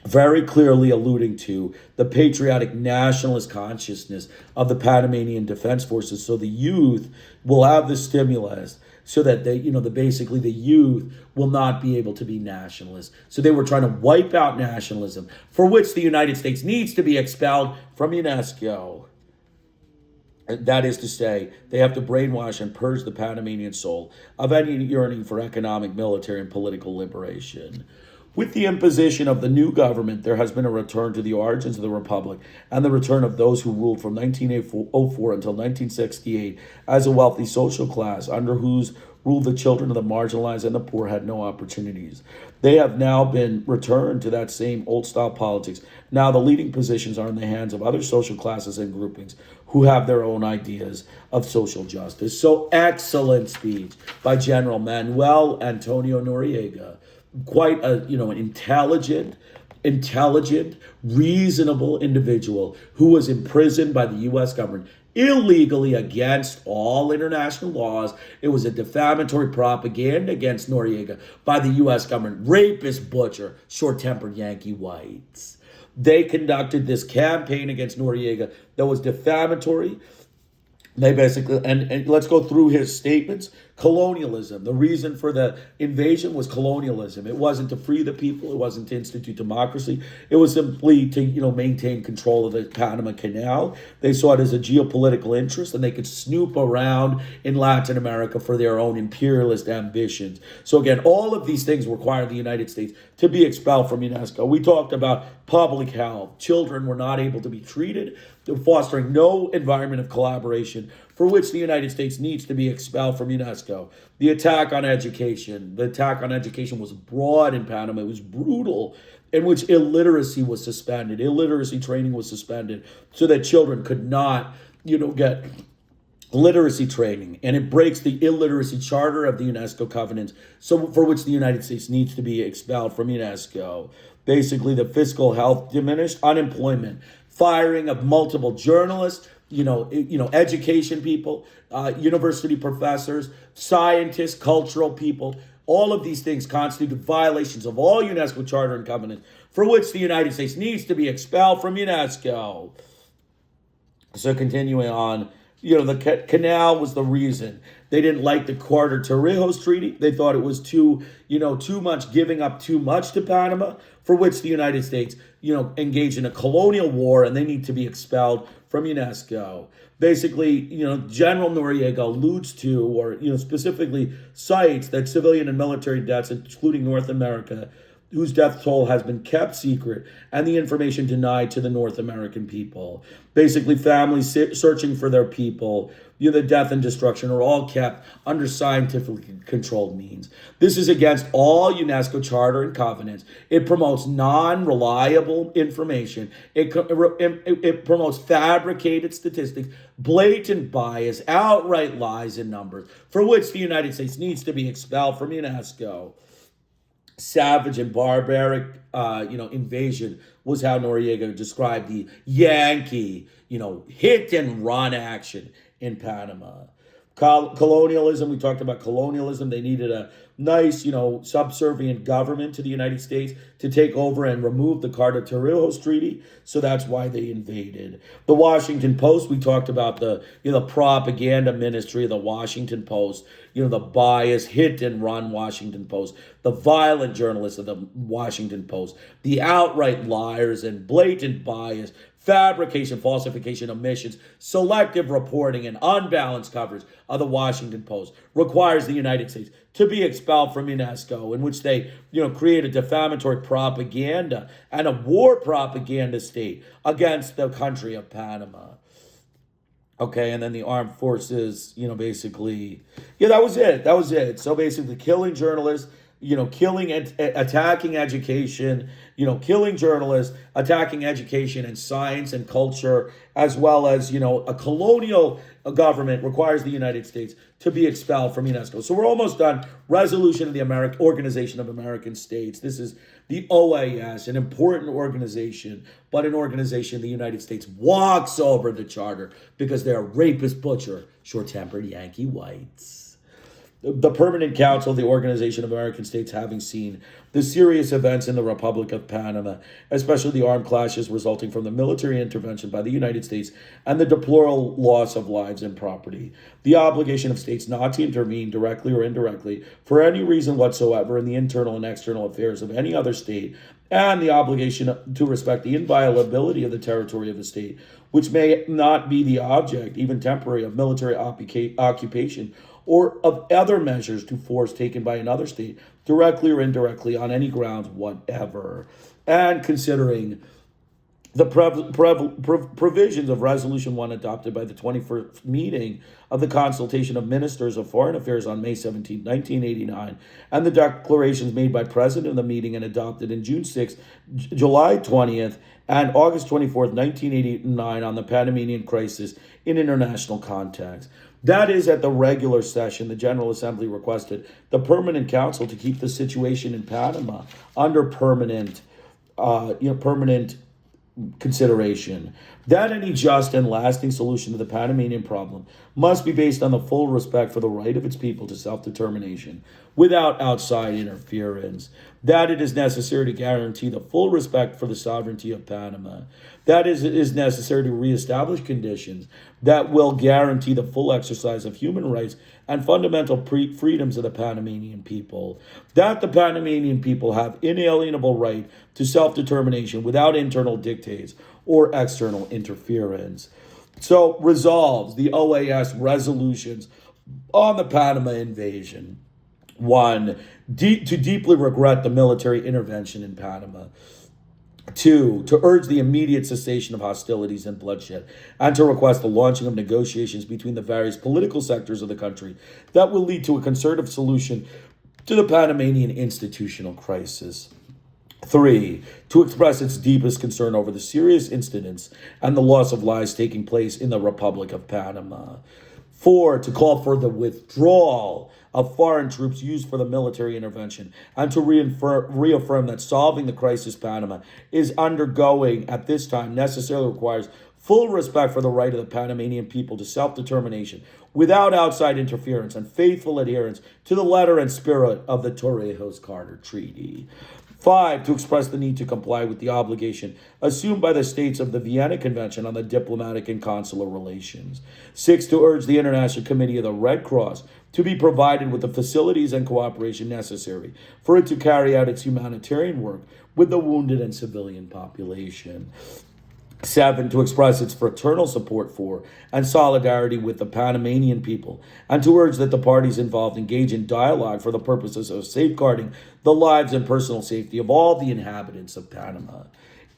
very clearly alluding to the patriotic nationalist consciousness of the Panamanian Defense Forces. So the youth will have the stimulus so that basically the youth will not be able to be nationalists. So they were trying to wipe out nationalism, for which the United States needs to be expelled from UNESCO. That is to say, they have to brainwash and purge the Panamanian soul of any yearning for economic, military, and political liberation. With the imposition of the new government, there has been a return to the origins of the republic and the return of those who ruled from 1904 until 1968 as a wealthy social class under whose rule the children of the marginalized and the poor had no opportunities. They have now been returned to that same old-style politics. Now the leading positions are in the hands of other social classes and groupings who have their own ideas of social justice. So excellent speech by General Manuel Antonio Noriega. Quite an intelligent, reasonable individual who was imprisoned by the U.S. government illegally against all international laws. It was a defamatory propaganda against Noriega by the U.S. government. Rapist, butcher, short-tempered Yankee whites. They conducted this campaign against Noriega that was defamatory. They basically, and let's go through his statements. Colonialism. The reason for the invasion was colonialism. It wasn't to free the people. It wasn't to institute democracy. It was simply to, maintain control of the Panama Canal. They saw it as a geopolitical interest, and they could snoop around in Latin America for their own imperialist ambitions. So again, all of these things required the United States to be expelled from UNESCO. We talked about public health. Children were not able to be treated, fostering no environment of collaboration, for which the United States needs to be expelled from UNESCO. The attack on education. The attack on education was broad in Panama. It was brutal, in which illiteracy was suspended. Illiteracy training was suspended so that children could not, get literacy training, and it breaks the illiteracy charter of the UNESCO covenant, so for which the United States needs to be expelled from UNESCO. Basically, the fiscal health diminished, unemployment, firing of multiple journalists, education people, university professors, scientists, cultural people. All of these things constitute violations of all UNESCO charter and covenants, for which the United States needs to be expelled from UNESCO. So continuing on, the canal was the reason. They didn't like the Torrijos Treaty. They thought it was too much, giving up too much to Panama, for which the United States, engaged in a colonial war, and they need to be expelled from UNESCO. Basically, General Noriega alludes to, or, specifically cites that civilian and military deaths, including North America, whose death toll has been kept secret, and the information denied to the North American people. Basically, families searching for their people, the death and destruction are all kept under scientifically controlled means. This is against all UNESCO charter and covenants. It promotes non-reliable information. It promotes fabricated statistics, blatant bias, outright lies in numbers, for which the United States needs to be expelled from UNESCO. Savage and barbaric, invasion was how Noriega described the Yankee, hit and run action in Panama. Colonialism, we talked about colonialism. They needed a nice, subservient government to the United States to take over and remove the Torrijos Treaty. So that's why they invaded. The Washington Post, we talked about the propaganda ministry of the Washington Post, the bias, hit and run Washington Post, the violent journalists of the Washington Post, the outright liars and blatant bias, fabrication, falsification, omissions, selective reporting, and unbalanced coverage of the Washington Post requires the United States to be expelled from UNESCO, in which they, create a defamatory propaganda and a war propaganda state against the country of Panama. Okay, and then the armed forces, basically, that was it. So basically, killing journalists, killing and attacking education, killing journalists, attacking education and science and culture, as well as, a colonial government requires the United States to be expelled from UNESCO. So we're almost done. Resolution of the Organization of American States. This is the OAS, an important organization, but an organization the United States walks over the charter because they're rapist, butcher, short-tempered Yankee whites. The Permanent Council of the Organization of American States, having seen the serious events in the Republic of Panama, especially the armed clashes resulting from the military intervention by the United States and the deplorable loss of lives and property, the obligation of states not to intervene directly or indirectly for any reason whatsoever in the internal and external affairs of any other state, and the obligation to respect the inviolability of the territory of a state, which may not be the object, even temporary, of military occupation or of other measures to force taken by another state, directly or indirectly, on any grounds whatever. And considering the provisions of Resolution 1 adopted by the 21st meeting of the Consultation of Ministers of Foreign Affairs on May 17, 1989, and the declarations made by President of the meeting and adopted in June 6th, July 20th, and August 24th, 1989 on the Panamanian crisis in international context. That is, at the regular session, the General Assembly requested the Permanent Council to keep the situation in Panama under permanent consideration. That any just and lasting solution to the Panamanian problem must be based on the full respect for the right of its people to self-determination without outside interference. That it is necessary to guarantee the full respect for the sovereignty of Panama. That it is necessary to reestablish conditions that will guarantee the full exercise of human rights and fundamental freedoms of the Panamanian people. That the Panamanian people have inalienable right to self-determination without internal dictates or external interference. So resolves the OAS resolutions on the Panama invasion. 1, to deeply regret the military intervention in Panama. 2, to urge the immediate cessation of hostilities and bloodshed, and to request the launching of negotiations between the various political sectors of the country that will lead to a concerted solution to the Panamanian institutional crisis. 3, to express its deepest concern over the serious incidents and the loss of lives taking place in the Republic of Panama. 4, to call for the withdrawal of foreign troops used for the military intervention, and to reaffirm that solving the crisis Panama is undergoing at this time necessarily requires full respect for the right of the Panamanian people to self-determination without outside interference and faithful adherence to the letter and spirit of the Torrijos-Carter Treaty. 5, to express the need to comply with the obligation assumed by the states of the Vienna Convention on the diplomatic and consular relations. 6, to urge the International Committee of the Red Cross to be provided with the facilities and cooperation necessary for it to carry out its humanitarian work with the wounded and civilian population. 7, to express its fraternal support for and solidarity with the Panamanian people, and to urge that the parties involved engage in dialogue for the purposes of safeguarding the lives and personal safety of all the inhabitants of Panama.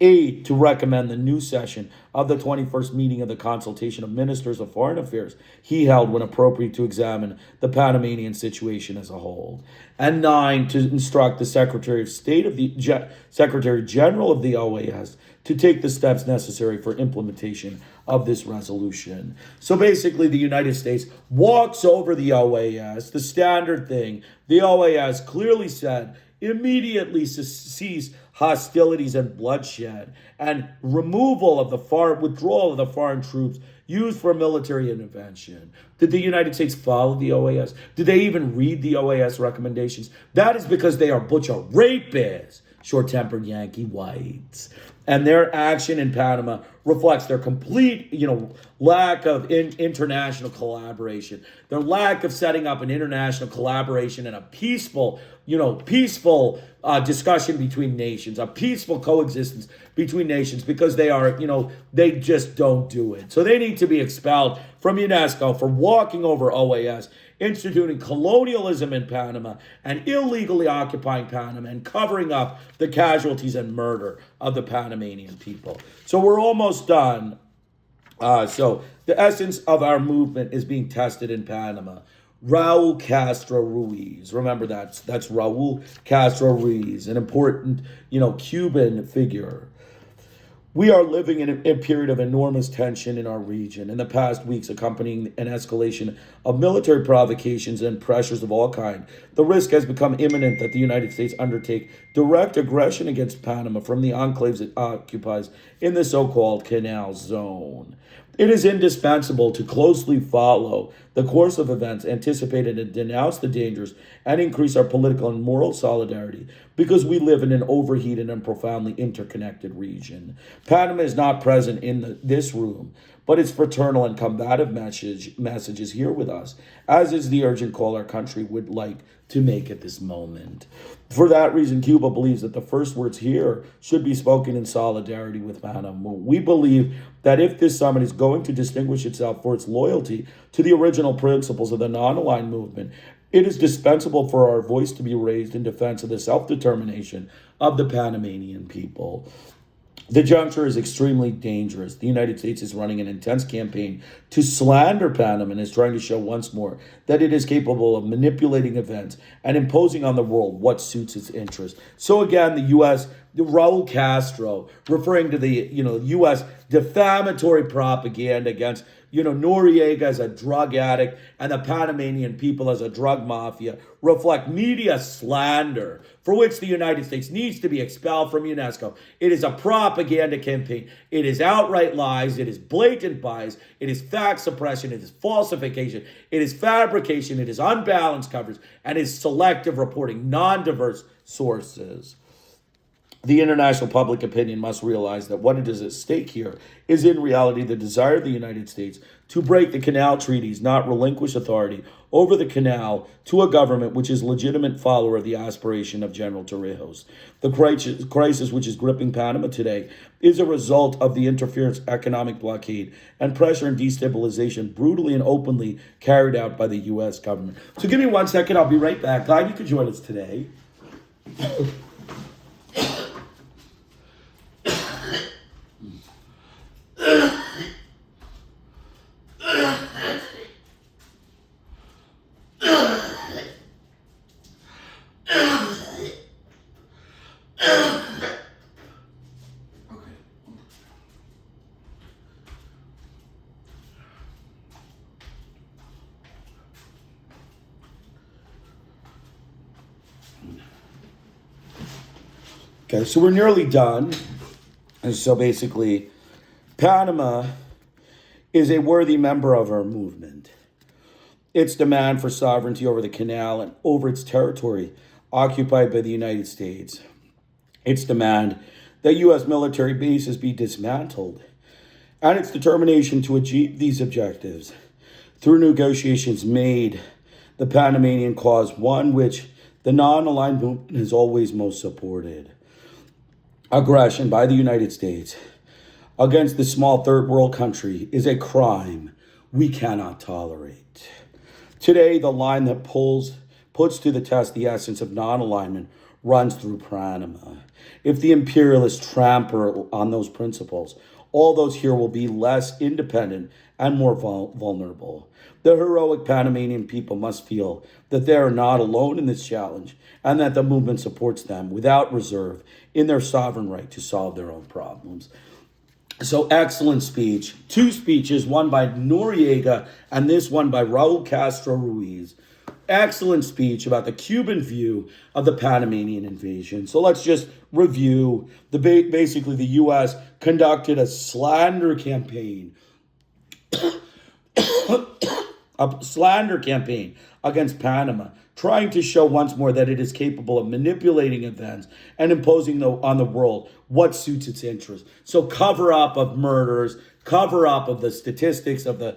8, to recommend the new session of the 21st meeting of the Consultation of Ministers of Foreign Affairs he held when appropriate to examine the Panamanian situation as a whole. And 9, to instruct the Secretary of State of the Secretary General of the OAS to take the steps necessary for implementation of this resolution. So basically, the United States walks over the OAS, the standard thing. The OAS clearly said immediately cease hostilities and bloodshed and withdrawal of the foreign troops used for military intervention. Did the United States follow the OAS? Did they even read the OAS recommendations? That is because they are a bunch of rapists, short-tempered Yankee whites. And their action in Panama reflects their complete, lack of international collaboration, their lack of setting up an international collaboration and a peaceful discussion between nations, a peaceful coexistence between nations, because they just don't do it. So they need to be expelled from UNESCO for walking over OAS, instituting colonialism in Panama, and illegally occupying Panama and covering up the casualties and murder of the Panamanian people. So we're almost done. So the essence of our movement is being tested in Panama. Raul Castro Ruiz, remember that's Raul Castro Ruiz, an important, Cuban figure. We are living in a period of enormous tension in our region. In the past weeks, accompanying an escalation of military provocations and pressures of all kinds, the risk has become imminent that the United States undertake direct aggression against Panama from the enclaves it occupies in the so-called Canal Zone. It is indispensable to closely follow the course of events, anticipate and denounce the dangers, and increase our political and moral solidarity, because we live in an overheated and profoundly interconnected region. Panama is not present in this room, but its fraternal and combative message is here with us, as is the urgent call our country would like to make at this moment. For that reason, Cuba believes that the first words here should be spoken in solidarity with Panama. We believe that if this summit is going to distinguish itself for its loyalty to the original principles of the non-aligned movement, it is dispensable for our voice to be raised in defense of the self-determination of the Panamanian people. The juncture is extremely dangerous. The United States is running an intense campaign to slander Panama and is trying to show once more that it is capable of manipulating events and imposing on the world what suits its interests. So again, the U.S., Raul Castro, referring to the U.S. defamatory propaganda against Noriega as a drug addict and the Panamanian people as a drug mafia, reflect media slander for which the United States needs to be expelled from UNESCO. It is a propaganda campaign. It is outright lies. It is blatant bias. It is fact suppression. It is falsification. It is fabrication. It is unbalanced coverage, and it is selective reporting, non-diverse sources. The international public opinion must realize that what it is at stake here is in reality the desire of the United States to break the canal treaties, not relinquish authority over the canal to a government which is legitimate follower of the aspiration of General Torrijos. The crisis which is gripping Panama today is a result of the interference, economic blockade, and pressure and destabilization brutally and openly carried out by the U.S. government. So give me 1 second. I'll be right back. Glad you could join us today. Okay, so we're nearly done. And so basically, Panama is a worthy member of our movement. Its demand for sovereignty over the canal and over its territory occupied by the United States. Its demand that U.S. military bases be dismantled. And its determination to achieve these objectives through negotiations made the Panamanian Clause one which the non-aligned movement has always most supported. Aggression by the United States against this small third world country is a crime we cannot tolerate. Today, the line that puts to the test the essence of non-alignment runs through Panama. If the imperialists trample on those principles, all those here will be less independent and more vulnerable. The heroic Panamanian people must feel that they are not alone in this challenge and that the movement supports them without reserve in their sovereign right to solve their own problems. So excellent speech. Two speeches, one by Noriega and this one by Raul Castro Ruiz. Excellent speech about the Cuban view of the Panamanian invasion. So let's just review. Basically, the U.S. conducted a slander campaign. A slander campaign against Panama, trying to show once more that it is capable of manipulating events and imposing on the world what suits its interests. So cover up of murders, cover up of the statistics of the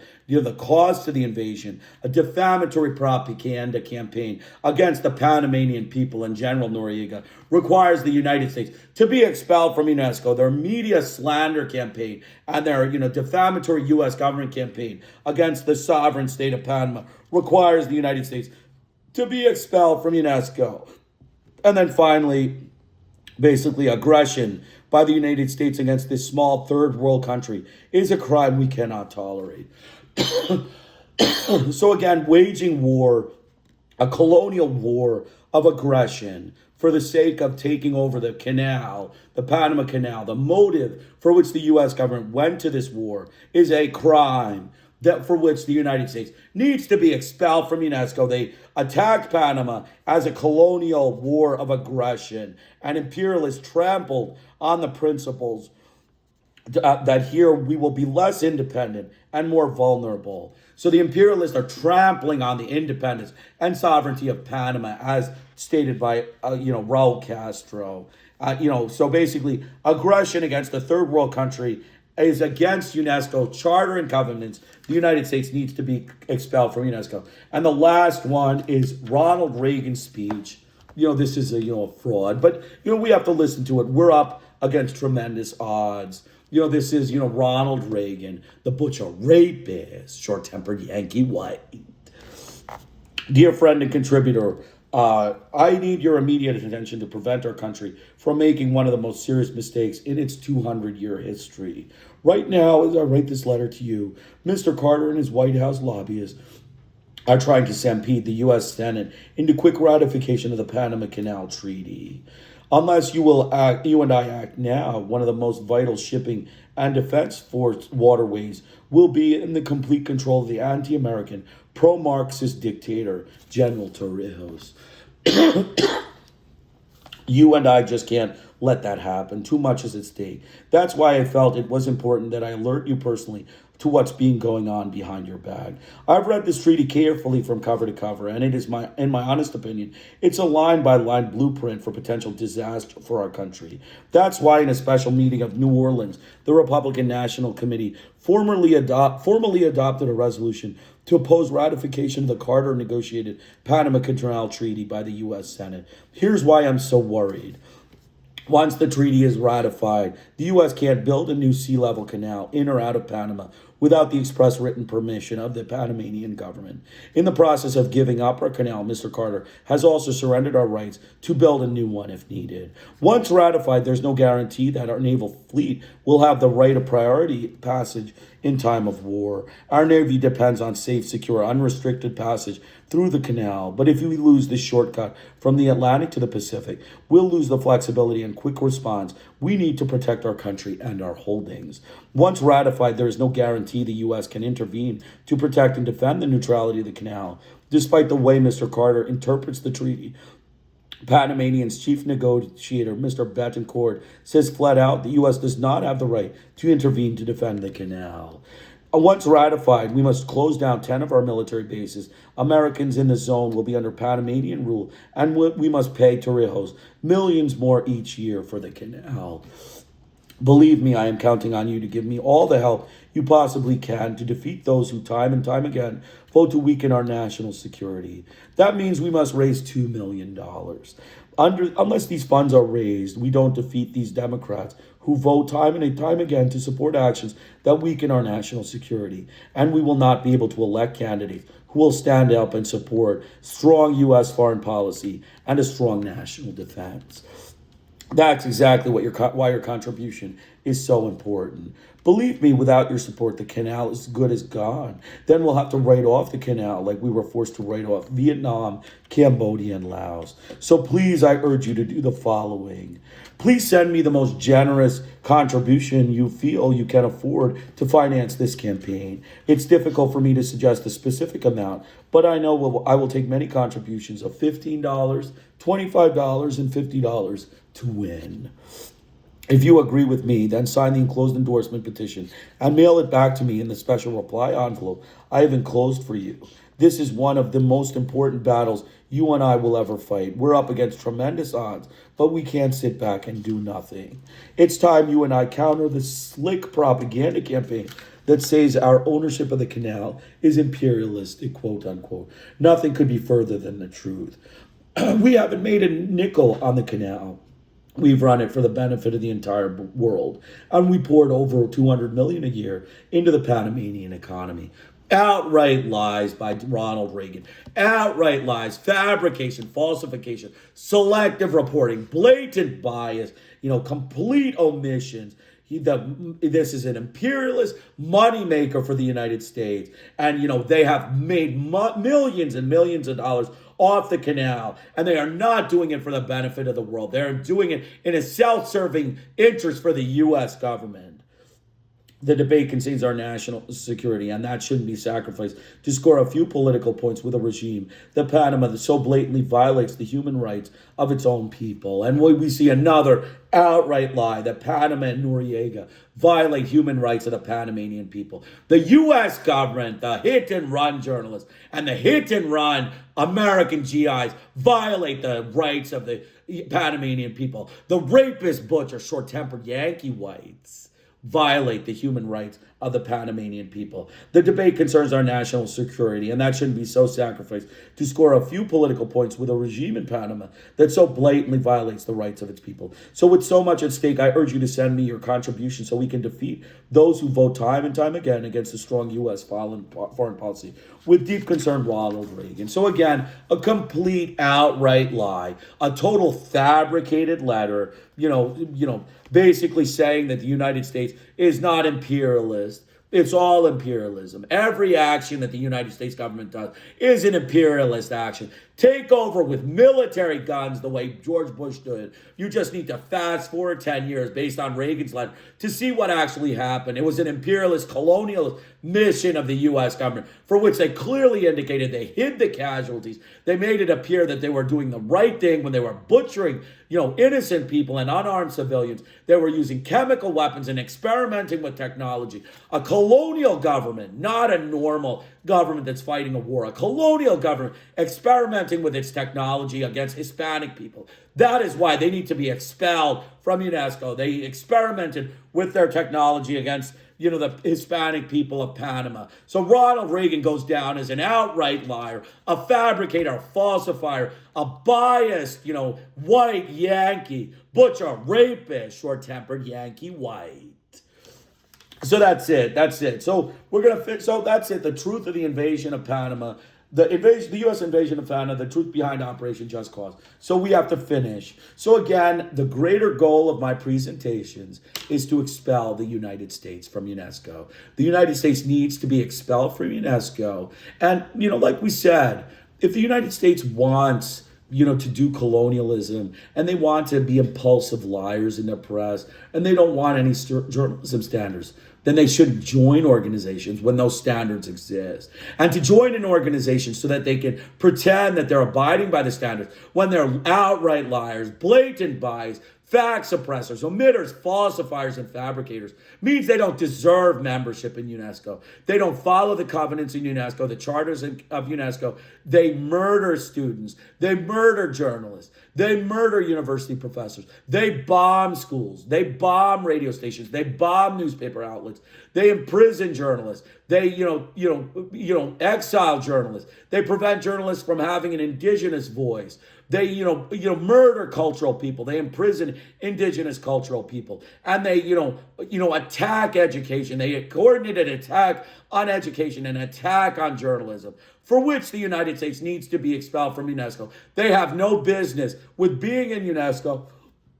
cause to the invasion, a defamatory propaganda campaign against the Panamanian people in general, Noriega, requires the United States to be expelled from UNESCO. Their media slander campaign and their defamatory U.S. government campaign against the sovereign state of Panama requires the United States to be expelled from UNESCO. And then finally, basically, aggression by the United States against this small third world country is a crime we cannot tolerate. So again, waging war, a colonial war of aggression for the sake of taking over the canal, the Panama Canal, the motive for which the U.S. government went to this war is a crime that for which the United States needs to be expelled from UNESCO. They attacked Panama as a colonial war of aggression, and imperialists trampled on the principles that here we will be less independent and more vulnerable. So the imperialists are trampling on the independence and sovereignty of Panama, as stated by Raul Castro. So basically, aggression against a third world country is against UNESCO charter and covenants. The United States needs to be expelled from UNESCO. And the last one is Ronald Reagan's speech. This is a fraud, but we have to listen to it. We're up against tremendous odds. This is Ronald Reagan, the butcher rapist, short-tempered Yankee White. Dear friend and contributor, I need your immediate attention to prevent our country from making one of the most serious mistakes in its 200-year history. Right now, as I write this letter to you, Mr. Carter and his White House lobbyists are trying to stampede the U.S. Senate into quick ratification of the Panama Canal Treaty. Unless you and I act now, one of the most vital shipping and defense force waterways will be in the complete control of the anti-American, pro-Marxist dictator, General Torrijos. You and I just can't let that happen. Too much is at stake. That's why I felt it was important that I alert you personally to what's being going on behind your back. I've read this treaty carefully from cover to cover, and it is in my honest opinion, it's a line-by-line blueprint for potential disaster for our country. That's why in a special meeting of New Orleans, the Republican National Committee formally adopted a resolution to oppose ratification of the Carter-negotiated Panama Canal Treaty by the U.S. Senate. Here's why I'm so worried. Once the treaty is ratified, the U.S. can't build a new sea-level canal in or out of Panama without the express written permission of the Panamanian government. In the process of giving up our canal, Mr. Carter has also surrendered our rights to build a new one if needed. Once ratified, there's no guarantee that our naval fleet will have the right of priority passage in time of war. Our Navy depends on safe, secure, unrestricted passage through the canal. But if we lose this shortcut from the Atlantic to the Pacific, we'll lose the flexibility and quick response we need to protect our country and our holdings. Once ratified, there is no guarantee the U.S. can intervene to protect and defend the neutrality of the canal. Despite the way Mr. Carter interprets the treaty, Panamanian's chief negotiator, Mr. Betancourt, says flat out the U.S. does not have the right to intervene to defend the canal. Once ratified, we must close down 10 of our military bases. Americans in the zone will be under Panamanian rule, and we must pay Torrijos millions more each year for the canal. Believe me, I am counting on you to give me all the help you possibly can to defeat those who time and time again vote to weaken our national security. That means we must raise $2 million. Unless these funds are raised, we don't defeat these Democrats who vote time and time again to support actions that weaken our national security. And we will not be able to elect candidates who will stand up and support strong U.S. foreign policy and a strong national defense. That's exactly why your contribution is so important. Believe me, without your support, the canal is good as gone. Then we'll have to write off the canal like we were forced to write off Vietnam, Cambodia, and Laos. So please, I urge you to do the following. Please send me the most generous contribution you feel you can afford to finance this campaign. It's difficult for me to suggest a specific amount, but I know I will take many contributions of $15, $25, and $50 to win. If you agree with me, then sign the enclosed endorsement petition and mail it back to me in the special reply envelope I have enclosed for you. This is one of the most important battles you and I will ever fight. We're up against tremendous odds, but we can't sit back and do nothing. It's time you and I counter the slick propaganda campaign that says our ownership of the canal is imperialistic, quote unquote. Nothing could be further than the truth. We haven't made a nickel on the canal. We've run it for the benefit of the entire world, and we poured over $200 million a year into the Panamanian economy. Outright lies by Ronald Reagan. Outright lies, fabrication, falsification, selective reporting, blatant bias, complete omissions. This is an imperialist moneymaker for the United States. And, they have made millions and millions of dollars off the canal, and they are not doing it for the benefit of the world. They're doing it in a self-serving interest for the U.S. government. The debate concerns our national security, and that shouldn't be sacrificed to score a few political points with a regime that Panama so blatantly violates the human rights of its own people. And we see another outright lie that Panama and Noriega violate human rights of the Panamanian people. The U.S. government, the hit-and-run journalists, and the hit-and-run American GIs violate the rights of the Panamanian people. The rapist, butcher, short-tempered Yankee whites violate the human rights of the Panamanian people. The debate concerns our national security, and that shouldn't be so sacrificed to score a few political points with a regime in Panama that so blatantly violates the rights of its people. So with so much at stake, I urge you to send me your contribution so we can defeat those who vote time and time again against a strong U.S. foreign policy. With deep concern, Ronald Reagan. So again, a complete outright lie, a total fabricated letter, basically saying that the United States is not imperialist. It's all imperialism. Every action that the United States government does is an imperialist action. Take over with military guns the way George Bush did. You just need to fast forward 10 years based on Reagan's letter to see what actually happened. It was an imperialist colonial mission of the U.S. government for which they clearly indicated they hid the casualties. They made it appear that they were doing the right thing when they were butchering, innocent people and unarmed civilians. They were using chemical weapons and experimenting with technology. A colonial government, not a normal government that's fighting a war. A colonial government experimenting with its technology against Hispanic people. That is why they need to be expelled from UNESCO. They experimented with their technology against the Hispanic people of Panama. So Ronald Reagan goes down as an outright liar, a fabricator, a falsifier, a biased, white Yankee, butcher, rapist, short-tempered Yankee white. So that's it. So that's it. The truth of the invasion of Panama. The U.S. invasion of Panama, the truth behind Operation Just Cause. So we have to finish. So again, the greater goal of my presentations is to expel the United States from UNESCO. The United States needs to be expelled from UNESCO. And, like we said, if the United States wants to do colonialism, and they want to be impulsive liars in their press, and they don't want any journalism standards, then they shouldn't join organizations when those standards exist. And to join an organization so that they can pretend that they're abiding by the standards when they're outright liars, blatant bias, fact suppressors, omitters, falsifiers, and fabricators means they don't deserve membership in UNESCO. They don't follow the covenants in UNESCO, the charters of UNESCO. They murder students. They murder journalists. They murder university professors. They bomb schools. They bomb radio stations. They bomb newspaper outlets. They imprison journalists. They, exile journalists. They prevent journalists from having an indigenous voice. They, murder cultural people. They imprison indigenous cultural people. And they, attack education. They coordinated an attack on education and attack on journalism, for which the United States needs to be expelled from UNESCO. They have no business with being in UNESCO.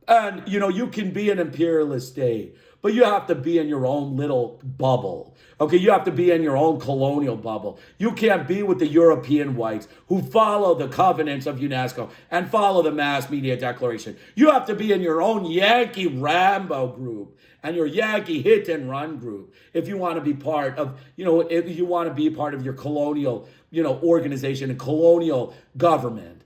And, you can be an imperialist state, but you have to be in your own little bubble. Okay, you have to be in your own colonial bubble. You can't be with the European whites who follow the covenants of UNESCO and follow the mass media declaration. You have to be in your own Yankee Rambo group and your Yankee hit and run group if you want to be part of, if you want to be part of your colonial, organization and colonial government.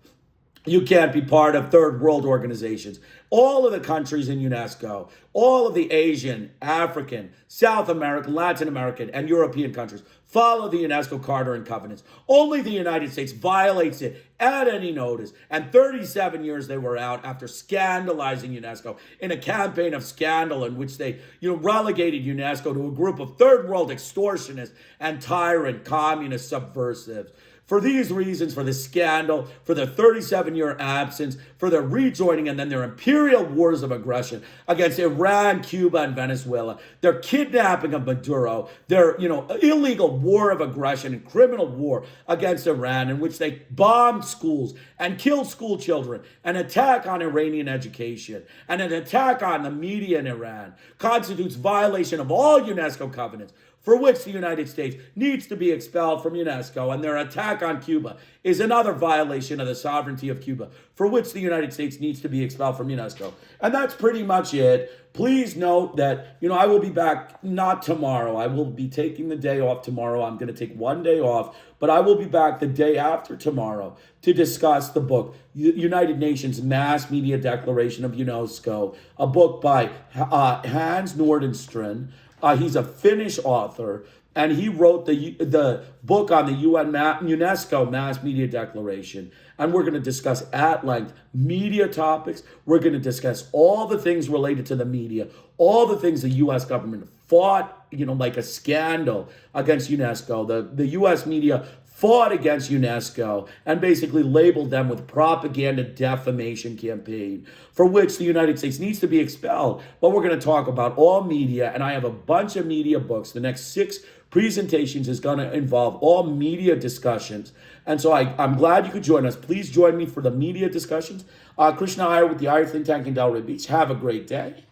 You can't be part of third world organizations. All of the countries in UNESCO, all of the Asian, African, South American, Latin American, and European countries follow the UNESCO Charter and Covenants. Only the United States violates it at any notice. And 37 years they were out after scandalizing UNESCO in a campaign of scandal in which they, relegated UNESCO to a group of third world extortionists and tyrant communist subversives. For these reasons, for the scandal, for their 37-year absence, for their rejoining and then their imperial wars of aggression against Iran, Cuba, and Venezuela, their kidnapping of Maduro, their, illegal war of aggression and criminal war against Iran in which they bombed schools and killed school children, an attack on Iranian education, and an attack on the media in Iran constitutes violation of all UNESCO covenants, for which the United States needs to be expelled from UNESCO, and their attack on Cuba is another violation of the sovereignty of Cuba, for which the United States needs to be expelled from UNESCO. And that's pretty much it. Please note that, I will be back not tomorrow. I will be taking the day off tomorrow. I'm going to take one day off, but I will be back the day after tomorrow to discuss the book, United Nations Mass Media Declaration of UNESCO, a book by Hans Nordenström. He's a Finnish author, and he wrote the book on the UNESCO Mass Media Declaration. And we're going to discuss at length media topics. We're going to discuss all the things related to the media, all the things the U.S. government fought, like a scandal against UNESCO. The U.S. media fought against UNESCO and basically labeled them with propaganda defamation campaign, for which the United States needs to be expelled. But we're going to talk about all media, and I have a bunch of media books. The next 6 presentations is going to involve all media discussions. And so I'm glad you could join us. Please join me for the media discussions. Krishna Iyer with the Iyer Think Tank in Delray Beach. Have a great day.